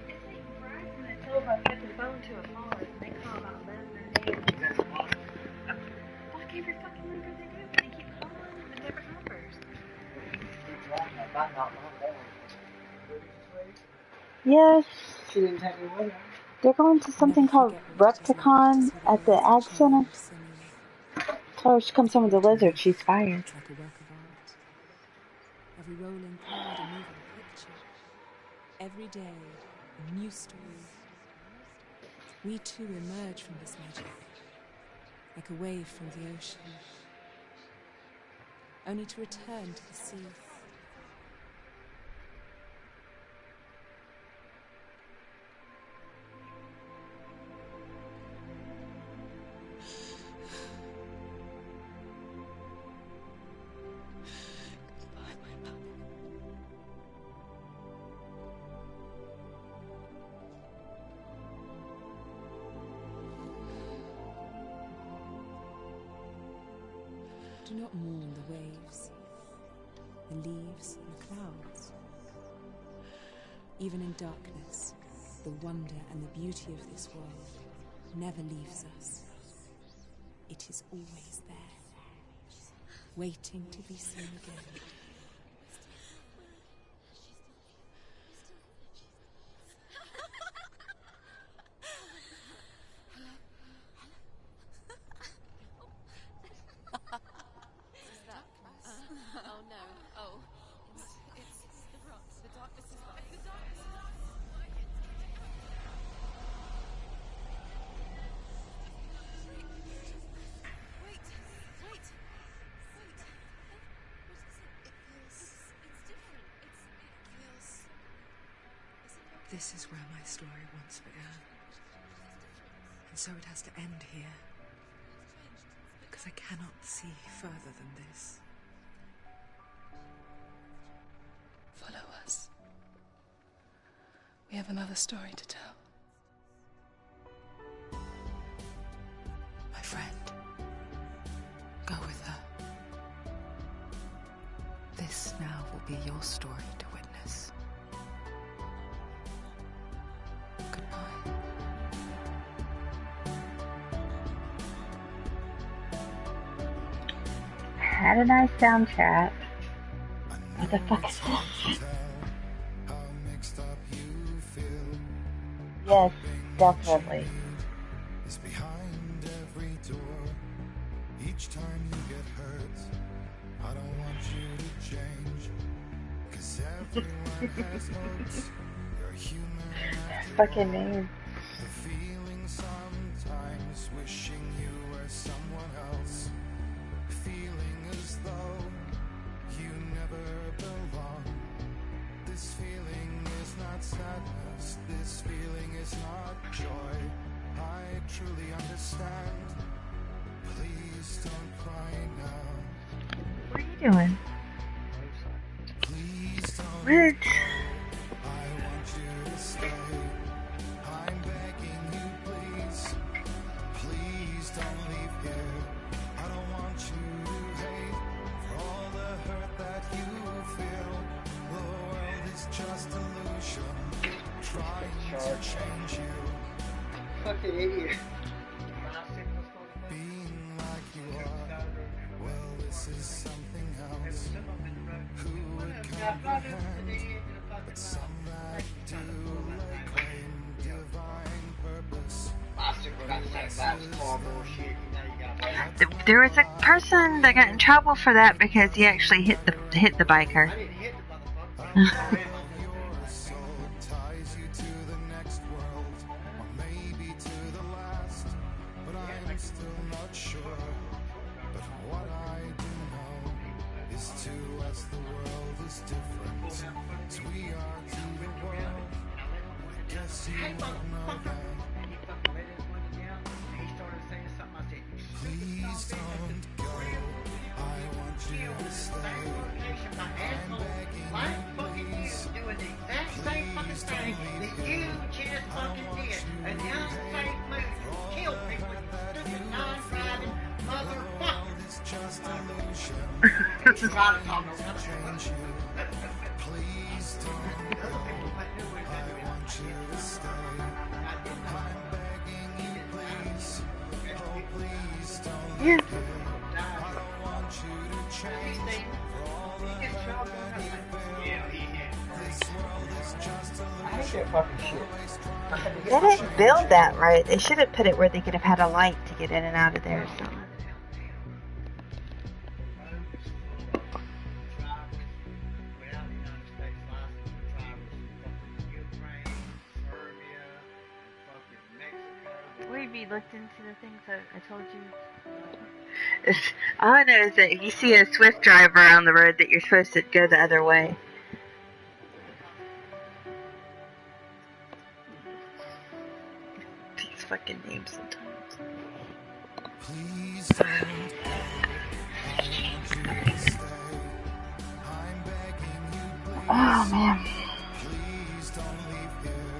L: It's like Bryson that told my fucking phone to a phone and they call about 11 a day. Fuck every fucking number they do. They keep calling with different numbers.
A: Yes.
M: She didn't take me with her.
A: They're going to something called Repticon at the Ag Center. Tell her she comes home with a lizard. She's fired.
F: It's like a work of art. Every rolling card, a moving picture. Every day, a new story. We too emerge from this magic, like a wave from the ocean, only to return to the sea. Do not mourn the waves, the leaves and the clouds. Even in darkness, the wonder and the beauty of this world never leaves us. It is always there, waiting to be seen again.
I: Oh no. Oh. It's the rocks. The darkness is back. The darkness is back. Wait. Wait. Wait. What is it? It feels... It's different. It feels... Is it okay?
D: This is where my story once began. And so it has to end here. Because I cannot see further than this. Follow us. We have another story to tell. My friend, go with her. This now will be your story to witness. Goodbye.
A: Had a nice soundtrack. What the fuck is this? Yes, definitely.
N: Is behind every door. Each time you get hurt, I don't want you to change. 'Cause everyone has hopes. You're human.
A: Fucking name.
N: The feeling sometimes wishing you were someone else. Feeling as though you never belong. This feeling is not sadness. This feeling is not joy. I truly understand. Please don't cry now.
A: What are you doing?
N: Please don't.
A: What?
N: I want you to stay. I'm begging you, please. Please don't leave to change you.
M: Fucking idiot.
N: Being like you are, well, this is something else. Who would comprehend? But some that do lay claim divine purpose.
A: There was a person that got in trouble for that because he actually hit the biker.
N: Your soul ties you to the next world, or maybe to the last, but I'm still not sure. But what I do know is to us the world is different, as we are to the world. I guess you would know that. Please don't go, I want you to stay. I'm begging you, please.
M: Doing the exact same fucking thing that you just fucking did. An unsafe move. Kill people with stupid non-driving motherfuckers.
N: It's just illusion.
M: Try to talk over
N: Change you. Please don't go. I want you to stay. I'm begging you, please. Oh, please don't leave here. I don't want you to change for all the hurt that you feel. This world is just illusion.
M: I hate that fucking shit.
A: They didn't build that right. They should have put it where they could have had a light to get in and out of there or something. We'd be looked into the things that I told you. All I know is that if you see a Swift driver on the road, that you're supposed to go the other way. These fucking names sometimes.
N: Please don't go. I want you to stay. I'm begging you, please.
A: Oh man.
N: Please don't leave here.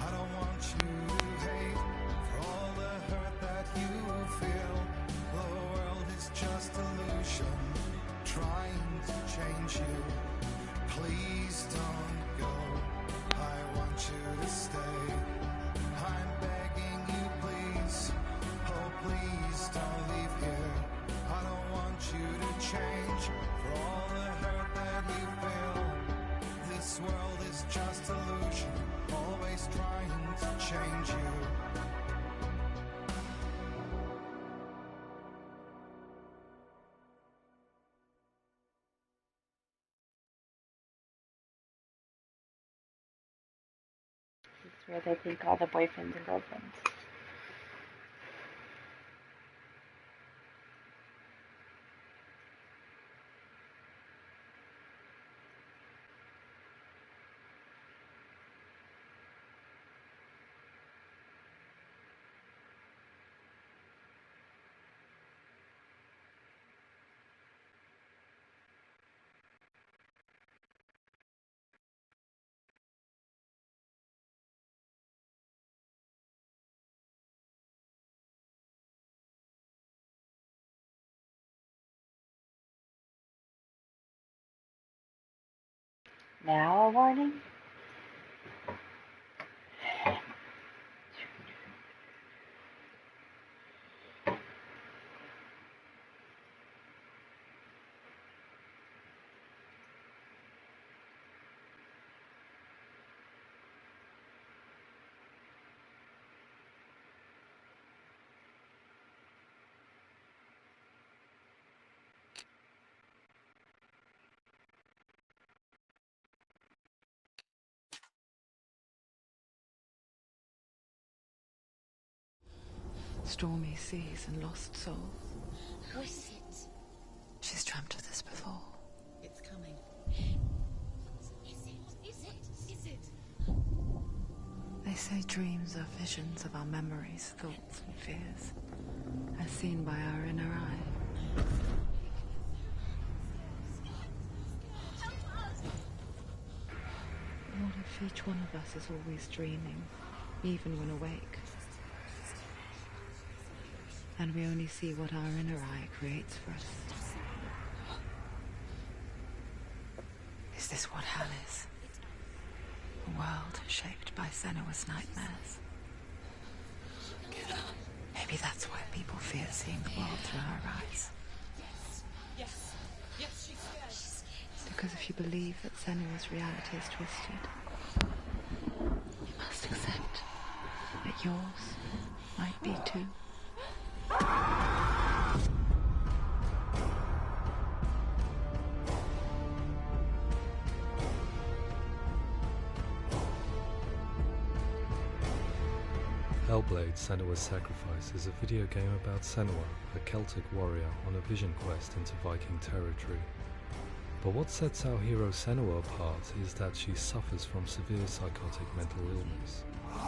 N: I don't want you to hate for all the hurt that you feel. The world is just illusion, trying to change you. Please don't go. I want you to stay. I'm begging you, please. Oh, please don't leave here. I don't want you to change for all the hurt that you feel. This world is just illusion, always trying to change you.
A: This is where they think all the boyfriends and girlfriends. Now a warning.
D: Stormy seas and lost souls.
B: Who is it?
D: She's dreamt of this before.
F: It's coming.
B: Is it?
D: They say dreams are visions of our memories, thoughts and fears, as seen by our inner eye. What if each one of us is always dreaming, even when awake? And we only see what our inner eye creates for us. Is this what hell is? Or world shaped by Senua's nightmares. Maybe that's why people fear seeing the world through her eyes.
H: Yes, she's scared.
D: Because if you believe that Senua's reality is twisted, you must accept that yours might be too.
O: Hellblade: Senua's Sacrifice is a video game about Senua, a Celtic warrior on a vision quest into Viking territory. But what sets our hero Senua apart is that she suffers from severe psychotic mental illness.
F: He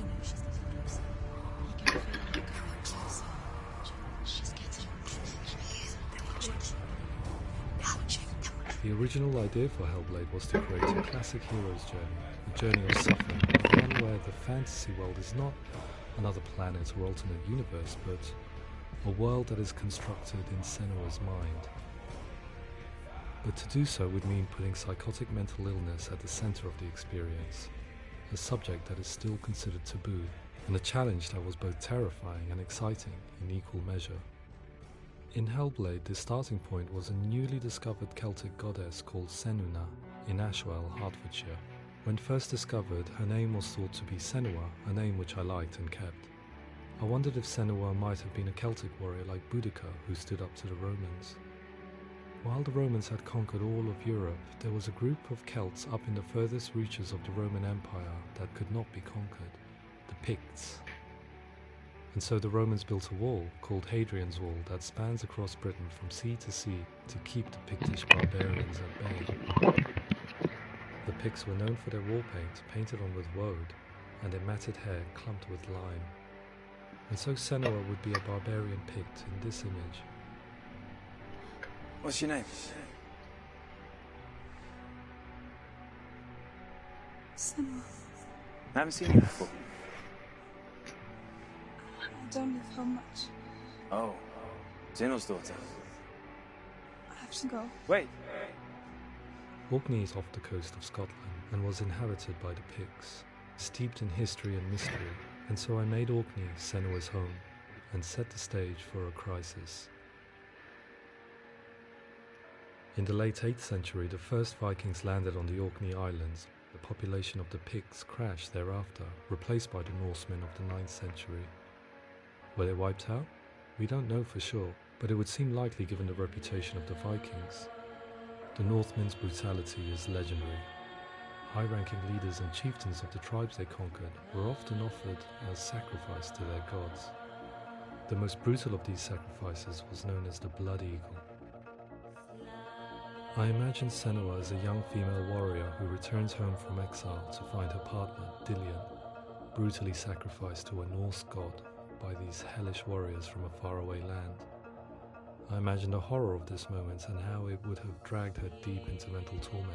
F: knows she's getting closer. He can feel her coming closer. She's getting closer. They're watching.
O: The original idea for Hellblade was to create a classic hero's journey, a journey of suffering, one where the fantasy world is not another planet or alternate universe, but a world that is constructed in Senua's mind. But to do so would mean putting psychotic mental illness at the center of the experience, a subject that is still considered taboo, and a challenge that was both terrifying and exciting in equal measure. In Hellblade, the starting point was a newly discovered Celtic goddess called Senua in Ashwell, Hertfordshire. When first discovered, her name was thought to be Senua, a name which I liked and kept. I wondered if Senua might have been a Celtic warrior like Boudica who stood up to the Romans. While the Romans had conquered all of Europe, there was a group of Celts up in the furthest reaches of the Roman Empire that could not be conquered, the Picts. And so the Romans built a wall, called Hadrian's Wall, that spans across Britain from sea to sea to keep the Pictish barbarians at bay. The Picts were known for their war paint, painted on with woad, and their matted hair clumped with lime. And so Senua would be a barbarian Pict in this image.
K: What's your name?
H: Senua.
K: I haven't seen you before.
H: I don't live home much.
K: Oh, Zeno's daughter.
H: I have to go.
K: Wait.
O: Orkney is off the coast of Scotland and was inhabited by the Picts, steeped in history and mystery, and so I made Orkney Senua's home and set the stage for a crisis. In the late 8th century, the first Vikings landed on the Orkney Islands. The population of the Picts crashed thereafter, replaced by the Norsemen of the 9th century. Were they wiped out? We don't know for sure, but it would seem likely given the reputation of the Vikings. The Northmen's brutality is legendary. High-ranking leaders and chieftains of the tribes they conquered were often offered as sacrifice to their gods. The most brutal of these sacrifices was known as the Blood Eagle. I imagine Senua as a young female warrior who returns home from exile to find her partner, Dillion, brutally sacrificed to a Norse god by these hellish warriors from a faraway land. I imagine the horror of this moment and how it would have dragged her deep into mental torment.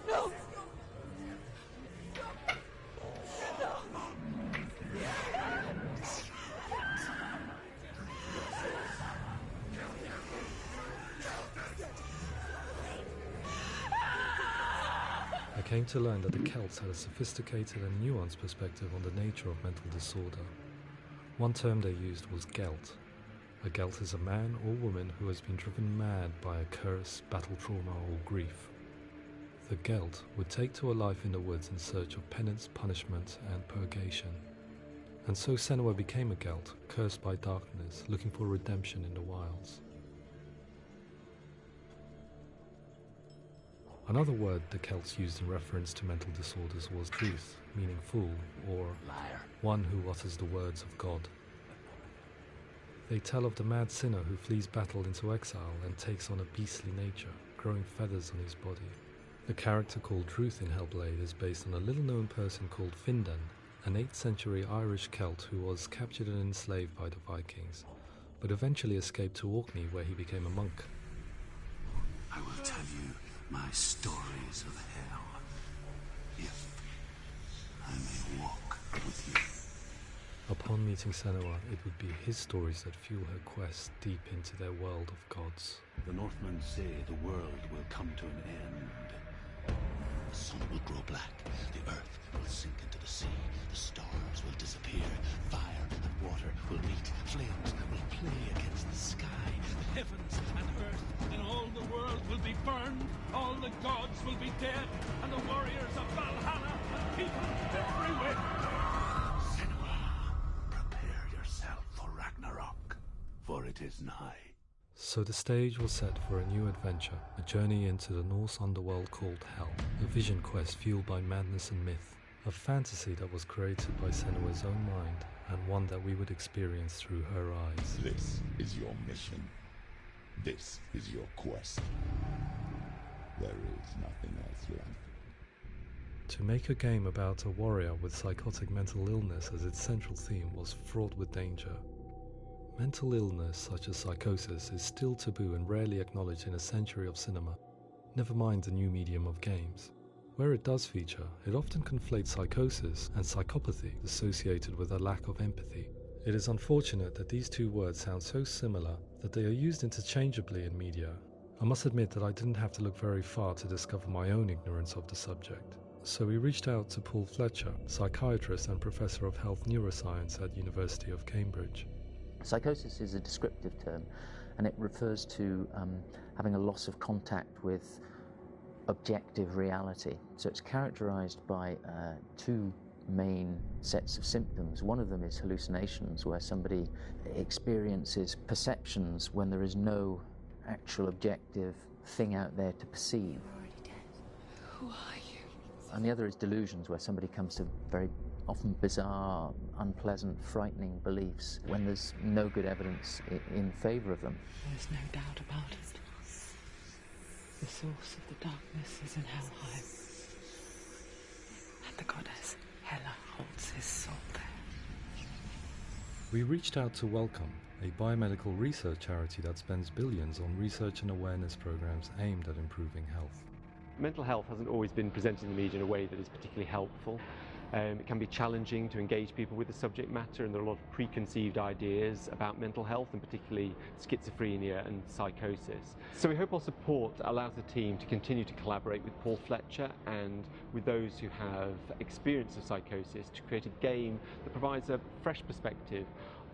H: No!
O: I came to learn that the Celts had a sophisticated and nuanced perspective on the nature of mental disorder. One term they used was Gelt. A Gelt is a man or woman who has been driven mad by a curse, battle trauma, or grief. The Gelt would take to a life in the woods in search of penance, punishment, and purgation. And so Senua became a Gelt, cursed by darkness, looking for redemption in the wilds. Another word the Celts used in reference to mental disorders was truth, meaning fool, or liar, one who utters the words of God. They tell of the mad sinner who flees battle into exile and takes on a beastly nature, growing feathers on his body. The character called Truth in Hellblade is based on a little-known person called Findan, an 8th century Irish Celt who was captured and enslaved by the Vikings, but eventually escaped to Orkney where he became a monk.
G: I will tell you my stories of hell, if I may walk with you.
O: Upon meeting Senua, it would be his stories that fuel her quest deep into their world of gods.
G: The Northmen say the world will come to an end. The sun will grow black, the earth will sink into the sea, the stars will disappear, fire and water will meet, flames will play against the sky, the heavens and earth and all the world will be burned, all the gods will be dead, and the warriors of Valhalla and people everywhere. Senua, prepare yourself for Ragnarok, for it is nigh.
O: So the stage was set for a new adventure, a journey into the Norse underworld called Hell, a vision quest fueled by madness and myth, a fantasy that was created by Senua's own mind, and one that we would experience through her eyes.
C: This is your mission. This is your quest. There is nothing else left.
O: To make a game about a warrior with psychotic mental illness as its central theme was fraught with danger. Mental illness, such as psychosis, is still taboo and rarely acknowledged in a century of cinema, never mind the new medium of games. Where it does feature, it often conflates psychosis and psychopathy associated with a lack of empathy. It is unfortunate that these two words sound so similar that they are used interchangeably in media. I must admit that I didn't have to look very far to discover my own ignorance of the subject. So we reached out to Paul Fletcher, psychiatrist and professor of health neuroscience at University of Cambridge.
P: Psychosis is a descriptive term, and it refers to having a loss of contact with objective reality. So it's characterized by two main sets of symptoms. One of them is hallucinations, where somebody experiences perceptions when there is no actual objective thing out there to perceive.
D: You're already dead. Who are you?
P: And the other is delusions, where somebody comes to very often bizarre, unpleasant, frightening beliefs when there's no good evidence in favour of them.
D: There's no doubt about it. The source of the darkness is in Helheim. And the goddess Hela holds his soul there.
O: We reached out to Welcome, a biomedical research charity that spends billions on research and awareness programs aimed at improving health.
Q: Mental health hasn't always been presented in the media in a way that is particularly helpful. It can be challenging to engage people with the subject matter, and there are a lot of preconceived ideas about mental health, and particularly schizophrenia and psychosis. So we hope our support allows the team to continue to collaborate with Paul Fletcher and with those who have experience of psychosis to create a game that provides a fresh perspective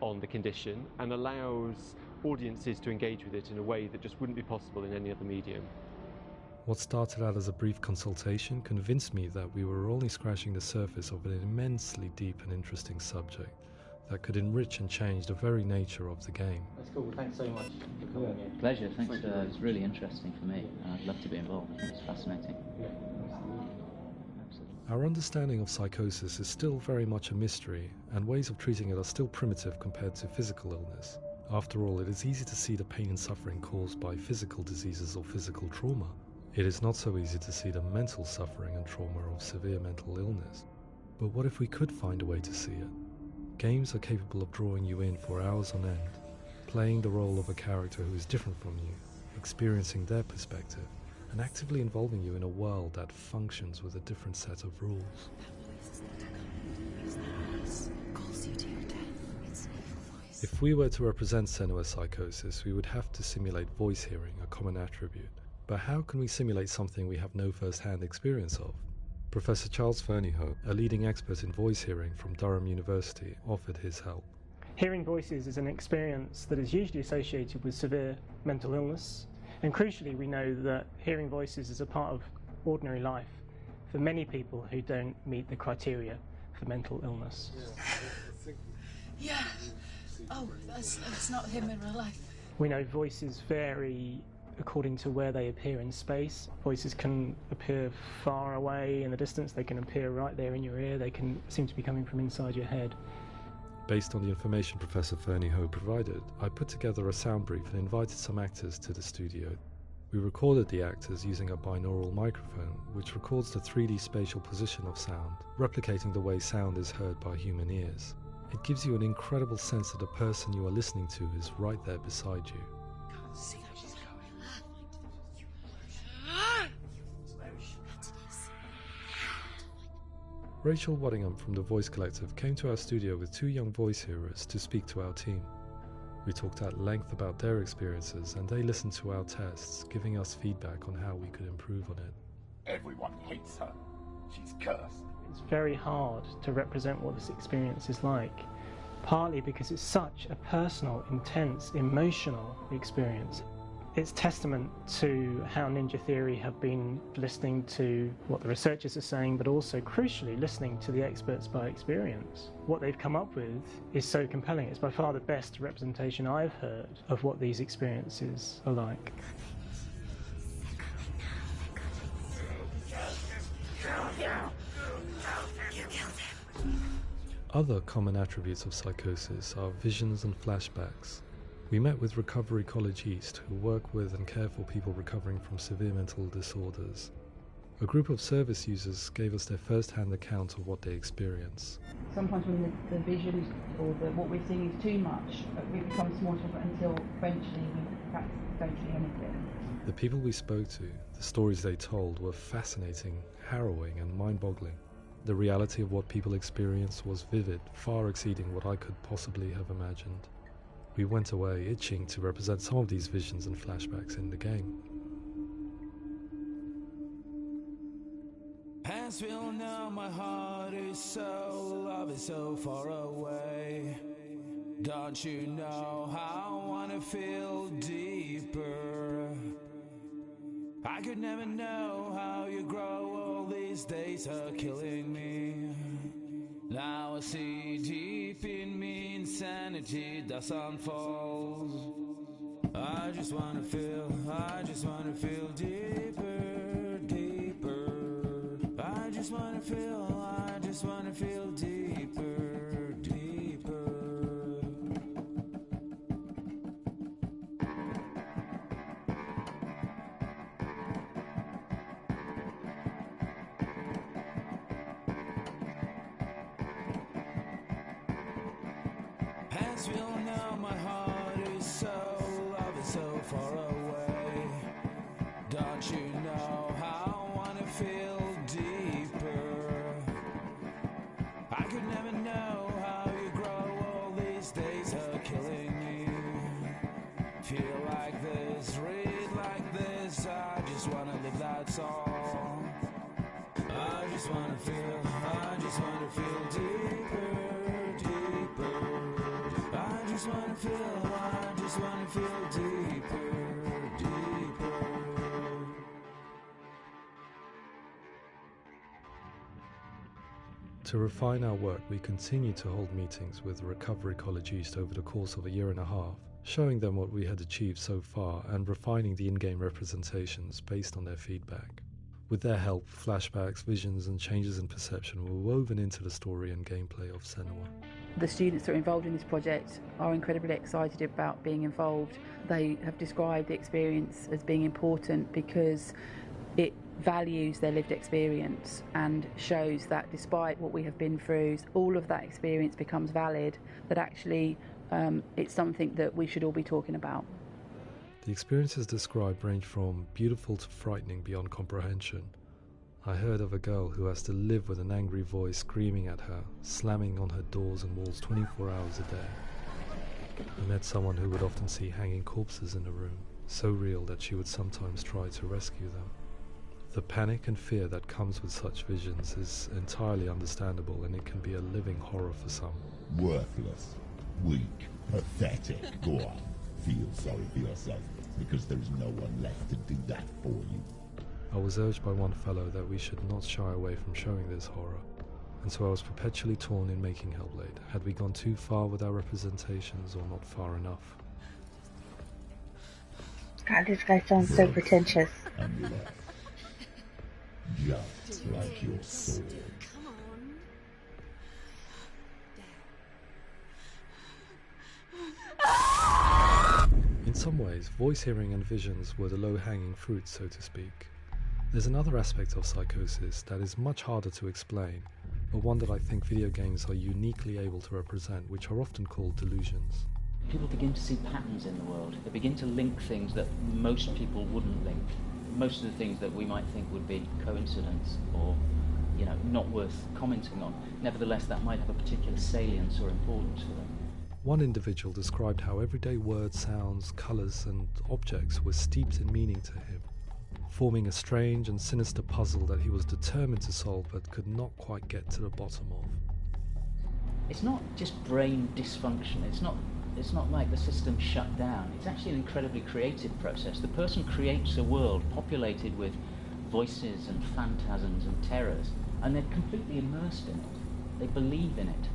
Q: on the condition and allows audiences to engage with it in a way that just wouldn't be possible in any other medium.
O: What started out as a brief consultation convinced me that we were only scratching the surface of an immensely deep and interesting subject that could enrich and change the very nature of the game.
R: That's cool. Thanks so much for coming here.
S: Pleasure. Thanks. It's really interesting for me. I'd love to be involved. I think it's fascinating.
O: Our understanding of psychosis is still very much a mystery, and ways of treating it are still primitive compared to physical illness. After all, it is easy to see the pain and suffering caused by physical diseases or physical trauma. It is not so easy to see the mental suffering and trauma of severe mental illness. But what if we could find a way to see it? Games are capable of drawing you in for hours on end, playing the role of a character who is different from you, experiencing their perspective, and actively involving you in a world that functions with a different set of rules. If we were to represent Senua's psychosis, we would have to simulate voice hearing, a common attribute. But how can we simulate something we have no first-hand experience of? Professor Charles Fernyhough, a leading expert in voice hearing from Durham University, offered his help.
T: Hearing voices is an experience that is usually associated with severe mental illness, and crucially we know that hearing voices is a part of ordinary life for many people who don't meet the criteria for mental illness.
D: Yeah. Oh, that's not him in real life.
T: We know voices vary according to where they appear in space. Voices can appear far away in the distance, they can appear right there in your ear, they can seem to be coming from inside your head.
O: Based on the information Professor Fernyhough provided, I put together a sound brief and invited some actors to the studio. We recorded the actors using a binaural microphone, which records the 3D spatial position of sound, replicating the way sound is heard by human ears. It gives you an incredible sense that the person you are listening to is right there beside you.
D: See how she's going.
O: Rachel Waddingham from the Voice Collective came to our studio with 2 young voice hearers to speak to our team. We talked at length about their experiences and they listened to our tests, giving us feedback on how we could improve on it.
U: Everyone hates her. She's cursed.
T: It's very hard to represent what this experience is like, partly because it's such a personal, intense, emotional experience. It's testament to how Ninja Theory have been listening to what the researchers are saying, but also, crucially, listening to the experts by experience. What they've come up with is so compelling. It's by far the best representation I've heard of what these experiences are like.
O: Other common attributes of psychosis are visions and flashbacks. We met with Recovery College East, who work with and care for people recovering from severe mental disorders. A group of service users gave us their first-hand account of what they experience.
V: Sometimes when the visions or what we're seeing is too much, we become small until eventually we practice don't see anything.
O: The people we spoke to, the stories they told, were fascinating, harrowing and mind-boggling. The reality of what people experienced was vivid, far exceeding what I could possibly have imagined. We went away itching to represent some of these visions and flashbacks in the game.
W: As we all know, my heart is so, love is so far away. Don't you know how I wanna feel deeper? I could never know how you grow, all these days are killing me. Now I see deep in me insanity does unfold. I just wanna feel deeper, deeper. I just wanna feel deeper, deeper. As we all know, my heart is so, love is so far away. Don't you know how I wanna feel deeper? I could never know how you grow, all these days are killing me. Feel like this, read like this, I just wanna live, that's all. I just wanna feel deeper, deeper. I just wanna feel deeper, deeper.
O: To refine our work, we continue to hold meetings with Recovery College East over the course of a year and a half, showing them what we had achieved so far and refining the in-game representations based on their feedback. With their help, flashbacks, visions and changes in perception were woven into the story and gameplay of Senua.
V: The students that are involved in this project are incredibly excited about being involved. They have described the experience as being important because it values their lived experience and shows that despite what we have been through, all of that experience becomes valid, that actually it's something that we should all be talking about.
O: The experiences described range from beautiful to frightening beyond comprehension. I heard of a girl who has to live with an angry voice screaming at her, slamming on her doors and walls 24 hours a day. I met someone who would often see hanging corpses in a room, so real that she would sometimes try to rescue them. The panic and fear that comes with such visions is entirely understandable, and it can be a living horror for some.
C: Worthless, weak, pathetic. Go on, feel sorry for yourself, because there's no one left to do that for you.
O: I was urged by one fellow that we should not shy away from showing this horror, and so I was perpetually torn in making Hellblade. Had we gone too far with our representations or not far enough?
A: God, this guy sounds so pretentious.
C: And left. Just like your soul.
O: In some ways, voice hearing and visions were the low-hanging fruit, so to speak. There's another aspect of psychosis that is much harder to explain, but one that I think video games are uniquely able to represent, which are often called delusions.
S: People begin to see patterns in the world. They begin to link things that most people wouldn't link. Most of the things that we might think would be coincidence or not worth commenting on. Nevertheless, that might have a particular salience or importance for them.
O: One individual described how everyday words, sounds, colours and objects were steeped in meaning to him, forming a strange and sinister puzzle that he was determined to solve but could not quite get to the bottom of.
S: It's not just brain dysfunction, it's not like the system shut down. It's actually an incredibly creative process. The person creates a world populated with voices and phantasms and terrors, and they're completely immersed in it. They believe in it.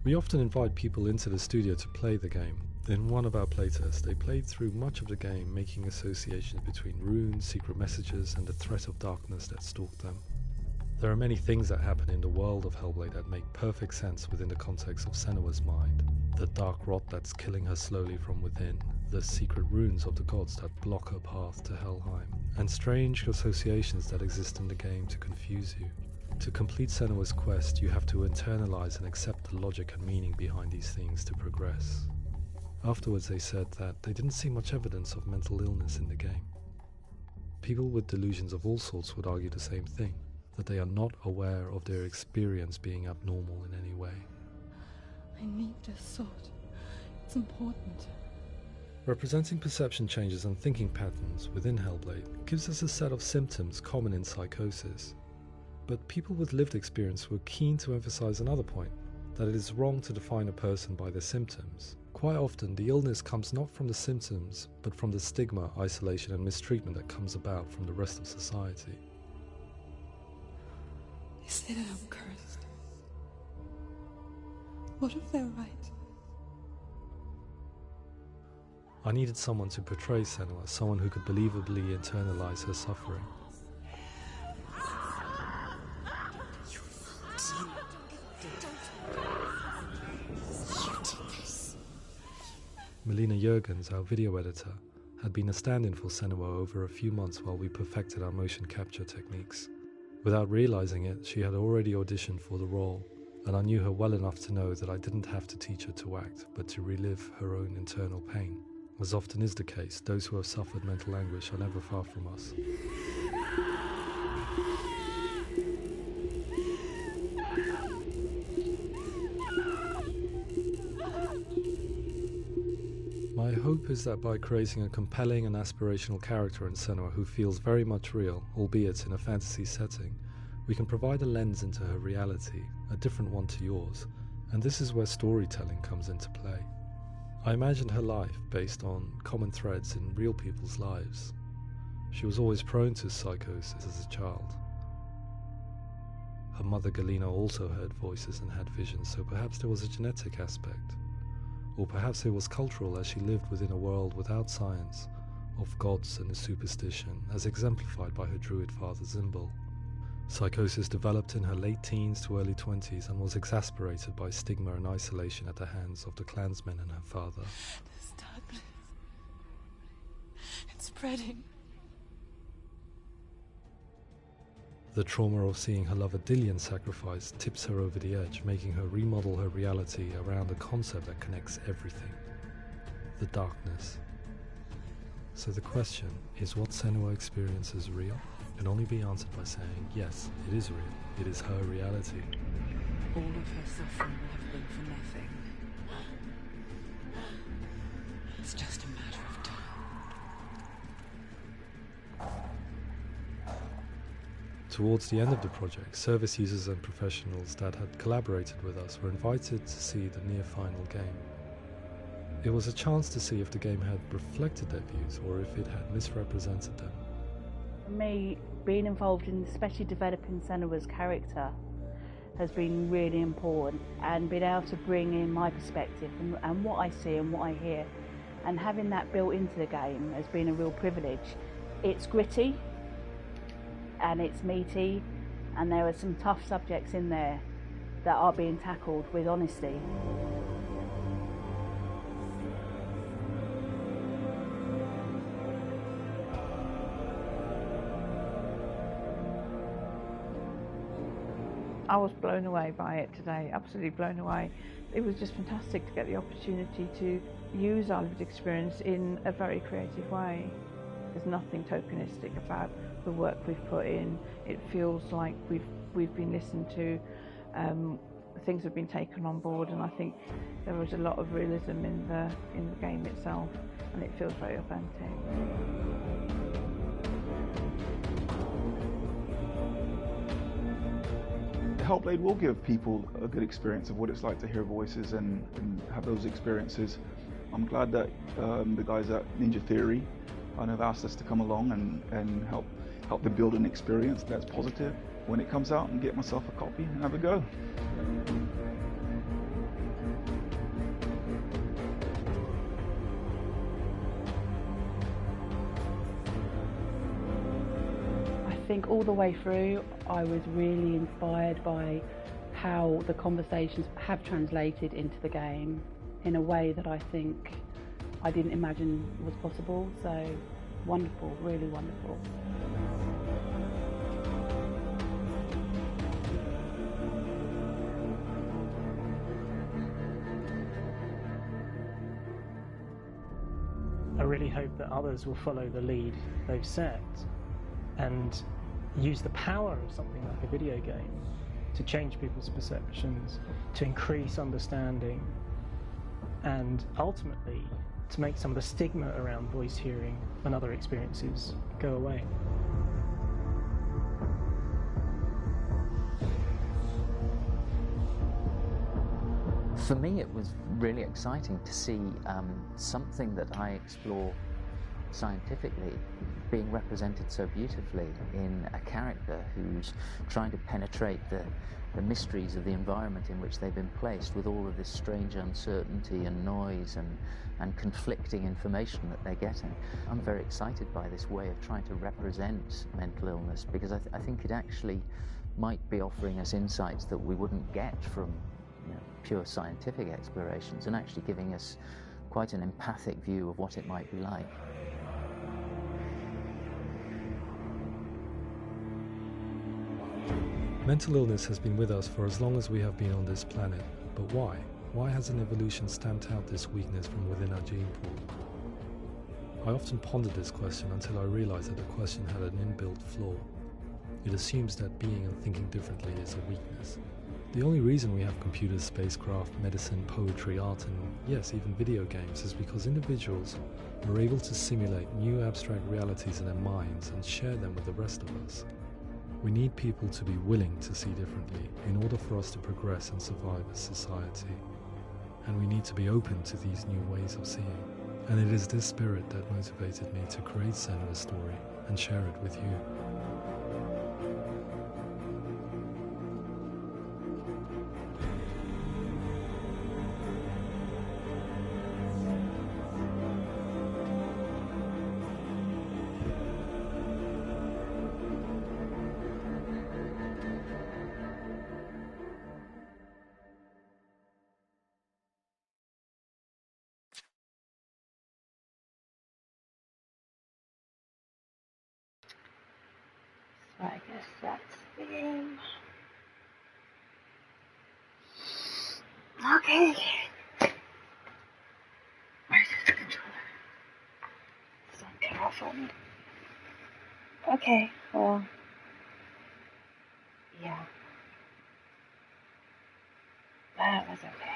O: We often invite people into the studio to play the game. In one of our playtests, they played through much of the game, making associations between runes, secret messages, and the threat of darkness that stalked them. There are many things that happen in the world of Hellblade that make perfect sense within the context of Senua's mind. The dark rot that's killing her slowly from within, the secret runes of the gods that block her path to Helheim, and strange associations that exist in the game to confuse you. To complete Senua's quest, you have to internalize and accept the logic and meaning behind these things to progress. Afterwards they said that they didn't see much evidence of mental illness in the game. People with delusions of all sorts would argue the same thing, that they are not aware of their experience being abnormal in any way.
H: I need a sword. It's important.
O: Representing perception changes and thinking patterns within Hellblade gives us a set of symptoms common in psychosis. But people with lived experience were keen to emphasize another point, that it is wrong to define a person by their symptoms. Quite often, the illness comes not from the symptoms, but from the stigma, isolation and mistreatment that comes about from the rest of society.
H: They say that I'm cursed. What if they're right?
O: I needed someone to portray Senua, someone who could believably internalize her suffering. Melina Jurgens, our video editor, had been a stand-in for Senua over a few months while we perfected our motion capture techniques. Without realizing it, she had already auditioned for the role, and I knew her well enough to know that I didn't have to teach her to act, but to relive her own internal pain. As often is the case, those who have suffered mental anguish are never far from us. My hope is that by creating a compelling and aspirational character in Senua who feels very much real, albeit in a fantasy setting, we can provide a lens into her reality, a different one to yours, and this is where storytelling comes into play. I imagined her life based on common threads in real people's lives. She was always prone to psychosis as a child. Her mother Galina also heard voices and had visions, so perhaps there was a genetic aspect. Or perhaps it was cultural, as she lived within a world without science, of gods and a superstition, as exemplified by her druid father Zimbal. Psychosis developed in her late teens to early 20s and was exacerbated by stigma and isolation at the hands of the clansmen and her father.
H: This darkness, it's spreading.
O: The trauma of seeing her lover Dillian sacrificed tips her over the edge, making her remodel her reality around a concept that connects everything: the darkness. So the question, is what Senua experiences real? Can only be answered by saying, yes, it is real. It is her reality.
D: All of her suffering will have been for nothing. It's just a matter of time.
O: Towards the end of the project, service users and professionals that had collaborated with us were invited to see the near-final game. It was a chance to see if the game had reflected their views or if it had misrepresented them.
V: For me, being involved in especially developing Senua's character has been really important, and being able to bring in my perspective and what I see and what I hear, and having that built into the game has been a real privilege. It's gritty and it's meaty, and there are some tough subjects in there that are being tackled with honesty.
E: I was blown away by it today, absolutely blown away. It was just fantastic to get the opportunity to use our lived experience in a very creative way. There's nothing tokenistic about the work we've put in. It feels like we've we've been listened to, things have been taken on board, and I think there was a lot of realism in the game itself, and it feels very authentic.
I: Hellblade will give people a good experience of what it's like to hear voices and have those experiences. I'm glad that the guys at Ninja Theory have asked us to come along and help them build an experience that's positive when it comes out, and get myself a copy and have a go.
V: I think all the way through I was really inspired by how the conversations have translated into the game in a way that I think I didn't imagine was possible. So wonderful, really wonderful.
T: I really hope that others will follow the lead they've set and use the power of something like a video game to change people's perceptions, to increase understanding, and ultimately to make some of the stigma around voice hearing and other experiences go away.
P: For me, it was really exciting to see something that I explore scientifically being represented so beautifully in a character who's trying to penetrate the mysteries of the environment in which they've been placed, with all of this strange uncertainty and noise and conflicting information that they're getting. I'm very excited by this way of trying to represent mental illness, because I think it actually might be offering us insights that we wouldn't get from pure scientific explorations, and actually giving us quite an empathic view of what it might be like.
O: Mental illness has been with us for as long as we have been on this planet, but why? Why hasn't evolution stamped out this weakness from within our gene pool? I often pondered this question until I realized that the question had an inbuilt flaw. It assumes that being and thinking differently is a weakness. The only reason we have computers, spacecraft, medicine, poetry, art, and yes, even video games is because individuals are able to simulate new abstract realities in their minds and share them with the rest of us. We need people to be willing to see differently in order for us to progress and survive as society. And we need to be open to these new ways of seeing. And it is this spirit that motivated me to create Senua's story and share it with you.
A: So I guess that's the game. Okay. Where's the controller? It's on off on me. Okay, well, yeah. That was okay.